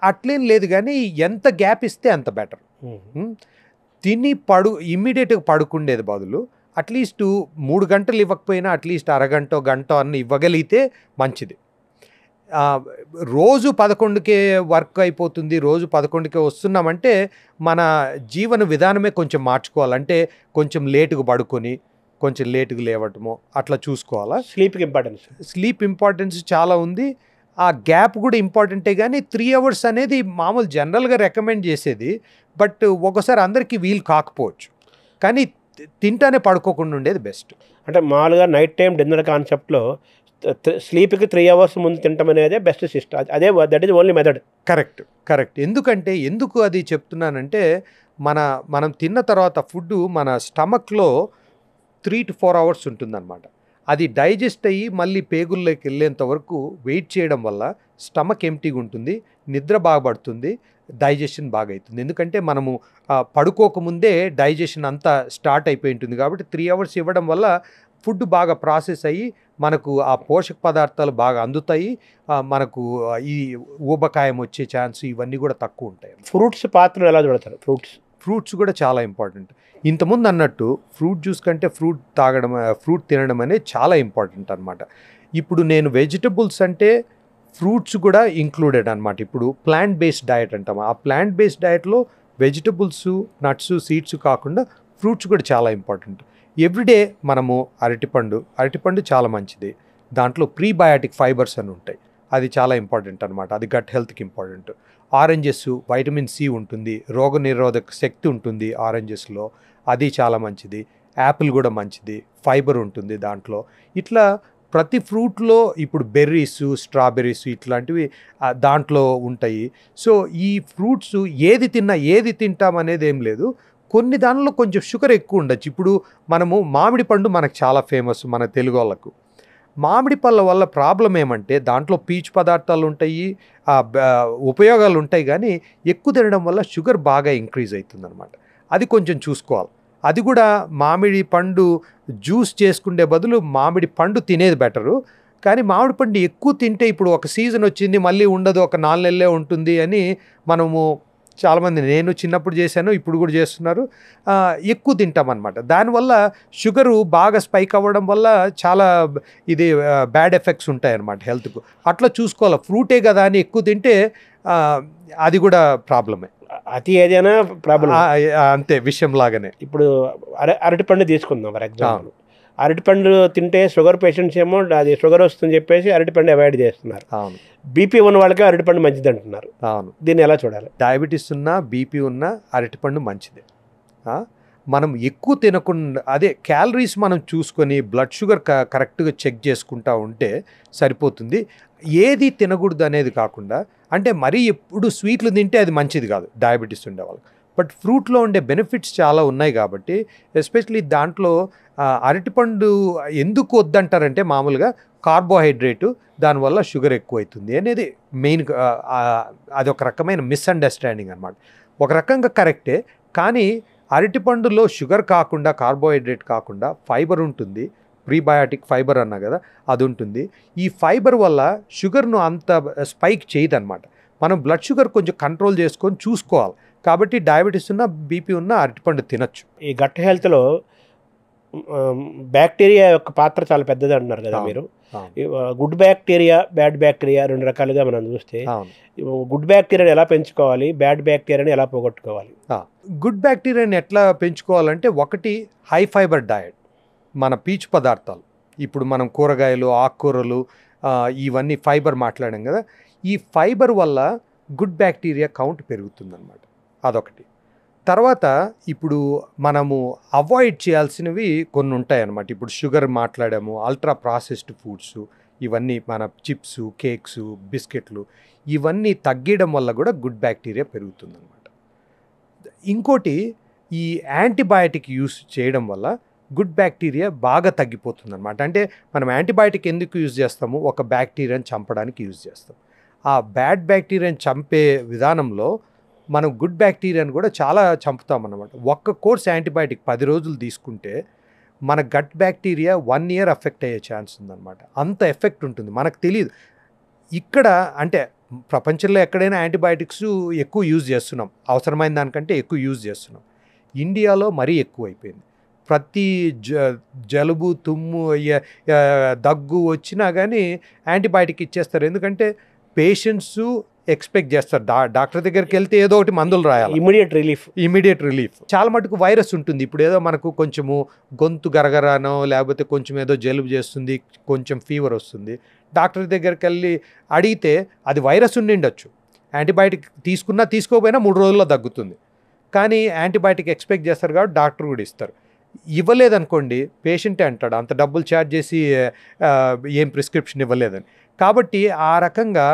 అట్లేం లేదు, కానీ ఎంత గ్యాప్ ఇస్తే అంత బెటర్. తిని ఇమ్మీడియట్గా పడుకుండేది బదులు అట్లీస్ట్ 3 గంటలు ఇవ్వకపోయినా అట్లీస్ట్ అరగంట, గంట అన్న ఇవ్వగలిగితే మంచిది. రోజు 11కే వర్క్ అయిపోతుంది, రోజు 11కే వస్తున్నామంటే మన జీవన విధానమే కొంచెం మార్చుకోవాలంటే కొంచెం లేటుగా పడుకొని కొంచెం లేటుగా లేవటమో అట్లా చూసుకోవాలా. స్లీప్ ఇంపార్టెన్స్ చాలా ఉంది. ఆ గ్యాప్ కూడా ఇంపార్టెంటే, కానీ 3 hours అనేది మామూలు జనరల్గా రికమెండ్ చేసేది. బట్ ఒకసారి అందరికీ వీలు కాకపోవచ్చు, కానీ తింటానే పడుకోకుండా ఉండేది బెస్ట్. అంటే మామూలుగా నైట్ టైం డిన్నర్ కాన్సెప్ట్లో స్లీప్కి 3 hours ముందు తినటం అనేది బెస్ట్ సిస్టమ్, అదే that is only method. Correct. ఎందుకు అది చెప్తున్నానంటే, మనం తిన్న తర్వాత ఫుడ్ మన స్టమక్లో 3 to 4 hours ఉంటుందన్నమాట. అది డైజెస్ట్ అయ్యి మళ్ళీ పేగుల్లోకి వెళ్ళేంత వరకు వెయిట్ చేయడం వల్ల స్టమక్ ఎంప్టీగా ఉంటుంది, నిద్ర బాగా పడుతుంది, డైజెషన్ బాగా అవుతుంది. ఎందుకంటే మనము పడుకోకముందే డైజెషన్ అంతా స్టార్ట్ అయిపోయి ఉంటుంది కాబట్టి 3 hours ఇవ్వడం వల్ల ఫుడ్ బాగా ప్రాసెస్ అయ్యి మనకు ఆ పోషక పదార్థాలు బాగా అందుతాయి, మనకు ఈ ఊబకాయం వచ్చే ఛాన్స్ ఇవన్నీ కూడా తక్కువ ఉంటాయి. ఫ్రూట్స్ పాత్రలు ఎలా చూడతారు? ఫ్రూట్స్ కూడా చాలా ఇంపార్టెంట్. ఇంతకుముందు అన్నట్టు ఫ్రూట్ జ్యూస్ కంటే ఫ్రూట్ తినడం అనేది చాలా ఇంపార్టెంట్ అనమాట. ఇప్పుడు నేను వెజిటబుల్స్ అంటే ఫ్రూట్స్ కూడా ఇంక్లూడెడ్ అనమాట. ఇప్పుడు ప్లాంట్ బేస్డ్ డయట్ అంటాం. ఆ ప్లాంట్ బేస్డ్ డయట్లో వెజిటబుల్స్, నట్స్, సీడ్స్ కాకుండా ఫ్రూట్స్ కూడా చాలా ఇంపార్టెంట్. ఎవ్రీడే మనము అరటిపండు చాలా మంచిది. దాంట్లో ప్రీబయాటిక్ ఫైబర్స్ అని ఉంటాయి, అది చాలా ఇంపార్టెంట్ అనమాట. అది గట్ హెల్త్కి ఇంపార్టెంట్. ఆరెంజెస్ వైటమిన్ సి ఉంటుంది, రోగనిరోధక శక్తి ఉంటుంది ఆరెంజెస్లో, అది చాలా మంచిది. యాపిల్ కూడా మంచిది, ఫైబర్ ఉంటుంది దాంట్లో. ఇట్లా ప్రతి ఫ్రూట్లో ఇప్పుడు బెర్రీస్, స్ట్రాబెర్రీస్ ఇట్లాంటివి దాంట్లో ఉంటాయి. సో ఈ ఫ్రూట్స్ ఏది తింటాం అనేది ఏం లేదు. కొన్ని దానిలో కొంచెం షుగర్ ఎక్కువ ఉండొచ్చు. ఇప్పుడు మనము మామిడి పండు మనకు చాలా ఫేమస్ మన తెలుగు వాళ్ళకు. మామిడి పళ్ళ వల్ల ప్రాబ్లం ఏమంటే దాంట్లో పీచు పదార్థాలు ఉంటాయి, ఉపయోగాలు ఉంటాయి, కానీ ఎక్కువ తినడం వల్ల షుగర్ బాగా ఇంక్రీజ్ అవుతుంది అనమాట. అది కొంచెం చూసుకోవాలి. అది కూడా మామిడి పండు జ్యూస్ చేసుకునే బదులు మామిడి పండు తినేది బెటరు. కానీ మామిడి పండు ఎక్కువ తింటే ఇప్పుడు ఒక సీజన్ వచ్చింది మళ్ళీ ఉండదు, ఒక 4 నెలలే ఉంటుంది అని మనము చాలామంది, నేను చిన్నప్పుడు చేశాను, ఇప్పుడు కూడా చేస్తున్నారు, ఎక్కువ తింటామన్నమాట. దానివల్ల షుగరు బాగా స్పైక్ అవ్వడం వల్ల చాలా ఇది బ్యాడ్ ఎఫెక్ట్స్ ఉంటాయన్నమాట హెల్త్కు. అట్లా చూసుకోవాలి. ఫ్రూటే కదా అని ఎక్కువ తింటే అది కూడా ప్రాబ్లమే. అతి ఏదైనా ప్రాబ్లం అంతే, విషయం లాగానే. ఇప్పుడు అరటిపండు తీసుకుందాం ఫర్ ఎగ్జాంపుల్. అరటిపండు తింటే షుగర్ పేషెంట్స్ ఏమో అది షుగర్ వస్తుందని చెప్పేసి అరటిపండు అవాయిడ్ చేస్తున్నారు. అవును. బీపీ ఉన్న వాళ్ళకి అరటిపండు మంచిది అంటున్నారు. అవును. దీన్ని ఎలా చూడాలి? డయాబెటీస్ ఉన్నా, బీపీ ఉన్నా అరటిపండు మంచిదే. మనం ఎక్కువ తినకుండా, అదే క్యాలరీస్ మనం చూసుకొని బ్లడ్ షుగర్ కరెక్ట్గా చెక్ చేసుకుంటా ఉంటే సరిపోతుంది. ఏది తినకూడదు అనేది కాకుండా, అంటే మరీ ఎప్పుడు స్వీట్లు తింటే అది మంచిది కాదు డయాబెటీస్ ఉండే వాళ్ళకి. బట్ ఫ్రూట్లో ఉండే బెనిఫిట్స్ చాలా ఉన్నాయి కాబట్టి, ఎస్పెషలీ దాంట్లో అరటిపండు ఎందుకు వద్దంటారంటే మామూలుగా కార్బోహైడ్రేటు, దానివల్ల షుగర్ ఎక్కువ అవుతుంది అనేది మెయిన్. అదొక రకమైన మిస్అండర్స్టాండింగ్ అనమాట. ఒక రకంగా కరెక్టే, కానీ అరటిపండులో షుగర్ కాకుండా, కార్బోహైడ్రేట్ కాకుండా ఫైబర్ ఉంటుంది. ప్రీబయాటిక్ ఫైబర్ అన్నా కదా, అది ఉంటుంది. ఈ ఫైబర్ వల్ల షుగర్ను అంత స్పైక్ చేయదన్నమాట. మనం బ్లడ్ షుగర్ కొంచెం కంట్రోల్ చేసుకొని చూసుకోవాలి. కాబట్టి డయాబెటీస్ ఉన్నా, బీపీ ఉన్నా అరటిపండు తినచ్చు. ఈ గట్ హెల్త్లో బ్యాక్టీరియా యొక్క పాత్ర చాలా పెద్దది అంటున్నారు కదా మీరు. గుడ్ బ్యాక్టీరియా, బ్యాడ్ బ్యాక్టీరియా 2 రకాలుగా మనం చూస్తే, గుడ్ బ్యాక్టీరియాని ఎలా పెంచుకోవాలి, బ్యాడ్ బ్యాక్టీరియాని ఎలా పోగొట్టుకోవాలి? గుడ్ బ్యాక్టీరియాని ఎట్లా పెంచుకోవాలంటే, ఒకటి హై ఫైబర్ డయట్. మన పీచు పదార్థాలు, ఇప్పుడు మనం కూరగాయలు, ఆకుకూరలు, ఇవన్నీ ఫైబర్ మాట్లాడాం కదా, ఈ ఫైబర్ వల్ల గుడ్ బ్యాక్టీరియా కౌంట్ పెరుగుతుందన్నమాట. అదొకటి. తర్వాత ఇప్పుడు మనము అవాయిడ్ చేయాల్సినవి కొన్ని ఉంటాయన్నమాట. ఇప్పుడు షుగర్ మాట్లాడాము, అల్ట్రా ప్రాసెస్డ్ ఫుడ్స్, ఇవన్నీ మన చిప్స్, కేక్స్, బిస్కెట్లు, ఇవన్నీ తగ్గడం వల్ల కూడా గుడ్ బ్యాక్టీరియా పెరుగుతుందన్నమాట. ఇంకోటి, ఈ యాంటీబయాటిక్ యూస్ చేయడం వల్ల గుడ్ బ్యాక్టీరియా బాగా తగ్గిపోతుంది అనమాట. అంటే మనం యాంటీబయాటిక్ ఎందుకు యూజ్ చేస్తాము? ఒక బ్యాక్టీరియాని చంపడానికి యూజ్ చేస్తాం. ఆ బ్యాడ్ బ్యాక్టీరియాని చంపే విధానంలో మనం గుడ్ బ్యాక్టీరియాని కూడా చాలా చంపుతాం అన్నమాట. ఒక్క కోర్స్ యాంటీబయాటిక్ 10 రోజులు తీసుకుంటే మన గట్ బ్యాక్టీరియా 1 year ఎఫెక్ట్ అయ్యే ఛాన్స్ ఉందన్నమాట. అంత ఎఫెక్ట్ ఉంటుంది, మనకు తెలియదు. ఇక్కడ అంటే ప్రపంచంలో ఎక్కడైనా యాంటీబయాటిక్స్ ఎక్కువ యూజ్ చేస్తున్నాం, అవసరమైన దానికంటే ఎక్కువ యూజ్ చేస్తున్నాం. ఇండియాలో మరీ ఎక్కువ అయిపోయింది. ప్రతి జలుబు, తుమ్ము, దగ్గు వచ్చినా కానీ యాంటీబయాటిక్ ఇచ్చేస్తారు. ఎందుకంటే పేషెంట్స్ ఎక్స్పెక్ట్ చేస్తారు, డాక్టర్ దగ్గరికి వెళ్తే ఏదో ఒకటి మందులు రాయాలి, ఇమీడియట్ రిలీఫ్. చాలా మటుకు వైరస్ ఉంటుంది. ఇప్పుడు ఏదో మనకు కొంచెము గొంతు గరగరానో, లేకపోతే కొంచెం ఏదో జలుబు చేస్తుంది, కొంచెం ఫీవర్ వస్తుంది, డాక్టర్ దగ్గరికి వెళ్ళి అడిగితే అది వైరస్ ఉండిండొచ్చు. యాంటీబయాటిక్ తీసుకున్నా తీసుకోకపోయినా 3 రోజుల్లో తగ్గుతుంది. కానీ యాంటీబయాటిక్ ఎక్స్పెక్ట్ చేస్తారు కాబట్టి డాక్టర్ కూడా ఇస్తారు. ఇవ్వలేదనుకోండి, పేషెంటే అంటాడు అంత డబ్బులు ఛార్జ్ చేసి ఏం ప్రిస్క్రిప్షన్ ఇవ్వలేదని. కాబట్టి ఆ రకంగా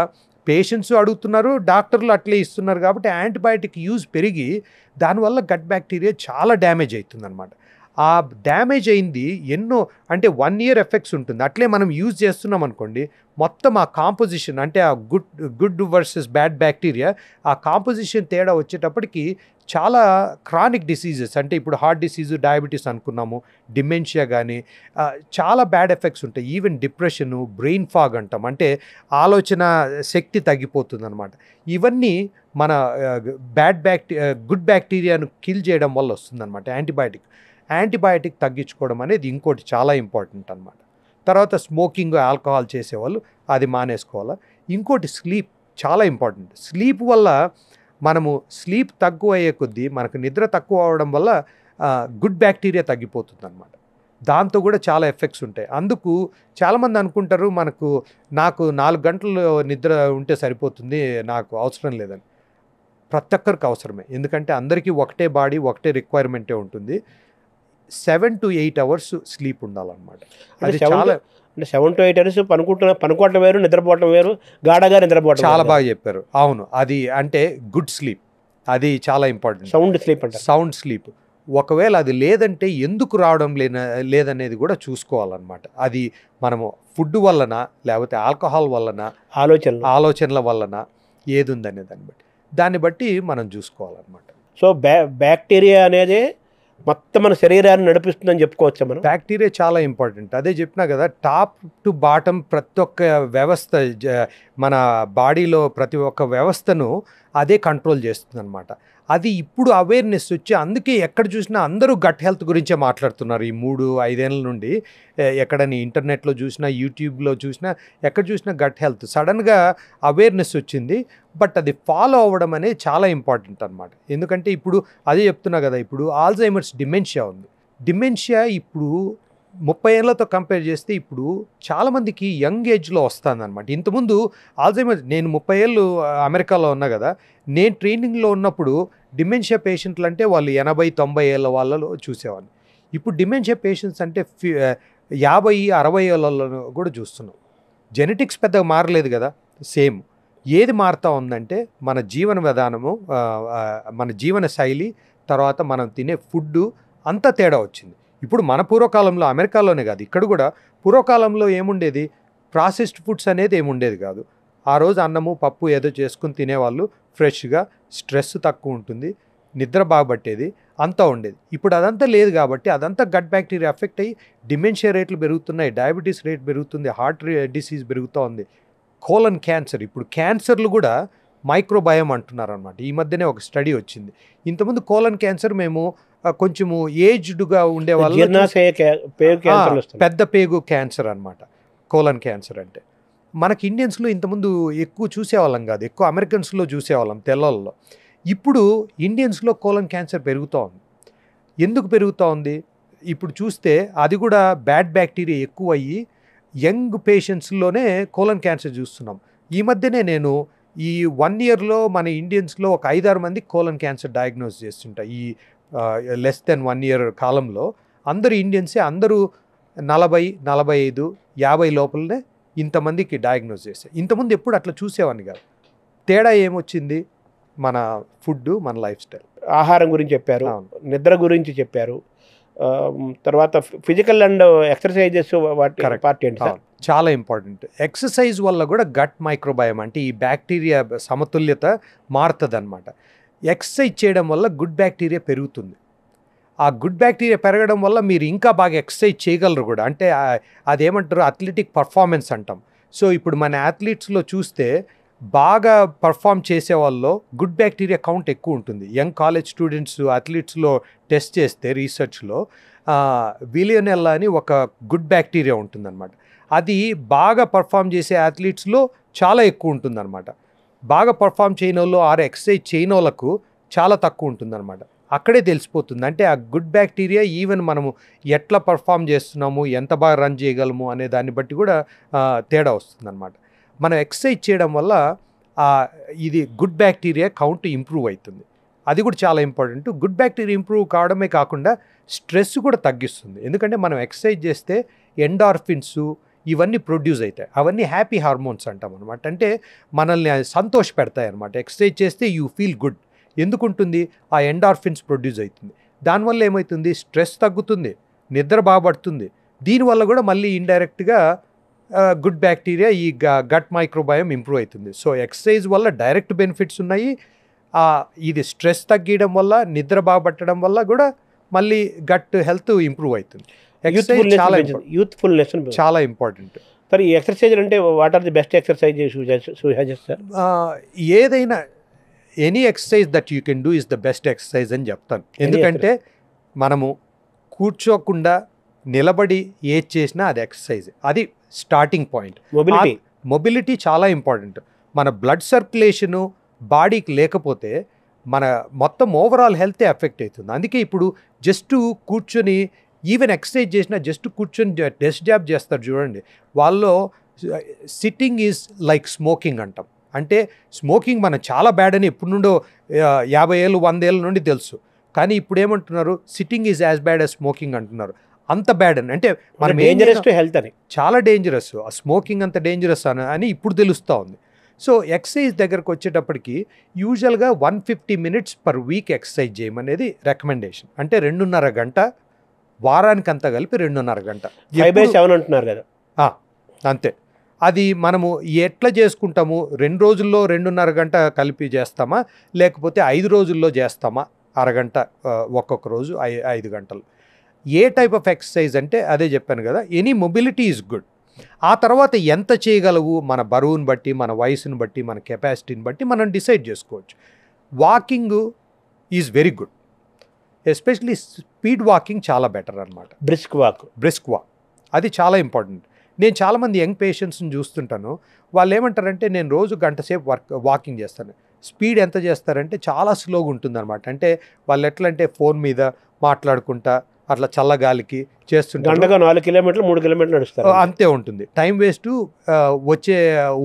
పేషెంట్స్ అడుగుతున్నారు, డాక్టర్లు అట్లే ఇస్తున్నారు. కాబట్టి యాంటీబయాటిక్ యూజ్ పెరిగి దానివల్ల గట్ బ్యాక్టీరియా చాలా డ్యామేజ్ అవుతుందన్నమాట. ఆ డ్యామేజ్ అయింది ఎన్నో, అంటే 1 year ఎఫెక్ట్స్ ఉంటుంది. అట్లే మనం యూజ్ చేస్తున్నాం అనుకోండి, మొత్తం ఆ కాంపోజిషన్, అంటే ఆ గుడ్ వర్సెస్ బ్యాడ్ బ్యాక్టీరియా, ఆ కాంపోజిషన్ తేడా వచ్చేటప్పటికి చాలా క్రానిక్ డిసీజెస్, అంటే ఇప్పుడు హార్ట్ డిసీజు, డయాబెటీస్ అనుకున్నాము, డిమెన్షియా కానీ చాలా బ్యాడ్ ఎఫెక్ట్స్ ఉంటాయి. ఈవెన్ డిప్రెషను, బ్రెయిన్ ఫాగ్ అంటాం, అంటే ఆలోచన శక్తి తగ్గిపోతుందన్నమాట. ఇవన్నీ మన గుడ్ బ్యాక్టీరియాను కిల్ చేయడం వల్ల వస్తుందన్నమాట యాంటీబయాటిక్ తగ్గించుకోవడం అనేది ఇంకోటి చాలా ఇంపార్టెంట్ అన్నమాట. తర్వాత స్మోకింగ్, ఆల్కహాల్ చేసేవాళ్ళు అది మానేసుకోవాలా. ఇంకోటి స్లీప్ చాలా ఇంపార్టెంట్. స్లీప్ వల్ల మనము స్లీప్ తక్కువ అయ్యే కొద్దీ మనకు నిద్ర తక్కువ అవడం వల్ల గుడ్ బ్యాక్టీరియా తగ్గిపోతుంది అనమాట. దాంతో కూడా చాలా ఎఫెక్ట్స్ ఉంటాయి. అందుకు చాలామంది అనుకుంటారు నాకు 4 గంటలు నిద్ర ఉంటే సరిపోతుంది, నాకు అవసరం లేదని. ప్రతి ఒక్కరికి అవసరమే. ఎందుకంటే అందరికీ ఒకటే బాడీ, ఒకటే రిక్వైర్మెంటే ఉంటుంది. 7 to 8 అవర్స్ స్లీప్ ఉండాలన్నమాట. అది చాలా 7 to 8 అవర్స్ పనుకోవటం వేరు, నిద్రపోవటం వేరు, గాఢగా నిద్రపోవటం. చాలా బాగా చెప్పారు. అవును, అది అంటే గుడ్ స్లీప్, అది చాలా ఇంపార్టెంట్. సౌండ్ స్లీప్ అంటే సౌండ్ స్లీప్. ఒకవేళ అది లేదంటే ఎందుకు రావడం లేదనేది కూడా చూసుకోవాలన్నమాట. అది మనము ఫుడ్ వలన, లేకపోతే ఆల్కహాల్ వలన, ఆలోచనల వలన ఏది ఉందనే దాన్ని బట్టి మనం చూసుకోవాలన్నమాట. సో బ్యాక్టీరియా అనేది మొత్తం మన శరీరాన్ని నడిపిస్తుందని చెప్పుకోవచ్చు మనం. బ్యాక్టీరియా చాలా ఇంపార్టెంట్. అదే చెప్పినా కదా, టాప్ టు బాటమ్ ప్రతి ఒక్క వ్యవస్థ, మన బాడీలో ప్రతి ఒక్క వ్యవస్థను అదే కంట్రోల్ చేస్తుంది అనమాట. అది ఇప్పుడు అవేర్నెస్ వచ్చి, అందుకే ఎక్కడ చూసినా అందరూ గట్ హెల్త్ గురించే మాట్లాడుతున్నారు. ఈ 3-5 ఏళ్ళ నుండి ఎక్కడని ఇంటర్నెట్లో చూసినా, యూట్యూబ్లో చూసినా, ఎక్కడ చూసినా గట్ హెల్త్. సడన్గా అవేర్నెస్ వచ్చింది, బట్ అది ఫాలో అవ్వడం అనేది చాలా ఇంపార్టెంట్ అనమాట. ఎందుకంటే ఇప్పుడు అదే చెప్తున్నా కదా, ఇప్పుడు ఆల్జైమర్స్ డిమెన్షియా ఉంది. డిమెన్షియా ఇప్పుడు 30 ఏళ్ళతో కంపేర్ చేస్తే ఇప్పుడు చాలామందికి యంగ్ ఏజ్లో వస్తుంది అనమాట. ఇంతకుముందు ఆల్జైమర్, నేను 30 ఏళ్ళు అమెరికాలో ఉన్నా కదా, నేను ట్రైనింగ్లో ఉన్నప్పుడు డిమెన్షియా పేషెంట్లు అంటే వాళ్ళు 80-90 ఏళ్ళ వాళ్ళలో చూసేవాడిని. ఇప్పుడు డిమెన్షియా పేషెంట్స్ అంటే 50-60 ఏళ్ళలో కూడా చూస్తున్నాం. జెనెటిక్స్ పెద్దగా మారలేదు కదా, సేమ్. ఏది మారుతూ ఉందంటే మన జీవన విధానము, మన జీవన శైలి, తర్వాత మనం తినే ఫుడ్డు అంతా తేడా వచ్చింది. ఇప్పుడు మన పూర్వకాలంలో, అమెరికాలోనే కాదు ఇక్కడ కూడా, పూర్వకాలంలో ఏముండేది, ప్రాసెస్డ్ ఫుడ్స్ అనేది ఏముండేది కాదు. ఆ రోజు అన్నము పప్పు ఏదో చేసుకుని తినేవాళ్ళు, ఫ్రెష్గా, స్ట్రెస్ తక్కువ ఉంటుంది, నిద్ర బాగుపట్టేది, అంతా ఉండేది. ఇప్పుడు అదంతా లేదు కాబట్టి అదంతా గట్ బ్యాక్టీరియా ఎఫెక్ట్ అయ్యి డిమెన్షియా రేట్లు పెరుగుతున్నాయి, డయాబెటీస్ రేట్ పెరుగుతుంది, హార్ట్ డిసీజ్ పెరుగుతూ ఉంది, కోలన్ క్యాన్సర్. ఇప్పుడు క్యాన్సర్లు కూడా మైక్రోబయోమ్ అంటున్నారు అనమాట. ఈ మధ్యనే ఒక స్టడీ వచ్చింది. ఇంతకుముందు కోలన్ క్యాన్సర్ మేము కొంచెము ఏజ్డ్గా ఉండేవాళ్ళు, పెద్ద పేగు క్యాన్సర్ అనమాట కోలన్ క్యాన్సర్ అంటే. మనకి ఇండియన్స్లో ఇంతకుముందు ఎక్కువ చూసేవాళ్ళం కాదు, ఎక్కువ అమెరికన్స్లో చూసేవాళ్ళం, తెల్లల్లో. ఇప్పుడు ఇండియన్స్లో కోలన్ క్యాన్సర్ పెరుగుతూ ఉంది. ఎందుకు పెరుగుతూ ఉంది? ఇప్పుడు చూస్తే అది కూడా బ్యాడ్ బ్యాక్టీరియా ఎక్కువ అయ్యి యంగ్ పేషెంట్స్లోనే కోలన్ క్యాన్సర్ చూస్తున్నాం. ఈ మధ్యనే నేను ఈ 1 yearలో మన ఇండియన్స్లో ఒక 5-6 మంది కోలన్ క్యాన్సర్ డయాగ్నోస్ చేస్తుంటా. ఈ లెస్ దెన్ 1 year కాలంలో అందరూ ఇండియన్సే, అందరూ 40-45-50 లోపలనే ఇంతమందికి డయాగ్నోస్ చేశారు. ఇంతకుముందు ఎప్పుడు అట్లా చూసేవాడిని కాదు. తేడా ఏమొచ్చింది? మన ఫుడ్, మన లైఫ్ స్టైల్. ఆహారం గురించి చెప్పారు, నిద్ర గురించి చెప్పారు, తర్వాత ఫిజికల్ అండ్ ఎక్సర్సైజెస్ వాటి పార్ట్ ఏంటి సార్? చాలా ఇంపార్టెంట్. ఎక్సర్సైజ్ వల్ల కూడా గట్ మైక్రోబయోమ్ అంటే ఈ బ్యాక్టీరియా సమతుల్యత మారుతుంది అనమాట. ఎక్సర్సైజ్ చేయడం వల్ల గుడ్ బ్యాక్టీరియా పెరుగుతుంది. ఆ గుడ్ బ్యాక్టీరియా పెరగడం వల్ల మీరు ఇంకా బాగా ఎక్సర్సైజ్ చేయగలరు కూడా. అంటే అదేమంటారు, అథ్లెటిక్ పర్ఫార్మెన్స్ అంటాం. సో ఇప్పుడు మన అథ్లీట్స్లో చూస్తే బాగా పర్ఫామ్ చేసే వాళ్ళలో గుడ్ బ్యాక్టీరియా కౌంట్ ఎక్కువ ఉంటుంది. యంగ్ కాలేజ్ స్టూడెంట్స్ అథ్లీట్స్లో టెస్ట్ చేస్తే రీసెర్చ్లో విలియనెల్లా అని ఒక గుడ్ బ్యాక్టీరియా ఉంటుందన్నమాట. అది బాగా పర్ఫామ్ చేసే అథ్లీట్స్లో చాలా ఎక్కువ ఉంటుందన్నమాట. బాగా పర్ఫామ్ చేయని వాళ్ళు, ఎక్సర్సైజ్ చేయని వాళ్ళకు చాలా తక్కువ ఉంటుందన్నమాట. అక్కడే తెలిసిపోతుంది. అంటే ఆ గుడ్ బ్యాక్టీరియా ఈవెన్ మనము ఎట్లా పర్ఫామ్ చేస్తున్నాము, ఎంత బాగా రన్ చేయగలము అనే దాన్ని బట్టి కూడా తేడా వస్తుందన్నమాట. మనం ఎక్సర్సైజ్ చేయడం వల్ల ఇది గుడ్ బ్యాక్టీరియా కౌంట్ ఇంప్రూవ్ అవుతుంది. అది కూడా చాలా ఇంపార్టెంట్. గుడ్ బ్యాక్టీరియా ఇంప్రూవ్ కావడమే కాకుండా స్ట్రెస్ కూడా తగ్గిస్తుంది. ఎందుకంటే మనం ఎక్సర్సైజ్ చేస్తే ఎండార్ఫిన్స్ ఇవన్నీ ప్రొడ్యూస్ అవుతాయి. అవన్నీ హ్యాపీ హార్మోన్స్ అంటాం అనమాట. అంటే మనల్ని సంతోష పెడతాయి అనమాట. ఎక్సర్సైజ్ చేస్తే యూ ఫీల్ గుడ్. ఎందుకుంటుంది? ఆ ఎండార్ఫిన్స్ ప్రొడ్యూస్ అవుతుంది. దానివల్ల ఏమవుతుంది? స్ట్రెస్ తగ్గుతుంది, నిద్ర బాగుపడుతుంది. దీనివల్ల కూడా మళ్ళీ ఇండైరెక్ట్గా గుడ్ బ్యాక్టీరియా, ఈ గట్ మైక్రోబయోమ్ ఇంప్రూవ్ అవుతుంది. సో ఎక్సర్సైజ్ వల్ల డైరెక్ట్ బెనిఫిట్స్ ఉన్నాయి. ఇది స్ట్రెస్ తగ్గడం వల్ల, నిద్ర బాగుపట్టడం వల్ల కూడా మళ్ళీ గట్ హెల్త్ ఇంప్రూవ్ అవుతుంది. యూత్ఫుల్నెస్ చాలా ఇంపార్టెంట్. సార్ ఈ ఎక్సర్సైజ్ అంటే what are the best exercise sir? ఏదైనా any exercise that you can do is the best exercise అని చెప్తాను. ఎందుకంటే మనము కూర్చోకుండా నిలబడి ఏది చేసినా అది ఎక్సర్సైజ్. అది స్టార్టింగ్ పాయింట్. మొబిలిటీ చాలా ఇంపార్టెంట్. మన బ్లడ్ సర్క్యులేషను బాడీకి లేకపోతే మన మొత్తం ఓవరాల్ హెల్తే ఎఫెక్ట్ అవుతుంది. అందుకే ఇప్పుడు జస్ట్ కూర్చొని ఈవెన్ ఎక్సర్సైజ్ చేసినా జస్ట్ కూర్చొని డెస్క్ జాబ్ చేస్తారు చూడండి, వాళ్ళలో సిట్టింగ్ ఈజ్ లైక్ స్మోకింగ్ అంటాం. అంటే స్మోకింగ్ మనం చాలా బ్యాడ్ అని ఎప్పటి నుండో 50 ఏళ్ళు 100 ఏళ్ళ నుండి తెలుసు. కానీ ఇప్పుడు ఏమంటున్నారు, sitting is as bad as smoking అంటున్నారు. అంత బ్యాడ్ అని అంటే మనం డేంజరస్ టు హెల్త్ అని, చాలా డేంజరస్, ఆ స్మోకింగ్ అంత డేంజరస్ అని ఇప్పుడు తెలుస్తూ ఉంది. సో ఎక్సర్సైజ్ దగ్గరకు వచ్చేటప్పటికి యూజువల్గా 150 minutes పర్ వీక్ ఎక్సర్సైజ్ చేయమనేది రికమెండేషన్. అంటే 2.5 గంట, వారానికి అంతా కలిపి 2.5 గంట. 5/7 అంటున్నారు కదా, అంతే. అది మనము ఎట్లా చేసుకుంటాము, 2 రోజుల్లో 2.5 గంట కలిపి చేస్తామా, లేకపోతే 5 రోజుల్లో చేస్తామా, అరగంట ఒక్కొక్క రోజు 5 గంటలు. ఏ టైప్ ఆఫ్ ఎక్సర్సైజ్ అంటే అదే చెప్పాను కదా, ఎనీ మొబిలిటీ ఈజ్ గుడ్. ఆ తర్వాత ఎంత చేయగలవు మన బరువుని బట్టి, మన వయసుని బట్టి, మన కెపాసిటీని బట్టి మనం డిసైడ్ చేసుకోవచ్చు. Walking is very good, especially speed walking చాలా బెటర్ అనమాట. బ్రిస్క్ వాక్ అది చాలా ఇంపార్టెంట్. నేను చాలామంది యంగ్ పేషెంట్స్ని చూస్తుంటాను, వాళ్ళు ఏమంటారంటే నేను రోజు గంట సేపు వాకింగ్ చేస్తాను. స్పీడ్ ఎంత చేస్తారంటే చాలా స్లోగా ఉంటుంది అనమాట. అంటే వాళ్ళు ఎట్లా అంటే ఫోన్ మీద మాట్లాడుకుంటా అట్లా చల్లగాలికి చేస్తుంటారు. గంటగా 4 కిలోమీటర్లు 3 కిలోమీటర్లు నడుస్తారు, అంతే ఉంటుంది. టైం వేస్ట్, వచ్చే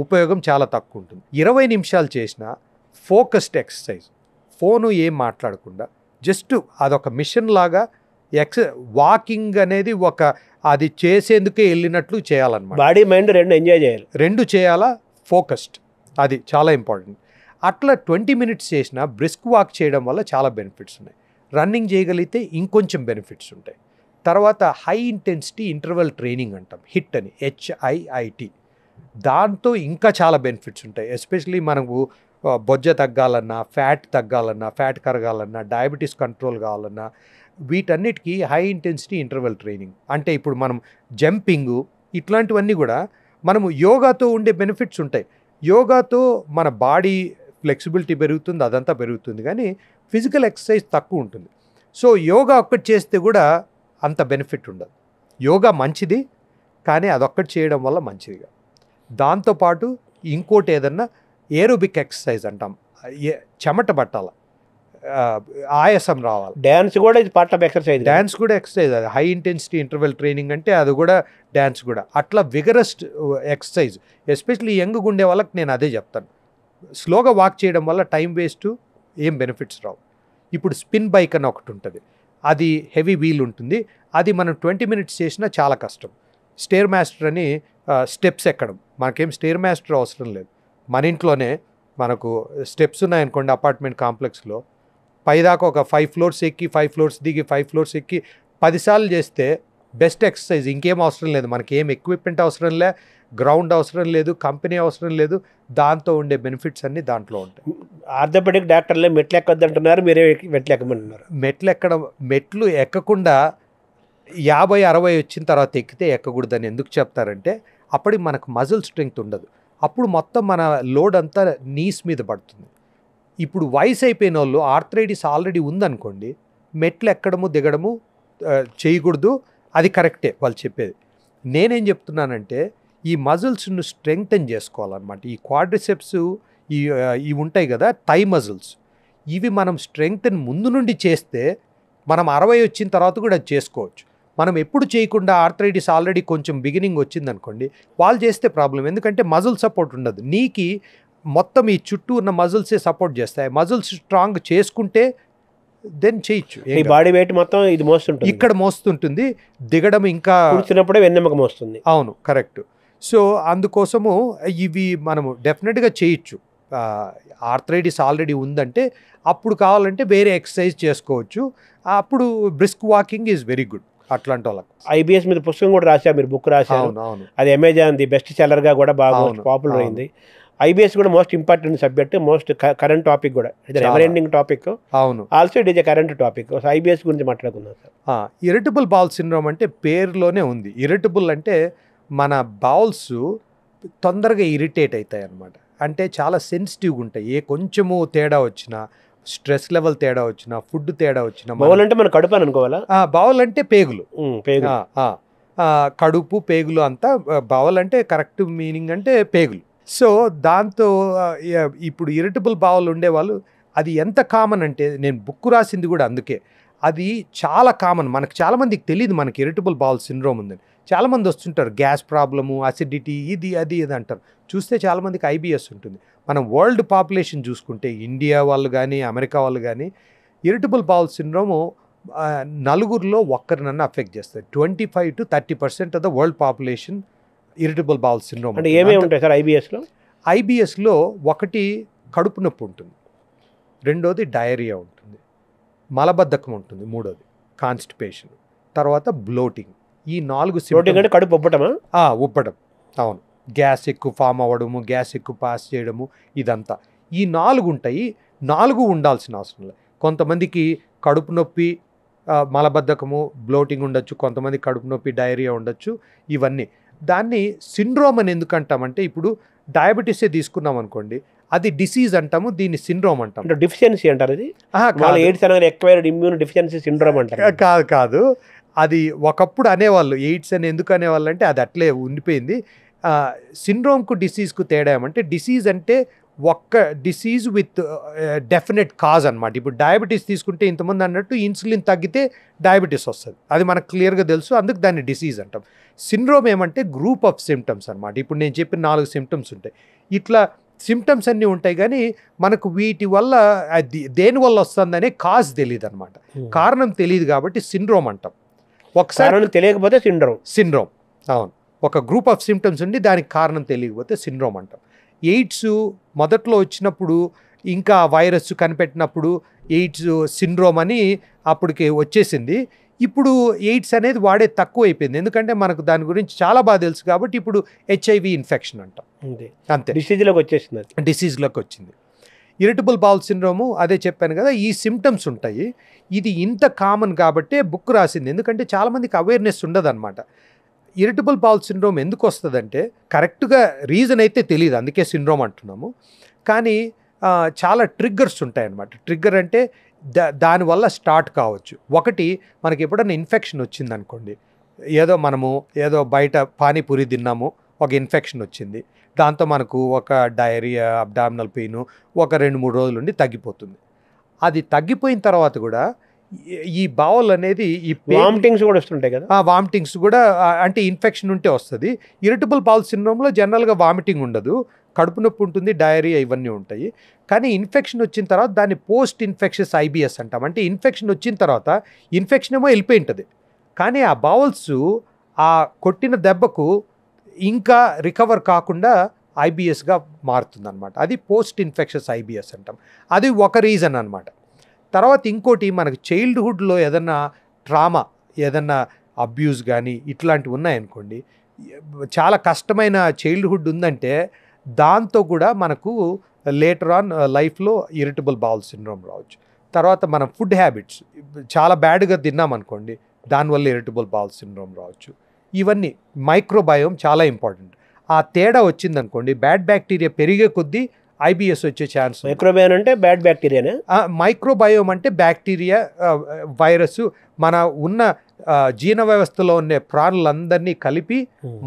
ఉపయోగం చాలా తక్కువ ఉంటుంది. 20 నిమిషాలు చేసిన ఫోకస్డ్ ఎక్సర్సైజ్, ఫోను ఏం మాట్లాడకుండా జస్ట్ అదొక మిషన్ లాగా వాకింగ్ అనేది అది చేసేందుకే వెళ్ళినట్లు చేయాలన్నమాట. బాడీ మైండ్ రెండు ఎంజాయ్ చేయాలి, రెండు చేయాలా, ఫోకస్డ్. అది చాలా ఇంపార్టెంట్. అట్లా 20 minutes చేసిన బ్రిస్క్ వాక్ చేయడం వల్ల చాలా బెనిఫిట్స్ ఉన్నాయి. రన్నింగ్ చేయగలిగితే ఇంకొంచెం బెనిఫిట్స్ ఉంటాయి. తర్వాత హై ఇంటెన్సిటీ ఇంటర్వల్ ట్రైనింగ్ అంటాం, HIIT అని, HIIT. దాంతో ఇంకా చాలా బెనిఫిట్స్ ఉంటాయి. ఎస్పెషలీ మనకు బొజ్జ తగ్గాలన్నా, ఫ్యాట్ తగ్గాలన్నా, ఫ్యాట్ కరగాలన్నా, డయాబెటీస్ కంట్రోల్ కావాలన్నా, వీటన్నిటికీ హై ఇంటెన్సిటీ ఇంటర్వల్ ట్రైనింగ్. అంటే ఇప్పుడు మనం జంపింగు ఇట్లాంటివన్నీ కూడా మనము యోగాతో ఉండే బెనిఫిట్స్ ఉంటాయి. యోగాతో మన బాడీ ఫ్లెక్సిబిలిటీ పెరుగుతుంది, అదంతా పెరుగుతుంది, కానీ ఫిజికల్ ఎక్సర్సైజ్ తక్కువ ఉంటుంది. సో యోగా ఒక్కటి చేస్తే కూడా అంత బెనిఫిట్ ఉండదు. యోగా మంచిది, కానీ అదొక్కటి చేయడం వల్ల మంచిదిగా. దాంతోపాటు ఇంకోటి ఏదన్నా ఏరోబిక్ ఎక్సర్సైజ్ అంటాం, చెమట పట్టాల, ఆయాసం రావాలి. డ్యాన్స్ కూడా ఇది పార్ట్ ఆఫ్ ఎక్సర్సైజ్. డ్యాన్స్ కూడా ఎక్సర్సైజ్, అది హై ఇంటెన్సిటీ ఇంటర్వెల్ ట్రైనింగ్ అంటే అది కూడా డ్యాన్స్ కూడా. అట్లా విగరస్ ఎక్సర్సైజ్, ఎస్పెషలీ యంగ్గా ఉండే వాళ్ళకి నేను అదే చెప్తాను. స్లోగా వాక్ చేయడం వల్ల టైం వేస్ట్, ఏం బెనిఫిట్స్ రావు. ఇప్పుడు స్పిన్ బైక్ అని ఒకటి ఉంటుంది, అది హెవీ వీల్ ఉంటుంది, అది మనం 20 minutes చేసినా చాలా కష్టం. స్టేర్ మాస్టర్ అని స్టెప్స్ ఎక్కడం, మనకేం స్టేర్ మాస్టర్ అవసరం లేదు. మన ఇంట్లోనే మనకు స్టెప్స్ ఉన్నాయనుకోండి, అపార్ట్మెంట్ కాంప్లెక్స్లో పైదాకా ఒక 5 floors ఎక్కి 5 floors దిగి 5 floors ఎక్కి 10 సార్లు చేస్తే బెస్ట్ ఎక్సర్సైజ్. ఇంకేం అవసరం లేదు, మనకి ఏం ఎక్విప్మెంట్ అవసరం లే, గ్రౌండ్ అవసరం లేదు, కంపెనీ అవసరం లేదు. దాంతో ఉండే బెనిఫిట్స్ అన్నీ దాంట్లో ఉంటాయి. ఆర్థోపెడిక్ డాక్టర్లే మెట్లు ఎక్కొద్దంటున్నారు, మీరే మెట్లు ఎక్కమంటున్నారు. మెట్లు ఎక్కకుండా 50-60 వచ్చిన తర్వాత ఎక్కితే ఎక్కకూడదని ఎందుకు చెప్తారంటే, అప్పటికి మనకు మజిల్ స్ట్రెంగ్త్ ఉండదు. అప్పుడు మొత్తం మన లోడ్ అంతా నీస్ మీద పడుతుంది. ఇప్పుడు వయసు అయిపోయిన వాళ్ళు, ఆర్థరైటిస్ ఆల్రెడీ ఉందనుకోండి, మెట్లు ఎక్కడము దిగడము చేయకూడదు. అది కరెక్టే వాళ్ళు చెప్పేది. నేనేం చెప్తున్నానంటే, ఈ మజిల్స్ను స్ట్రెంగ్తన్ చేసుకోవాలన్నమాట. ఈ క్వాడ్రిసెప్స్ ఇవి ఉంటాయి కదా, థై మజిల్స్, ఇవి మనం స్ట్రెంగ్తన్ ముందు నుండి చేస్తే మనం 60 వచ్చిన తర్వాత కూడా అది చేసుకోవచ్చు. మనం ఎప్పుడు చేయకుండా ఆర్థరైటిస్ ఆల్రెడీ కొంచెం బిగినింగ్ వచ్చిందనుకోండి, వాళ్ళు చేస్తే ప్రాబ్లం. ఎందుకంటే మజిల్ సపోర్ట్ ఉండదు. నీకి మొత్తం ఈ చుట్టూ ఉన్న మజిల్సే సపోర్ట్ చేస్తాయి. మజిల్స్ స్ట్రాంగ్ చేసుకుంటే దెన్ చేయొచ్చు. బాడీ వెయిట్ మొత్తం ఇది మోస్తుంటుంది, ఇక్కడ మోస్తుంటుంది, దిగడం ఇంకా కూర్చున్నప్పుడే వెన్నెముక మోస్తుంది. అవును, కరెక్ట్. సో అందుకోసము ఇవి మనము డెఫినెట్గా చేయొచ్చు. ఆర్థరైటిస్ ఆల్రెడీ ఉందంటే అప్పుడు కావాలంటే వేరే ఎక్సర్సైజ్ చేసుకోవచ్చు. అప్పుడు brisk walking is very good అట్లాంటి వాళ్ళకి. IBS మీద పుస్తకం కూడా రాశారు, మీరు బుక్ రాశారు. అవును, అది అమెజాన్ ది బెస్ట్ సెల్లర్గా కూడా బాగా పాపులర్ అయింది. IBS కూడా most important subject, most current topic కూడా, ఎవర్ ఎండింగ్ టాపిక్. అవును, also it is a current topic. IBS గురించి మాట్లాడుకుందాం సార్. ఇరిటబుల్ బౌల్ సిండ్రోమ్ అంటే పేరులోనే ఉంది. ఇరిటబుల్ అంటే మన బౌల్స్ తొందరగా ఇరిటేట్ అవుతాయి అన్నమాట. అంటే చాలా సెన్సిటివ్గా ఉంటాయి. ఏ కొంచెము తేడా వచ్చినా స్ట్రెస్ లెవెల్ తేడా వచ్చినా, ఫుడ్ తేడా వచ్చినా, బౌల్ అంటే మన కడుపు అని అనుకోవాలా? బౌల్ అంటే పేగులు, పేగు. కడుపు పేగులు అంతా. బౌల్ అంటే కరెక్ట్ మీనింగ్ అంటే పేగులు. సో దాంతో ఇప్పుడు ఇరిటబుల్ బౌల్ ఉండేవాళ్ళు, అది ఎంత కామన్ అంటే, నేను బుక్ రాసింది కూడా అందుకే, అది చాలా కామన్. మనకు చాలామందికి తెలియదు మనకి ఇరిటబుల్ బౌల్ సిండ్రోమ్ ఉందని. చాలామంది వస్తుంటారు, గ్యాస్ ప్రాబ్లము, అసిడిటీ, ఇది అంటారు. చూస్తే చాలామందికి ఐబిఎస్ ఉంటుంది. మనం వరల్డ్ పాపులేషన్ చూసుకుంటే, ఇండియా వాళ్ళు కానీ అమెరికా వాళ్ళు కానీ, ఇరిటబుల్ బౌల్ సిండ్రోము నలుగురిలో ఒక్కరినన్నా అఫెక్ట్ చేస్తుంది. 25 to 30% of the world population irritable bowel syndrome. అంటే ఏమేమి ఉంటాయి సార్ ఐబిఎస్లో? ఐబిఎస్లో ఒకటి కడుపు నొప్పి ఉంటుంది, రెండోది డయేరియా ఉంటుంది, మలబద్ధకం ఉంటుంది, మూడోది కాన్స్టిపేషన్, తర్వాత బ్లోటింగ్. ఈ 4 బ్లోటింగ్ అంటే కడుపు ఉబ్బటమా? ఉబ్బడం, అవును. గ్యాస్ ఎక్కువ ఫామ్ అవ్వడము, గ్యాస్ ఎక్కువ పాస్ చేయడము, ఇదంతా. ఈ 4 ఉంటాయి. 4 ఉండాల్సిన అవసరం లేదు. కొంతమందికి కడుపు నొప్పి, మలబద్ధకము, బ్లోటింగ్ ఉండొచ్చు, కొంతమంది కడుపు నొప్పి, డయేరియా ఉండొచ్చు, ఇవన్నీ. దాన్ని సిండ్రోమ్ అని ఎందుకు అంటామంటే, ఇప్పుడు డయాబెటీసే తీసుకున్నాం అనుకోండి, అది డిసీజ్ అంటాము, దీన్ని సిండ్రోమ్ అంటాం. అంటే డిఫిషియన్సీ అంటారు ఇది? ఎయిడ్స్ అనగానే ఎక్వైర్డ్ ఇమ్యూన్ డిఫిషియన్సీ సిండ్రోమ్ అంటారు. కాదు, అది ఒకప్పుడు అనేవాళ్ళు. ఎయిడ్స్ అని ఎందుకు అనేవాళ్ళు అంటే అది అట్లే ఉండిపోయింది. సిండ్రోమ్కు డిసీజ్కు తేడా ఏమంటే, డిసీజ్ అంటే ఒక్క డిసీజ్ విత్ డెఫినెట్ కాజ్ అనమాట. ఇప్పుడు డయాబెటీస్ తీసుకుంటే ఇంతమంది అన్నట్టు ఇన్సులిన్ తగ్గితే డయాబెటీస్ వస్తుంది, అది మనకు క్లియర్గా తెలుసు, అందుకు దాన్ని డిసీజ్ అంటాం. సిండ్రోమ్ ఏమంటే గ్రూప్ ఆఫ్ సిమ్టమ్స్ అనమాట. ఇప్పుడు నేను చెప్పిన 4 సిమ్టమ్స్ ఉంటాయి. ఇట్లా సిమ్టమ్స్ అన్నీ ఉంటాయి, కానీ మనకు వీటి వల్ల అది దేనివల్ల వస్తుందనే కాజ్ తెలియదు అనమాట. కారణం తెలియదు కాబట్టి సిండ్రోమ్ అంటాం. ఒకసారి తెలియకపోతే సిండ్రోమ్. అవును, ఒక గ్రూప్ ఆఫ్ సిమ్టమ్స్ ఉండి దానికి కారణం తెలియకపోతే సిండ్రోమ్ అంటాం. ఎయిడ్స్ మొదట్లో వచ్చినప్పుడు, ఇంకా వైరస్ కనిపెట్టినప్పుడు ఎయిడ్స్ సిండ్రోమ్ అని అప్పటికి వచ్చేసింది. ఇప్పుడు ఎయిడ్స్ అనేది వాడే తక్కువ అయిపోయింది, ఎందుకంటే మనకు దాని గురించి చాలా బాగా తెలుసు కాబట్టి. ఇప్పుడు HIV ఇన్ఫెక్షన్ అంటాం, అంతే, డిసీజ్లోకి వచ్చింది. ఇరిటబుల్ బౌల్ సిండ్రోము అదే చెప్పాను కదా, ఈ సిమ్టమ్స్ ఉంటాయి. ఇది ఇంత కామన్ కాబట్టే బుక్ రాసింది, ఎందుకంటే చాలామందికి అవేర్నెస్ ఉండదు అనమాట. ఇరిటబుల్ బౌల్ సిండ్రోమ్ ఎందుకు వస్తుందంటే, కరెక్ట్గా రీజన్ అయితే తెలియదు, అందుకే సిండ్రోమ్ అంటున్నాము. కానీ చాలా ట్రిగ్గర్స్ ఉంటాయన్నమాట. ట్రిగ్గర్ అంటే దానివల్ల స్టార్ట్ కావచ్చు. ఒకటి, మనకి ఎప్పుడన్నా ఇన్ఫెక్షన్ వచ్చిందనుకోండి, ఏదో బయట పానీపూరి తిన్నాము, ఒక ఇన్ఫెక్షన్ వచ్చింది, దాంతో మనకు ఒక డయేరియా, అబ్డామినల్ పెయిన్ ఒక 2-3 రోజులు ఉండి తగ్గిపోతుంది. అది తగ్గిపోయిన తర్వాత కూడా ఈ బౌల్ అనేది, ఈ వామిటింగ్స్ కూడా వస్తుంటాయి కదా. వామిటింగ్స్ కూడా అంటే ఇన్ఫెక్షన్ ఉంటే వస్తుంది. ఇరిటబుల్ బౌల్ సిండ్రోమ్లో జనరల్గా వామిటింగ్ ఉండదు, కడుపు నొప్పి ఉంటుంది, డయేరియా ఇవన్నీ ఉంటాయి. కానీ ఇన్ఫెక్షన్ వచ్చిన తర్వాత దాన్ని పోస్ట్ ఇన్ఫెక్షస్ IBS అంటాం. అంటే ఇన్ఫెక్షన్ వచ్చిన తర్వాత ఇన్ఫెక్షన్ ఏమో వెళ్ళిపోయి ఉంటుంది, కానీ ఆ బౌల్స్ ఆ కొట్టిన దెబ్బకు ఇంకా రికవర్ కాకుండా IBSగా మారుతుంది అనమాట. అది పోస్ట్ ఇన్ఫెక్షస్ IBS అంటాం. అది ఒక రీజన్ అనమాట. తర్వాత ఇంకోటి, మనకు చైల్డ్హుడ్లో ఏదన్నా ట్రామా, ఏదన్నా అబ్యూస్ కానీ ఇట్లాంటివి ఉన్నాయనుకోండి, చాలా కష్టమైన చైల్డ్హుడ్ ఉందంటే దాంతో కూడా మనకు లేటర్ ఆన్ లైఫ్లో ఇరిటబుల్ బౌల్ సిండ్రోమ్ రావచ్చు. తర్వాత మనం ఫుడ్ హ్యాబిట్స్ చాలా బ్యాడ్గా తిన్నామనుకోండి, దానివల్ల ఇరిటబుల్ బౌల్ సిండ్రోమ్ రావచ్చు. ఇవన్నీ మైక్రోబయోమ్ చాలా ఇంపార్టెంట్. ఆ తేడా వచ్చిందనుకోండి, బ్యాడ్ బ్యాక్టీరియా పెరిగే కొద్దీ IBS వచ్చే ఛాన్స్. మైక్రోబయోమ్ అంటే బ్యాడ్ బ్యాక్టీరియానే. మైక్రోబయోమ్ అంటే బ్యాక్టీరియా, వైరస్, మన ఉన్న జీర్ణ వ్యవస్థలో ఉండే ప్రాణులందరినీ కలిపి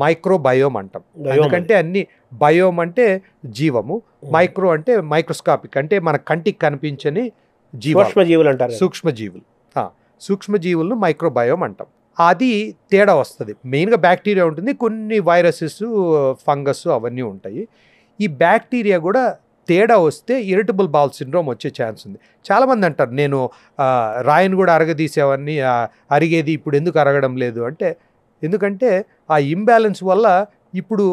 మైక్రోబయోమ్ అంటాం. ఎందుకంటే అన్ని బయోమ్ అంటే జీవము, మైక్రో అంటే మైక్రోస్కాపిక్ అంటే మన కంటికి కనిపించని సూక్ష్మజీవులు అంటారు. సూక్ష్మజీవులను మైక్రోబయోమ్ అంటాం. అది తేడా వస్తుంది. మెయిన్గా బ్యాక్టీరియా ఉంటుంది, కొన్ని వైరసెస్, ఫంగస్ అవన్నీ ఉంటాయి. ఈ బ్యాక్టీరియా కూడా తేడా వస్తే ఇరిటబుల్ బౌల్ సిండ్రోమ్ వచ్చే ఛాన్స్ ఉంది. చాలామంది అంటారు, నేను రాయిని కూడా అరగదీసేవన్నీ అరిగేది, ఇప్పుడు ఎందుకు అరగడం లేదు అంటే, ఎందుకంటే ఆ ఇంబ్యాలెన్స్ వల్ల ఇప్పుడు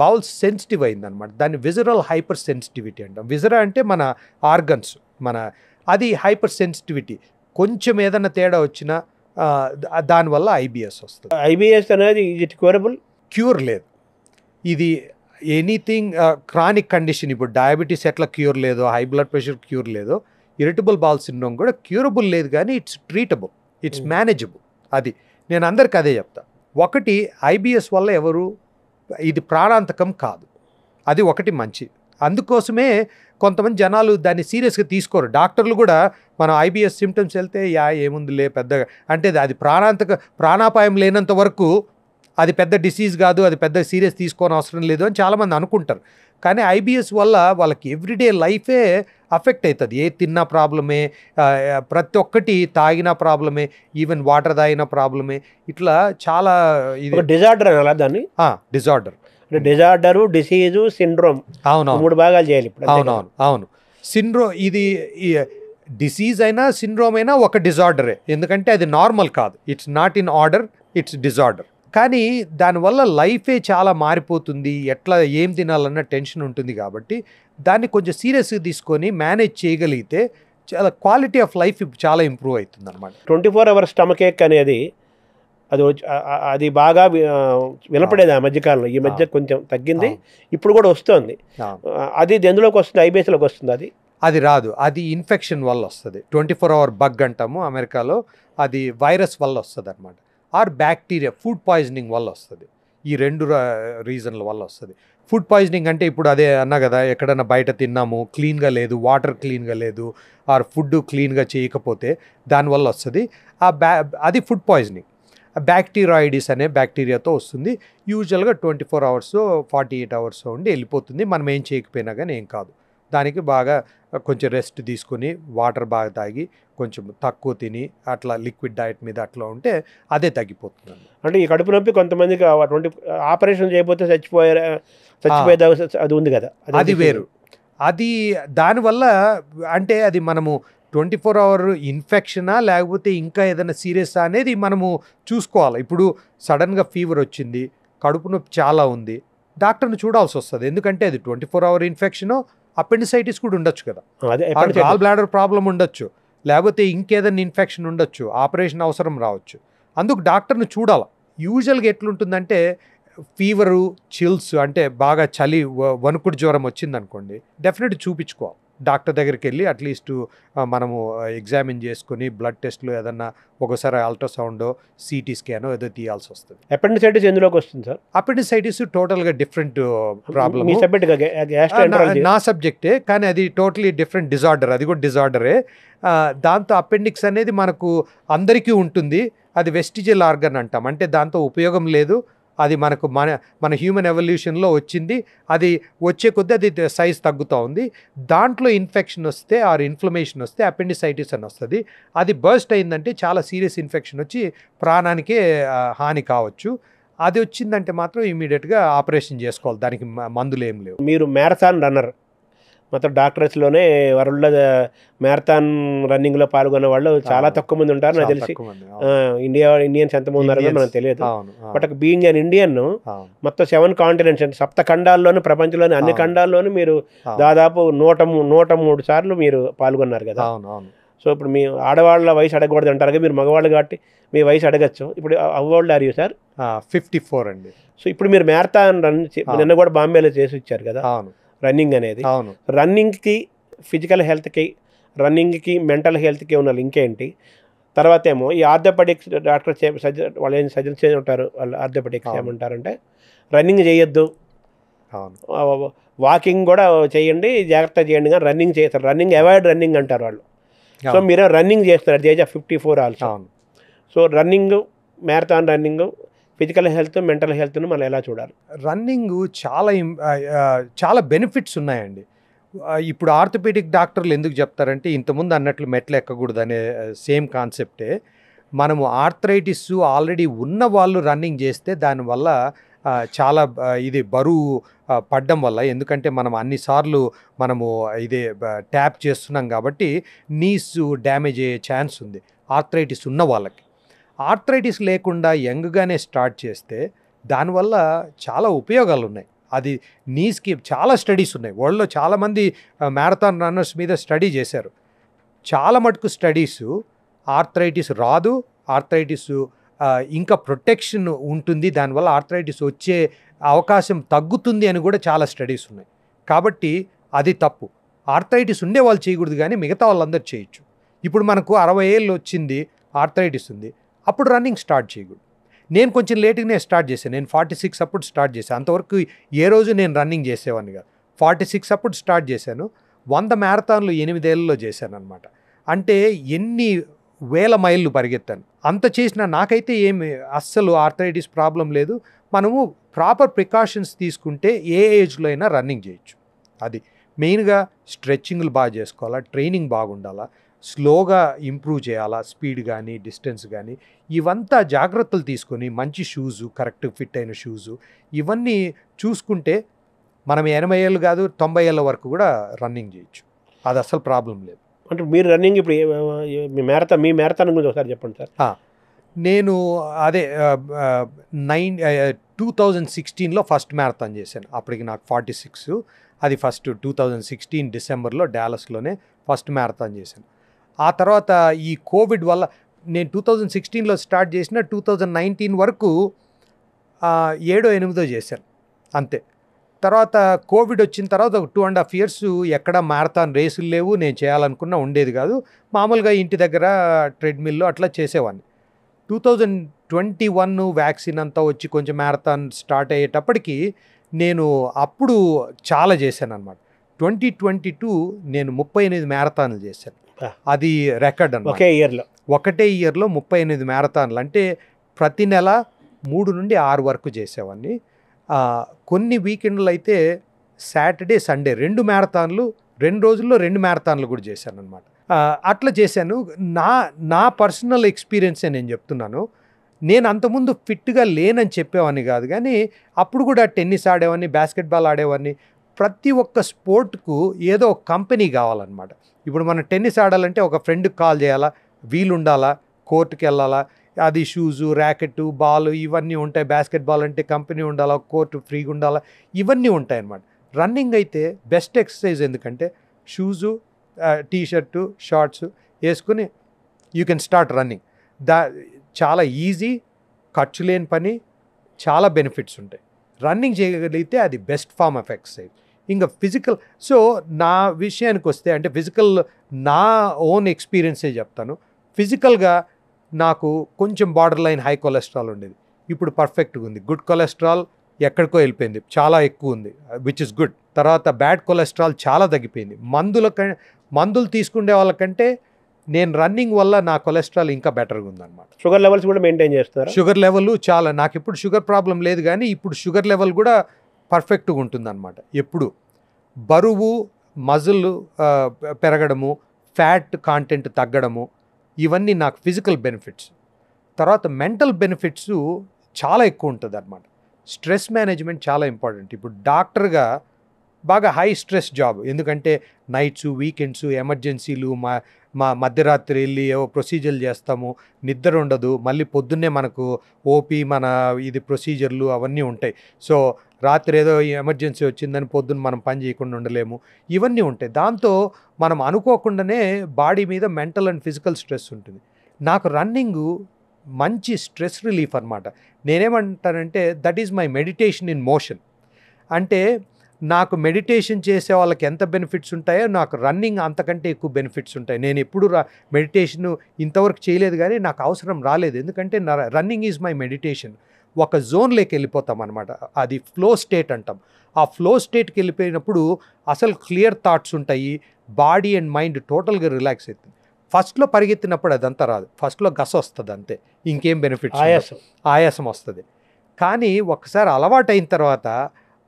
బౌల్ సెన్సిటివ్ అయిందనమాట. దాన్ని విజరల్ హైపర్ సెన్సిటివిటీ అంటాం. విజరా అంటే మన ఆర్గన్స్, అది హైపర్ సెన్సిటివిటీ. కొంచెం ఏదైనా తేడా వచ్చినా దానివల్ల IBS వస్తుంది. IBS అనేది క్యూర్ లేదు. ఇది ఎనీథింగ్ క్రానిక్ కండిషన్. ఇప్పుడు డయాబెటీస్ ఎట్లా క్యూర్ లేదో, హై బ్లడ్ ప్రెషర్ క్యూర్ లేదో, ఇరిటబుల్ బౌల్ సిండ్రోమ్ కూడా క్యూరబుల్ లేదు, కానీ ఇట్స్ ట్రీటబుల్, ఇట్స్ మేనేజబుల్. అది నేను అందరికి అదే చెప్తా. ఒకటి, IBS వల్ల ఇది ప్రాణాంతకం కాదు, అది ఒకటి మంచి. అందుకోసమే కొంతమంది జనాలు దాన్ని సీరియస్గా తీసుకోరు. డాక్టర్లు కూడా మనం ఐబిఎస్ సిమ్టమ్స్ వెళ్తే ఏముందిలే పెద్దగా, అంటే అది ప్రాణాపాయం లేనంత వరకు అది పెద్ద డిసీజ్ కాదు, అది పెద్ద సీరియస్ తీసుకోని అవసరం లేదు అని చాలామంది అనుకుంటారు. కానీ ఐబిఎస్ వల్ల వాళ్ళకి ఎవ్రీడే లైఫే అఫెక్ట్ అవుతుంది. ఏ తిన్నా ప్రాబ్లమే, ప్రతి ఒక్కటి తాగినా ప్రాబ్లమే, ఈవెన్ వాటర్ తాగినా ప్రాబ్లమే. ఇట్లా చాలా ఇది డిజార్డర్ అనాలా దాన్ని? డిజార్డర్, డిజార్డరు, డిసీజు, సిండ్రోమ్, అవునవును 3 భాగాలు చేయాలి ఇప్పుడు. అవును. ఇది డిసీజ్ అయినా సిండ్రోమ్ అయినా ఒక డిజార్డరే, ఎందుకంటే అది నార్మల్ కాదు. It's not in order, it's disorder. కానీ దానివల్ల లైఫే చాలా మారిపోతుంది. ఎట్లా ఏం తినాలన్న టెన్షన్ ఉంటుంది. కాబట్టి దాన్ని కొంచెం సీరియస్గా తీసుకొని మేనేజ్ చేయగలిగితే చాలా క్వాలిటీ ఆఫ్ లైఫ్ చాలా ఇంప్రూవ్ అవుతుంది అనమాట. 24 అవర్స్ స్టమక్ ఏక్ అనేది అది బాగా వినపడేది ఆ మధ్యకాలంలో. ఈ మధ్య కొంచెం తగ్గింది, ఇప్పుడు కూడా వస్తుంది. అది ఎందులోకి వస్తుంది? ఐబిఎస్లోకి వస్తుంది. అది రాదు, అది ఇన్ఫెక్షన్ వల్ల వస్తుంది. 24 అవర్ బగ్ అంటాము అమెరికాలో, అది వైరస్ వల్ల వస్తుంది అనమాట. ఆర్ బ్యాక్టీరియా, ఫుడ్ పాయిజనింగ్ వల్ల వస్తుంది. ఈ 2 రీజన్ల వల్ల వస్తుంది. ఫుడ్ పాయిజనింగ్ అంటే ఇప్పుడు అదే అన్నా కదా, ఎక్కడన్నా బయట తిన్నాము, క్లీన్గా లేదు, వాటర్ క్లీన్గా లేదు, ఆర్ ఫుడ్ క్లీన్గా చేయకపోతే దానివల్ల వస్తుంది. అది ఫుడ్ పాయిజనింగ్. బ్యాక్టీరియాయిడిస్ అనే బ్యాక్టీరియాతో వస్తుంది. యూజువల్గా 24 అవర్స్ 48 అవర్స్ ఉండి వెళ్ళిపోతుంది. మనం ఏం చేయకపోయినా కానీ ఏం కాదు. దానికి బాగా కొంచెం రెస్ట్ తీసుకొని వాటర్ బాగా తాగి కొంచెం తక్కువ తిని అట్లా లిక్విడ్ డయట్ మీద అట్లా ఉంటే అదే తగ్గిపోతుంది. అంటే ఈ కడుపు నొప్పి కొంతమందికి ఆపరేషన్ చేయకపోతే చచ్చిపోయే అది ఉంది కదా, అది వేరు. అది దానివల్ల అంటే అది మనము 24 అవర్ ఇన్ఫెక్షనా లేకపోతే ఇంకా ఏదైనా సీరియసా అనేది మనము చూసుకోవాలి. ఇప్పుడు సడన్గా ఫీవర్ వచ్చింది, కడుపు నొప్పి చాలా ఉంది, డాక్టర్ని చూడాల్సి వస్తుంది. ఎందుకంటే అది 24 అవర్ ఇన్ఫెక్షను, అపెండిసైటిస్ కూడా ఉండొచ్చు కదా, గాల్ బ్లాడర్ ప్రాబ్లం ఉండొచ్చు, లేకపోతే ఇంకేదైనా ఇన్ఫెక్షన్ ఉండొచ్చు, ఆపరేషన్ అవసరం రావచ్చు. అందుకు డాక్టర్ని చూడాలి. యూజువల్గా ఎట్లుంటుందంటే ఫీవరు, చిల్స్ అంటే బాగా చలి, వణుకుడు జ్వరం వచ్చిందనుకోండి, డెఫినెట్గా చూపించుకోవాలి. డాక్టర్ దగ్గరికి వెళ్ళి అట్లీస్ట్ మనము ఎగ్జామిన్ చేసుకుని బ్లడ్ టెస్ట్లు ఏదన్నా ఒకసారి అల్ట్రాసౌండో సిటీ స్కానో ఏదో తీయాల్సి వస్తుంది. అపెండిసైటిస్ ఎందులోకి వస్తుంది సార్? అపెండిసైటిస్ టోటల్గా డిఫరెంట్ ప్రాబ్లమ్, నా సబ్జెక్టే, కానీ అది టోటలీ డిఫరెంట్ డిజార్డర్. అది కూడా డిజార్డరే. దాంతో అపెండిక్స్ అనేది మనకు అందరికీ ఉంటుంది. అది వెస్టిజియల్ ఆర్గన్ అంటాం, అంటే దాంతో ఉపయోగం లేదు. అది మనకు మన హ్యూమన్ ఎవల్యూషన్లో వచ్చింది. అది వచ్చే కొద్దీ అది సైజ్ తగ్గుతూ ఉంది. దాంట్లో ఇన్ఫెక్షన్ వస్తే ఆర్ ఇన్ఫ్లమేషన్ వస్తే అపెండిసైటిస్ అని వస్తుంది. అది బర్స్ట్ అయిందంటే చాలా సీరియస్ ఇన్ఫెక్షన్ వచ్చి ప్రాణానికే హాని కావచ్చు. అది వచ్చిందంటే మాత్రం ఇమీడియట్గా ఆపరేషన్ చేసుకోవాలి, దానికి మందులు ఏం లేవు. మీరు మ్యారథాన్ రన్నర్, మొత్తం డాక్టర్స్లోనే వరల్డ్ మ్యారథాన్ రన్నింగ్లో పాల్గొన్న వాళ్ళు చాలా తక్కువ మంది ఉంటారు నాకు తెలిసి. ఇండియన్స్ ఎంతమంది ఉన్నారో మనకు తెలియదు. బట్ బీయింగ్ అన్ ఇండియన్, మొత్తం 7 కాంటినెంట్స్ అంటే 7 ఖండాల్లోనూ, ప్రపంచంలోని అన్ని ఖండాల్లోనూ మీరు దాదాపు 103 సార్లు మీరు పాల్గొన్నారు కదా. సో ఇప్పుడు మీ ఆడవాళ్ళ వయసు అడగకూడదు అంటారు కదా, మీరు మగవాళ్ళు కాబట్టి మీ వయసు అడగచ్చు. ఇప్పుడు how old are you sir? 54 అండి. సో ఇప్పుడు మీరు మ్యారథాన్ రన్ నిన్న కూడా బాంబేలో చేసి ఇచ్చారు కదా రన్నింగ్ అనేది. రన్నింగ్కి, ఫిజికల్ హెల్త్కి, రన్నింగ్కి, మెంటల్ హెల్త్కి ఉన్న లింక్ ఏంటి? తర్వాత ఏమో ఈ ఆర్థోపెడిక్స్ డాక్టర్ వాళ్ళు ఏం సజెస్ట్ చేసి ఉంటారు, వాళ్ళు ఆర్థోపెడిక్స్ ఏమంటారంటే రన్నింగ్ చేయొద్దు, వాకింగ్ కూడా చేయండి, జాగ్రత్త చేయండి, కానీ రన్నింగ్ చేస్తారు, రన్నింగ్ అవాయిడ్ రన్నింగ్ అంటారు వాళ్ళు. సో మీరు రన్నింగ్ చేస్తారు at the age of 54 also. So running, marathon running, physical health, mental హెల్త్ను మనం ఎలా చూడాలి? రన్నింగ్ చాలా బెనిఫిట్స్ ఉన్నాయండి. ఇప్పుడు ఆర్థోపెడిక్ డాక్టర్లు ఎందుకు చెప్తారంటే ఇంతకుముందు అన్నట్లు మెట్లు ఎక్కకూడదు అనే సేమ్ కాన్సెప్టే. మనము ఆర్థరైటిస్ ఆల్రెడీ ఉన్న వాళ్ళు రన్నింగ్ చేస్తే దానివల్ల చాలా ఇది బరువు పడ్డం వల్ల, ఎందుకంటే మనం అన్నిసార్లు మనము ఇదే ట్యాప్ చేస్తున్నాం కాబట్టి నీస్ డ్యామేజ్ అయ్యే ఛాన్స్ ఉంది ఆర్థరైటిస్ ఉన్న వాళ్ళకి. ఆర్థరైటిస్ లేకుండా యంగ్గానే స్టార్ట్ చేస్తే దానివల్ల చాలా ఉపయోగాలు ఉన్నాయి. అది నీస్కి చాలా స్టడీస్ ఉన్నాయి, వరల్డ్లో చాలామంది మ్యారథాన్ రన్నర్స్ మీద స్టడీ చేశారు. చాలా మటుకు స్టడీసు ఆర్థరైటిస్ రాదు, ఆర్థరైటిస్ ఇంకా ప్రొటెక్షన్ ఉంటుంది, దానివల్ల ఆర్థరైటిస్ వచ్చే అవకాశం తగ్గుతుంది అని కూడా చాలా స్టడీస్ ఉన్నాయి. కాబట్టి అది తప్పు. ఆర్థరైటిస్ ఉండే వాళ్ళు చేయకూడదు, కానీ మిగతా వాళ్ళందరూ చేయొచ్చు. ఇప్పుడు మనకు 60 ఏళ్ళు వచ్చింది, ఆర్థరైటిస్ ఉంది, అప్పుడు రన్నింగ్ స్టార్ట్ చేయకూడదు. నేను కొంచెం లేట్గానే స్టార్ట్ చేశాను, నేను 46 అప్పుడు స్టార్ట్ చేశాను. అంతవరకు ఏ రోజు నేను రన్నింగ్ చేసేవాడిని కాదు. 46 అప్పుడు స్టార్ట్ చేశాను. 100 మ్యారథాన్లు 8 ఏళ్లలో చేశాను అనమాట. అంటే ఎన్ని వేల మైళ్ళు పరిగెత్తాను. అంత చేసినా నాకైతే ఏమి అస్సలు ఆర్థరైటిస్ ప్రాబ్లం లేదు. మనము ప్రాపర్ ప్రికాషన్స్ తీసుకుంటే ఏ ఏజ్లో అయినా రన్నింగ్ చేయొచ్చు. అది మెయిన్గా స్ట్రెచ్చింగ్లు బాగా చేసుకోవాలా, ట్రైనింగ్ బాగుండాలా, స్లోగా ఇంప్రూవ్ చేయాలా, స్పీడ్ కానీ డిస్టెన్స్ కానీ, ఇవంతా జాగ్రత్తలు తీసుకొని మంచి షూజు, కరెక్ట్ ఫిట్ అయిన షూజు, ఇవన్నీ చూసుకుంటే మనం 80 ఏళ్ళు కాదు 90 ఏళ్ళ వరకు కూడా రన్నింగ్ చేయొచ్చు. అది అసలు ప్రాబ్లం లేదు. అంటే మీరు రన్నింగ్ ఇప్పుడు మీ మ్యారథాన్ గురించి ఒకసారి చెప్పండి సార్. నేను అదే 2016లో ఫస్ట్ మ్యారథాన్ చేశాను. అప్పటికి నాకు 46. అది ఫస్ట్ 2016 డిసెంబర్లో డాలస్లోనే ఫస్ట్ మ్యారథాన్ చేశాను. ఆ తర్వాత ఈ కోవిడ్ వల్ల నేను 2016లో స్టార్ట్ చేసిన 2019 వరకు 7-8 చేశాను అంతే. తర్వాత కోవిడ్ వచ్చిన తర్వాత ఒక 2.5 years ఎక్కడ మ్యారథాన్ రేసులు లేవు, నేను చేయాలనుకున్నా ఉండేది కాదు. మామూలుగా ఇంటి దగ్గర ట్రెడ్మిల్లో అట్లా చేసేవాడిని. 2021 వ్యాక్సిన్ అంతా వచ్చి కొంచెం మ్యారథాన్ స్టార్ట్ అయ్యేటప్పటికి నేను అప్పుడు చాలా చేశాను అనమాట. 2022 నేను 38 మ్యారథాన్లు చేశాను. అది రికార్డ్ అన్నమాట. ఒకటే ఇయర్లో 38 మ్యారథాన్లు. అంటే ప్రతి నెల 3 నుండి 6 వరకు చేసేవాడిని. కొన్ని వీకెండ్లు అయితే సాటర్డే సండే 2 మ్యారథాన్లు, 2 రోజుల్లో 2 మ్యారథాన్లు కూడా చేశాను అనమాట. అట్లా చేశాను. నా పర్సనల్ ఎక్స్పీరియన్సే నేను చెప్తున్నాను. నేను అంతకుముందు ఫిట్గా లేనని చెప్పేవాడిని కాదు, కానీ అప్పుడు కూడా టెన్నిస్ ఆడేవాడిని, బాస్కెట్బాల్ ఆడేవాడిని. ప్రతి ఒక్క స్పోర్ట్కు ఏదో ఒక కంపెనీ కావాలన్నమాట. ఇప్పుడు మనం టెన్నిస్ ఆడాలంటే ఒక ఫ్రెండ్కి కాల్ చేయాలా, వీలు ఉండాలా, కోర్టుకి వెళ్ళాలా, అది షూజు, ర్యాకెట్, బాల్ ఇవన్నీ ఉంటాయి. బాస్కెట్బాల్ అంటే కంపెనీ ఉండాలా, కోర్టు ఫ్రీగా ఉండాలా, ఇవన్నీ ఉంటాయి అన్నమాట. రన్నింగ్ అయితే బెస్ట్ ఎక్సర్సైజ్. ఎందుకంటే షూజు, టీషర్టు, షార్ట్స్ వేసుకుని యూ కెన్ స్టార్ట్ రన్నింగ్. చాలా ఈజీ, ఖర్చు లేని పని, చాలా బెనిఫిట్స్ ఉంటాయి. రన్నింగ్ చేయగలిగితే అది బెస్ట్ ఫార్మ్ ఆఫ్ ఎక్సర్సైజ్. ఇంకా ఫిజికల్, సో నా విషయానికి వస్తే అంటే ఫిజికల్ నా ఓన్ ఎక్స్పీరియన్సే చెప్తాను. ఫిజికల్గా నాకు కొంచెం బార్డర్ లైన్ హై కొలెస్ట్రాల్ ఉండేది. ఇప్పుడు పర్ఫెక్ట్గా ఉంది. గుడ్ కొలెస్ట్రాల్ ఎక్కడికో వెళ్ళిపోయింది, చాలా ఎక్కువ ఉంది, విచ్ ఇస్ గుడ్. తర్వాత బ్యాడ్ కొలెస్ట్రాల్ చాలా తగ్గిపోయింది. మందులు తీసుకునే వాళ్ళకంటే నేను రన్నింగ్ వల్ల నా కొలెస్ట్రాల్ ఇంకా బెటర్గా ఉందన్నమాట. షుగర్ లెవెల్స్ కూడా మెయింటైన్ చేస్తారు. షుగర్ లెవెల్ చాలా, నాకు ఇప్పుడు షుగర్ ప్రాబ్లం లేదు, కానీ ఇప్పుడు షుగర్ లెవెల్ కూడా పర్ఫెక్ట్గా ఉంటుందన్నమాట. ఎప్పుడు బరువు, మజిల్ పెరగడము, ఫ్యాట్ కాంటెంట్ తగ్గడము, ఇవన్నీ నాకు ఫిజికల్ బెనిఫిట్స్. తర్వాత మెంటల్ బెనిఫిట్స్ చాలా ఎక్కువ ఉంటుంది అన్నమాట. స్ట్రెస్ మేనేజ్మెంట్ చాలా ఇంపార్టెంట్. ఇప్పుడు డాక్టర్గా బాగా హై స్ట్రెస్ జాబ్. ఎందుకంటే నైట్స్, వీకెండ్స్, ఎమర్జెన్సీలు, మా మధ్యరాత్రి వెళ్ళి ఏవో ప్రొసీజర్లు చేస్తాము, నిద్ర ఉండదు, మళ్ళీ పొద్దున్నే మనకు ఓపీ, మన ఇది ప్రొసీజర్లు అవన్నీ ఉంటాయి. సో రాత్రి ఏదో ఎమర్జెన్సీ వచ్చిందని పొద్దున్న మనం పని చేయకుండా ఉండలేము, ఇవన్నీ ఉంటాయి. దాంతో మనం అనుకోకుండానే బాడీ మీద మెంటల్ అండ్ ఫిజికల్ స్ట్రెస్ ఉంటుంది. నాకు రన్నింగు మంచి స్ట్రెస్ రిలీఫ్ అనమాట. నేనేమంటానంటే that is my meditation in motion. అంటే నాకు మెడిటేషన్ చేసే వాళ్ళకి ఎంత బెనిఫిట్స్ ఉంటాయో నాకు రన్నింగ్ అంతకంటే ఎక్కువ బెనిఫిట్స్ ఉంటాయి. నేను ఎప్పుడు మెడిటేషన్ ఇంతవరకు చేయలేదు, కానీ నాకు అవసరం రాలేదు. ఎందుకంటే రన్నింగ్ ఈజ్ మై మెడిటేషన్. ఒక జోన్లోకి వెళ్ళిపోతాం అనమాట. అది ఫ్లో స్టేట్ అంటాం. ఆ ఫ్లో స్టేట్కి వెళ్ళిపోయినప్పుడు అసలు క్లియర్ థాట్స్ ఉంటాయి, బాడీ అండ్ మైండ్ టోటల్గా రిలాక్స్ అవుతుంది. ఫస్ట్లో పరిగెత్తినప్పుడు అదంతా రాదు, ఫస్ట్లో గస వస్తుంది అంతే, ఇంకేం బెనిఫిట్స్, ఆయాసం వస్తుంది. కానీ ఒకసారి అలవాటు అయిన తర్వాత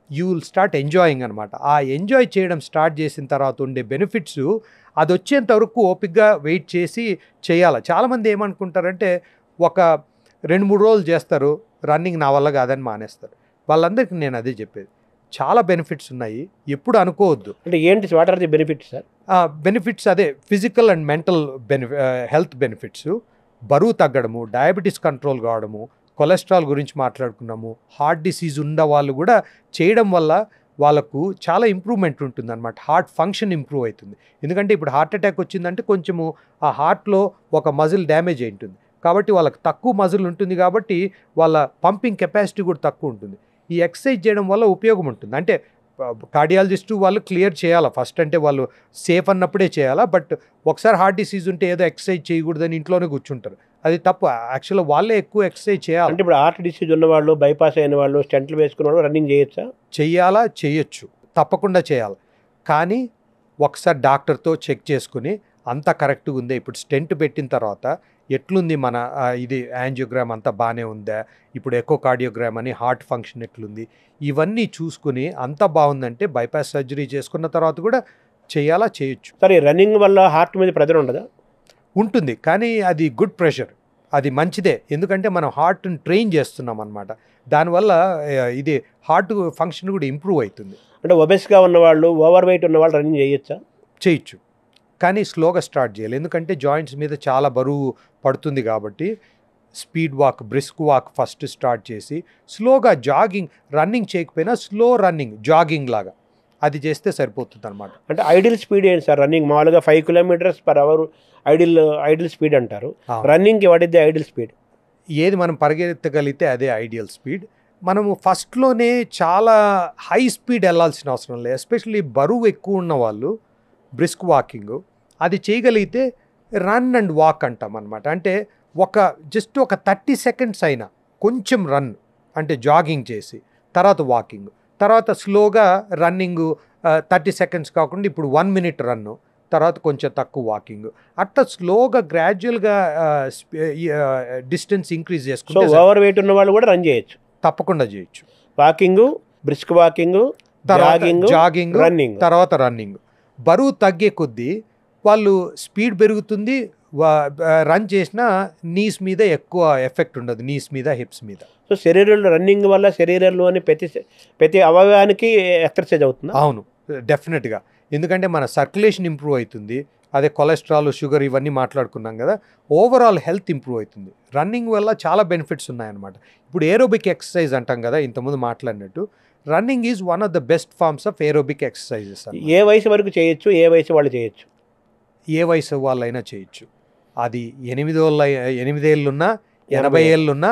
యూ విల్ స్టార్ట్ ఎంజాయింగ్ అనమాట. ఆ ఎంజాయ్ చేయడం స్టార్ట్ చేసిన తర్వాత ఉండే బెనిఫిట్స్ అది వచ్చేంత వరకు ఓపిక్గా వెయిట్ చేసి చేయాలి. చాలామంది ఏమనుకుంటారంటే ఒక 2-3 రోజులు చేస్తారు, రన్నింగ్ నా వల్ల కాదని మానేస్తారు. వాళ్ళందరికీ నేను అదే చెప్పేది, చాలా బెనిఫిట్స్ ఉన్నాయి, ఎప్పుడు అనుకోవద్దు. అంటే ఏంటి, what are the benefits sir? Benefits అదే physical and mental health benefits. బరువు తగ్గడము, డయాబెటీస్ కంట్రోల్ కావడము, కొలెస్ట్రాల్ గురించి మాట్లాడుకున్నాము, హార్ట్ డిసీజ్ ఉన్న వాళ్ళు కూడా చేయడం వల్ల వాళ్ళకు చాలా ఇంప్రూవ్మెంట్ ఉంటుంది అనమాట. హార్ట్ ఫంక్షన్ ఇంప్రూవ్ అవుతుంది. ఎందుకంటే ఇప్పుడు హార్ట్ అటాక్ వచ్చిందంటే కొంచెము ఆ హార్ట్లో ఒక మజిల్ డ్యామేజ్ అయి ఉంటుంది, కాబట్టి వాళ్ళకి తక్కువ మజిల్ ఉంటుంది, కాబట్టి వాళ్ళ పంపింగ్ కెపాసిటీ కూడా తక్కువ ఉంటుంది. ఈ ఎక్సర్సైజ్ చేయడం వల్ల ఉపయోగం ఉంటుంది. అంటే కార్డియాలజిస్టు వాళ్ళు క్లియర్ చేయాలా ఫస్ట్, అంటే వాళ్ళు సేఫ్ అన్నప్పుడే చేయాలా. బట్ ఒకసారి హార్ట్ డిసీజ్ ఉంటే ఏదో ఎక్సర్సైజ్ చేయకూడదని ఇంట్లోనే కూర్చుంటారు, అది తప్పు. యాక్చువల్గా వాళ్ళే ఎక్కువ ఎక్సర్సైజ్ చేయాలి. అంటే ఇప్పుడు హార్ట్ డిసీజ్ ఉన్నవాళ్ళు, బైపాస్ అయిన వాళ్ళు, స్టెంట్లు వేసుకున్న వాళ్ళు రన్నింగ్ చేయొచ్చా? చేయొచ్చు, తప్పకుండా చేయాలి. కానీ ఒకసారి డాక్టర్తో చెక్ చేసుకుని అంతా కరెక్ట్గా ఉందా, ఇప్పుడు స్టెంట్ పెట్టిన తర్వాత ఎట్లుంది మన ఇది యాంజియోగ్రామ్ అంతా బాగానే ఉందా, ఇప్పుడు ఎకోకార్డియోగ్రామ్ అని హార్ట్ ఫంక్షన్ ఎట్లుంది, ఇవన్నీ చూసుకుని అంతా బాగుందంటే బైపాస్ సర్జరీ చేసుకున్న తర్వాత కూడా చేయొచ్చు. సరే, రన్నింగ్ వల్ల హార్ట్ మీద ప్రెజర్ ఉండదా? ఉంటుంది, కానీ అది గుడ్ ప్రెషర్, అది మంచిదే. ఎందుకంటే మనం హార్ట్ని ట్రైన్ చేస్తున్నాం అనమాట. దానివల్ల ఇది హార్ట్ ఫంక్షన్ కూడా ఇంప్రూవ్ అవుతుంది. అంటే ఒబెస్గా ఉన్నవాళ్ళు, ఓవర్ వెయిట్ ఉన్నవాళ్ళు రన్నింగ్ చేయొచ్చా? చేయొచ్చు, కానీ స్లోగా స్టార్ట్ చేయాలి. ఎందుకంటే జాయింట్స్ మీద చాలా బరువు పడుతుంది కాబట్టి speed walk, brisk walk first start చేసి స్లోగా జాగింగ్, రన్నింగ్ చేయకపోయినా స్లో రన్నింగ్, జాగింగ్ లాగా అది చేస్తే సరిపోతుంది అనమాట. అంటే ఐడియల్ స్పీడ్ ఏంటి సార్? రన్నింగ్ మామూలుగా 5 km/h ఐడియల్ స్పీడ్ అంటారు. రన్నింగ్కి what is the ideal speed? ఏది మనం పరిగెత్తగలిగితే అదే ఐడియల్ స్పీడ్. మనము ఫస్ట్లోనే చాలా హై స్పీడ్ వెళ్ళాల్సిన అవసరం లేదు. ఎస్పెషల్లీ బరువు ఎక్కువ ఉన్న వాళ్ళు బ్రిస్క్ వాకింగ్ అది చేయగలిగితే రన్ అండ్ వాక్ అంటాం అనమాట. అంటే జస్ట్ ఒక 30 seconds అయినా కొంచెం రన్ అంటే జాగింగ్ చేసి తర్వాత వాకింగ్, తర్వాత స్లోగా రన్నింగ్ 30 seconds కాకుండా ఇప్పుడు 1 minute రన్ను, తర్వాత కొంచెం తక్కువ వాకింగ్, అట్లా స్లోగా గ్రాడ్యువల్గా డిస్టెన్స్ ఇంక్రీజ్ చేసుకుంటే ఓవర్ వెయిట్ ఉన్న వాళ్ళు కూడా రన్ చేయొచ్చు, తప్పకుండా చేయొచ్చు. Walking, brisk walking, jogging, running, తర్వాత రన్నింగ్. బరువు తగ్గే కొద్దీ వాళ్ళు స్పీడ్ పెరుగుతుంది, రన్ చేసినా నీస్ మీద ఎక్కువ ఎఫెక్ట్ ఉండదు, నీస్ మీద, హిప్స్ మీద. సో శరీరంలో రన్నింగ్ వల్ల శరీరంలోని ప్రతి అవయవానికి ఎక్సర్సైజ్ అవుతుంది. అవును, డెఫినెట్గా. ఎందుకంటే మన సర్క్యులేషన్ ఇంప్రూవ్ అవుతుంది, అదే కొలెస్ట్రాల్, షుగర్ ఇవన్నీ మాట్లాడుకున్నాం కదా, ఓవరాల్ హెల్త్ ఇంప్రూవ్ అవుతుంది. రన్నింగ్ వల్ల చాలా బెనిఫిట్స్ ఉన్నాయన్నమాట. ఇప్పుడు ఏరోబిక్ ఎక్సర్సైజ్ అంటాం కదా ఇంతకుముందు మాట్లాడినట్టు, running is one of the best forms of aerobic exercises. ఏ వయసు వరకు చేయొచ్చు, ఏ వయసు వాళ్ళు చేయొచ్చు? ఏ వయసు వాళ్ళైనా చేయొచ్చు. అది 8 ఏళ్ళున్నా 80 ఏళ్ళున్నా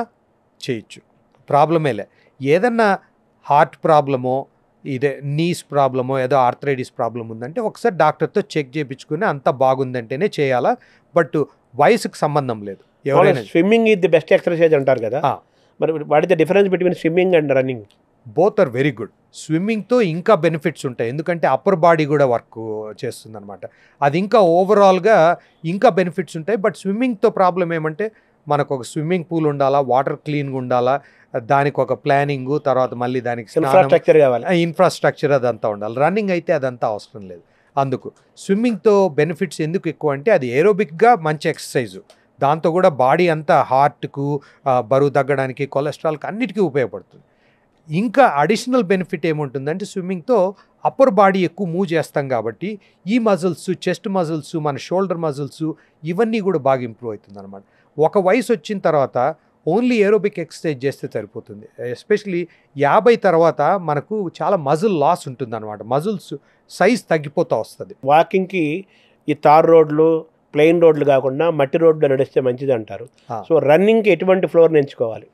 చేయొచ్చు, ప్రాబ్లమేలే. ఏదన్నా హార్ట్ ప్రాబ్లమో, ఇదే నీస్ ప్రాబ్లమో, ఏదో ఆర్థరైటిస్ ప్రాబ్లం ఉందంటే ఒకసారి డాక్టర్తో చెక్ చేయించుకుని అంత బాగుందంటేనే చేయాలా, బట్ వయసుకు సంబంధం లేదు. ఎవరైనా swimming is the best exercise అంటారు కదా, మరి what is the difference between swimming and running? Both are very good. స్విమ్మింగ్తో ఇంకా బెనిఫిట్స్ ఉంటాయి, ఎందుకంటే అప్పర్ బాడీ కూడా వర్క్ చేస్తుంది అనమాట. అది ఇంకా ఓవరాల్గా ఇంకా బెనిఫిట్స్ ఉంటాయి. బట్ స్విమ్మింగ్తో ప్రాబ్లం ఏమంటే మనకు ఒక స్విమ్మింగ్ పూల్ ఉండాలా, వాటర్ క్లీన్గా ఉండాలా, దానికి ఒక ప్లానింగ్, తర్వాత మళ్ళీ దానికి ఇన్ఫ్రాస్ట్రక్చర్ కావాలి, ఇన్ఫ్రాస్ట్రక్చర్ అదంతా ఉండాలి. రన్నింగ్ అయితే అదంతా అవసరం లేదు. అందుకు స్విమ్మింగ్తో బెనిఫిట్స్ ఎందుకు ఎక్కువ అంటే అది ఏరోబిక్గా మంచి ఎక్సర్సైజు, దాంతో కూడా బాడీ అంతా హార్ట్కు, బరువు తగ్గడానికి, కొలెస్ట్రాల్కి అన్నిటికీ ఉపయోగపడుతుంది. ఇంకా అడిషనల్ బెనిఫిట్ ఏముంటుందంటే స్విమ్మింగ్తో అప్పర్ బాడీ ఎక్కువ మూవ్ చేస్తాం కాబట్టి ఈ మజిల్స్, చెస్ట్ మజిల్స్, మన షోల్డర్ మజిల్స్ ఇవన్నీ కూడా బాగా ఇంప్రూవ్ అవుతుంది అనమాట. ఒక వయసు వచ్చిన తర్వాత ఓన్లీ ఏరోబిక్ ఎక్సర్సైజ్ చేస్తే సరిపోతుంది. ఎస్పెషలీ 50 తర్వాత మనకు చాలా మజిల్ లాస్ ఉంటుంది అనమాట, మజిల్స్ సైజ్ తగ్గిపోతూ వస్తుంది. వాకింగ్కి ఈ తార్ రోడ్లు, ప్లెయిన్ రోడ్లు కాకుండా మట్టి రోడ్లు నడిస్తే మంచిది అంటారు. సో రన్నింగ్కి ఎటువంటి ఫ్లోర్ని ఎంచుకోవాలి?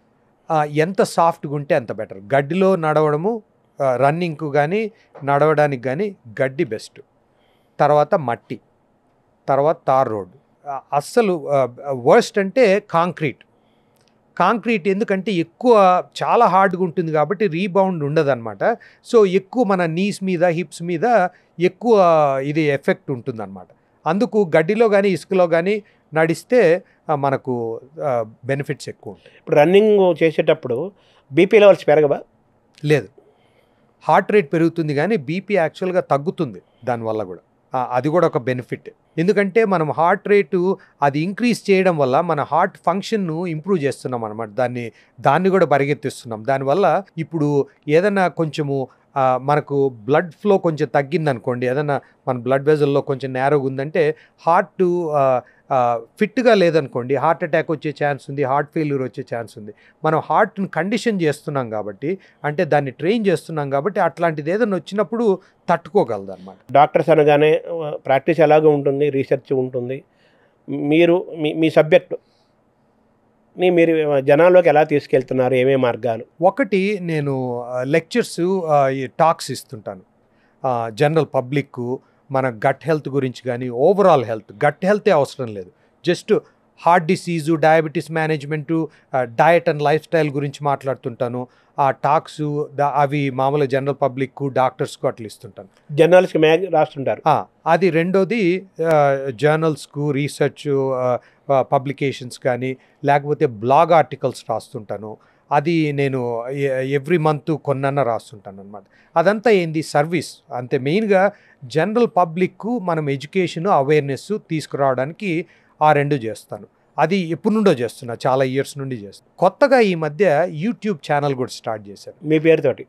ఎంత సాఫ్ట్గా ఉంటే అంత బెటర్. గడ్డిలో నడవడము, రన్నింగ్కు కానీ నడవడానికి కానీ గడ్డి బెస్ట్, తర్వాత మట్టి, తర్వాత తార్ రోడ్డు. అస్సలు వర్స్ట్ అంటే కాంక్రీట్ ఎందుకంటే ఎక్కువ చాలా హార్డ్గా ఉంటుంది కాబట్టి రీబౌండ్ ఉండదన్నమాట. సో ఎక్కువ మన నీస్ మీద, హిప్స్ మీద ఎక్కువ ఇది ఎఫెక్ట్ ఉంటుందన్నమాట. అందుకు గడ్డిలో కానీ ఇసుకలో కానీ నడిస్తే మనకు బెనిఫిట్స్ ఎక్కువ ఉంటాయి. ఇప్పుడు రన్నింగ్ చేసేటప్పుడు బీపీ లెవెల్స్ పెరగవా? లేదు, హార్ట్ రేట్ పెరుగుతుంది కానీ బీపీ యాక్చువల్గా తగ్గుతుంది దానివల్ల కూడా. అది కూడా ఒక బెనిఫిట్. ఎందుకంటే మనం హార్ట్ రేటు అది ఇంక్రీజ్ చేయడం వల్ల మన హార్ట్ ఫంక్షన్ను ఇంప్రూవ్ చేస్తున్నాం అనమాట, దాన్ని కూడా పరిగెత్తిస్తున్నాం. దానివల్ల ఇప్పుడు ఏదైనా కొంచెము మనకు బ్లడ్ ఫ్లో కొంచెం తగ్గిందనుకోండి, ఏదైనా మన బ్లడ్ వెజల్లో కొంచెం నేరోగా ఉందంటే హార్ట్ ఫిట్గా లేదనుకోండి, హార్ట్ అటాక్ వచ్చే ఛాన్స్ ఉంది, హార్ట్ ఫెయిల్యూర్ వచ్చే ఛాన్స్ ఉంది. మనం హార్ట్ని కండిషన్ చేస్తున్నాం కాబట్టి, అంటే దాన్ని ట్రైన్ చేస్తున్నాం కాబట్టి అట్లాంటిది ఏదైనా వచ్చినప్పుడు తట్టుకోగలదు అనమాట. డాక్టర్స్ అనగానే ప్రాక్టీస్ ఎలాగో ఉంటుంది, రీసెర్చ్ ఉంటుంది. మీరు మీ సబ్జెక్టు మీరు జనాల్లోకి ఎలా తీసుకెళ్తున్నారు, ఏమేమి మార్గాలు? ఒకటి, నేను లెక్చర్స్, టాక్స్ ఇస్తుంటాను జనరల్ పబ్లిక్, మన గట్ హెల్త్ గురించి కానీ, ఓవరాల్ హెల్త్, గట్ హెల్తే అవసరం లేదు, just heart disease, diabetes management, diet and life style గురించి మాట్లాడుతుంటాను. ఆ టాక్స్ అవి మామూలు జనరల్ పబ్లిక్, డాక్టర్స్కు అట్లా ఇస్తుంటాను. జర్నల్స్కి రాస్తుంటారు. అది రెండోది జర్నల్స్కు, రీసెర్చ్ పబ్లికేషన్స్ కానీ లేకపోతే బ్లాగ్ ఆర్టికల్స్ రాస్తుంటాను. అది నేను ఎవ్రీ మంత్ కొన్నన్న రాస్తుంటాను అనమాట. అదంతా ఏంది సర్వీస్. అంతే మెయిన్గా జనరల్ పబ్లిక్కు మనం ఎడ్యుకేషన్, అవేర్నెస్ తీసుకురావడానికి ఆ రెండు చేస్తాను. అది ఎప్పటి నుండో చేస్తున్నా, చాలా ఇయర్స్ నుండి చేస్తాను. కొత్తగా ఈ మధ్య యూట్యూబ్ ఛానల్ కూడా స్టార్ట్ చేశాను. మీ పేరుతోటి?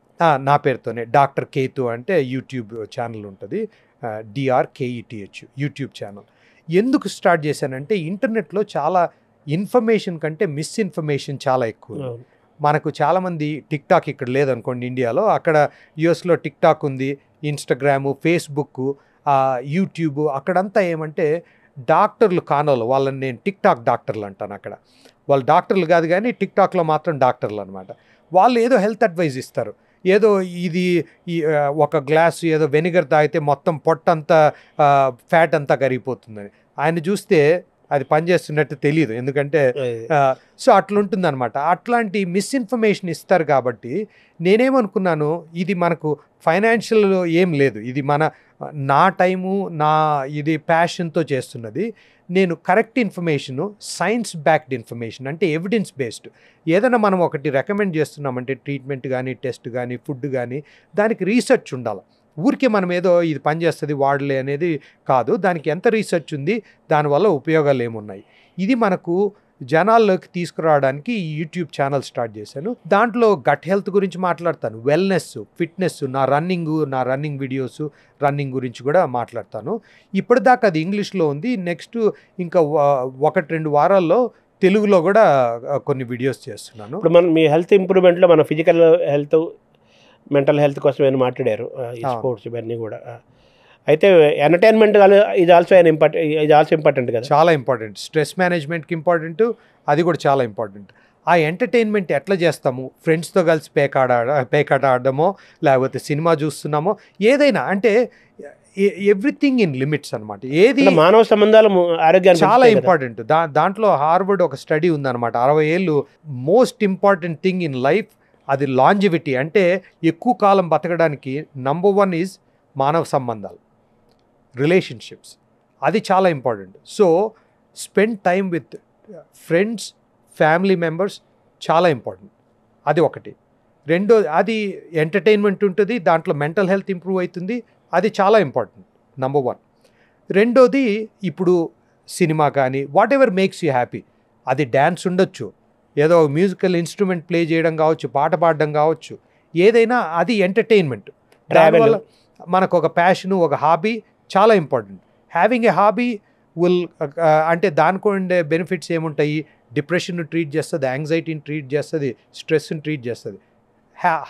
నా పేరుతోనే డాక్టర్ కేతు అంటే యూట్యూబ్ ఛానల్ ఉంటుంది. DRKETH YouTube channel. ఎందుకు స్టార్ట్ చేశానంటే ఇంటర్నెట్లో చాలా ఇన్ఫర్మేషన్ కంటే మిస్ఇన్ఫర్మేషన్ చాలా ఎక్కువ. మనకు చాలామంది టిక్టాక్ ఇక్కడ లేదనుకోండి ఇండియాలో, అక్కడ యుఎస్లో టిక్టాక్ ఉంది, ఇన్స్టాగ్రాము, ఫేస్బుక్, యూట్యూబ్. అక్కడంతా ఏమంటే డాక్టర్లు కానోళ్ళు, వాళ్ళని నేను టిక్టాక్ డాక్టర్లు అంటాను. అక్కడ వాళ్ళు డాక్టర్లు కాదు కానీ టిక్టాక్లో మాత్రం డాక్టర్లు అనమాట. వాళ్ళు ఏదో హెల్త్ అడ్వైజ్ ఇస్తారు. ఏదో ఇది ఒక గ్లాసు ఏదో వెనిగర్ తాగితే మొత్తం పొట్టంతా ఫ్యాట్ అంతా కరిగిపోతుందని. ఆయన చూస్తే అది పనిచేస్తున్నట్టు తెలియదు, ఎందుకంటే సో అట్లుంటుంది అనమాట. అట్లాంటి మిస్ఇన్ఫర్మేషన్ ఇస్తారు. కాబట్టి నేనేమనుకున్నాను, ఇది మనకు ఫైనాన్షియల్ ఏం లేదు, ఇది నా టైము, ఇది ప్యాషన్తో చేస్తున్నది. నేను correct information, science backed information, అంటే ఎవిడెన్స్ బేస్డ్. ఏదైనా మనం ఒకటి రికమెండ్ చేస్తున్నామంటే ట్రీట్మెంట్ కానీ, టెస్ట్ కానీ, ఫుడ్ కానీ, దానికి రీసెర్చ్ ఉండాలి. ఊరికే మనం ఏదో ఇది పనిచేస్తుంది వాడలే అనేది కాదు. దానికి ఎంత రీసెర్చ్ ఉంది, దానివల్ల ఉపయోగాలు ఏమున్నాయి, ఇది మనకు జనాల్లోకి తీసుకురావడానికి ఈ యూట్యూబ్ ఛానల్ స్టార్ట్ చేశాను. దాంట్లో గట్ హెల్త్ గురించి మాట్లాడతాను, వెల్నెస్, ఫిట్నెస్, నా రన్నింగ్ వీడియోస్, రన్నింగ్ గురించి కూడా మాట్లాడతాను. ఇప్పటిదాకా అది ఇంగ్లీష్లో ఉంది. నెక్స్ట్ ఇంకా 1-2 వారాల్లో తెలుగులో కూడా కొన్ని వీడియోస్ చేస్తున్నాను. ఇప్పుడు మనం మీ హెల్త్ ఇంప్రూవ్మెంట్లో మన ఫిజికల్ హెల్త్, మెంటల్ హెల్త్ కోసం ఏమైనా మాట్లాడారు, ఈ స్పోర్ట్స్ ఇవన్నీ కూడా. అయితే ఎంటర్టైన్మెంట్ ఇది ఆల్సో ఇంపార్టెంట్ కదా? చాలా ఇంపార్టెంట్. స్ట్రెస్ మేనేజ్మెంట్కి ఇంపార్టెంట్, అది కూడా చాలా ఇంపార్టెంట్. ఆ ఎంటర్టైన్మెంట్ ఎట్లా చేస్తాము, ఫ్రెండ్స్తో కలిసి పేకాట ఆడడమో, లేకపోతే సినిమా చూస్తున్నామో, ఏదైనా అంటే ఎవ్రీథింగ్ ఇన్ లిమిట్స్ అనమాట. ఏది మానవ సంబంధాలు ఆరోగ్యానికి చాలా ఇంపార్టెంట్. దాంట్లో హార్వర్డ్ ఒక స్టడీ ఉందన్నమాట. 60 ఏళ్ళు most important thing in life, అది లాంజివిటీ, అంటే ఎక్కువ కాలం బతకడానికి నంబర్ 1 ఈజ్ మానవ సంబంధాలు, రిలేషన్షిప్స్. అది చాలా important. So spend time with friends, family members చాలా ఇంపార్టెంట్. అది ఒకటి. అది ఎంటర్టైన్మెంట్ ఉంటుంది, దాంట్లో మెంటల్ హెల్త్ ఇంప్రూవ్ అవుతుంది, అది చాలా ఇంపార్టెంట్, నంబర్ 1. రెండోది ఇప్పుడు సినిమా కానీ, what ever makes you happy, అది డ్యాన్స్ ఉండొచ్చు, ఏదో మ్యూజికల్ ఇన్స్ట్రుమెంట్ ప్లే చేయడం కావచ్చు, పాట పాడడం కావచ్చు, ఏదైనా అది ఎంటర్టైన్మెంట్. దానివల్ల మనకు ఒక ప్యాషను, ఒక హాబీ చాలా ఇంపార్టెంట్. హ్యావింగ్ ఏ హాబీ అంటే దానికి ఉండే బెనిఫిట్స్ ఏముంటాయి, డిప్రెషన్ను ట్రీట్ చేస్తుంది, యాంగ్జైటీని ట్రీట్ చేస్తుంది, స్ట్రెస్ని ట్రీట్ చేస్తుంది.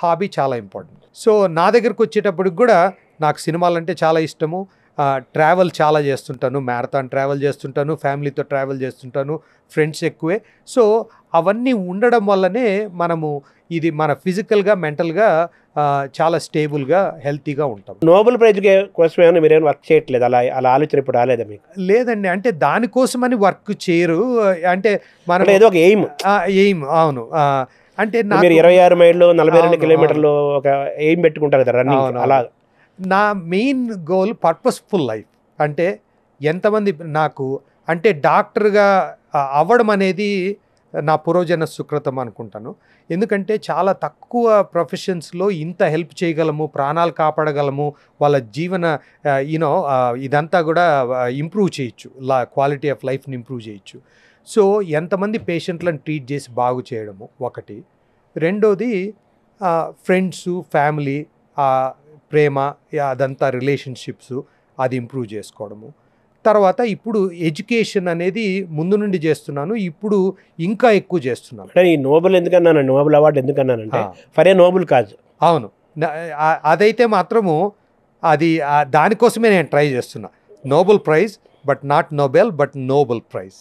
హాబీ చాలా ఇంపార్టెంట్. సో నా దగ్గరకు వచ్చేటప్పటికి కూడా నాకు సినిమాలంటే చాలా ఇష్టము. ట్రావెల్ చాలా చేస్తుంటాను, మ్యారథాన్ ట్రావెల్ చేస్తుంటాను, ఫ్యామిలీతో ట్రావెల్ చేస్తుంటాను, ఫ్రెండ్స్ ఎక్కువే. సో అవన్నీ ఉండడం వల్లనే మనము ఇది మన ఫిజికల్గా, మెంటల్గా చాలా స్టేబుల్గా, హెల్తీగా ఉంటాం. నోబెల్ ప్రైజ్ కోసం ఏమైనా మీరేమైనా వర్క్ చేయట్లేదు? అలా ఆలోచన ఇప్పుడు రాలేదా మీకు? లేదండి, అంటే దానికోసమని వర్క్ చేయరు, అంటే మనం ఏదో ఒక ఎయిమ్. అవును, అంటే మీరు 26 మైళ్ళు 42 కిలోమీటర్లు ఒక ఎయిమ్ పెట్టుకుంటారు కదా రన్నింగ్, అలా. నా మెయిన్ గోల్ పర్పస్ఫుల్ లైఫ్. అంటే ఎంతమంది నాకు అంటే డాక్టర్గా అవ్వడం అనేది నా పూర్వజన్మ సుకృతం అనుకుంటాను. ఎందుకంటే చాలా తక్కువ ప్రొఫెషన్స్లో ఇంత హెల్ప్ చేయగలము, ప్రాణాలు కాపాడగలము, వాళ్ళ జీవన ఇదంతా కూడా ఇంప్రూవ్ చేయొచ్చు, క్వాలిటీ ఆఫ్ లైఫ్ని ఇంప్రూవ్ చేయొచ్చు. సో ఎంతమంది పేషెంట్లను ట్రీట్ చేసి బాగు చేయడము ఒకటి. రెండోది ఫ్రెండ్సు, ఫ్యామిలీ, ప్రేమ, అదంతా రిలేషన్షిప్స్, అది ఇంప్రూవ్ చేసుకోవడము. తర్వాత ఇప్పుడు ఎడ్యుకేషన్ అనేది ముందు నుండి చేస్తున్నాను, ఇప్పుడు ఇంకా ఎక్కువ చేస్తున్నాను. ఈ నోబెల్ ఎందుకన్నాను, నోబెల్ అవార్డు ఎందుకన్నానంటే ఫర్ ఏ నోబెల్ కాజ్. అవును, అదైతే మాత్రము అది దానికోసమే నేను ట్రై చేస్తున్నా. Nobel prize, but not noble, but Nobel prize.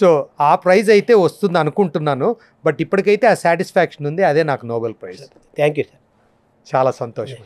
So ఆ ప్రైజ్ అయితే వస్తుంది అనుకుంటున్నాను, బట్ ఇప్పటికైతే ఆ సాటిస్ఫాక్షన్ ఉంది, అదే నాకు Nobel prize. Thank you sir, చాలా సంతోషం.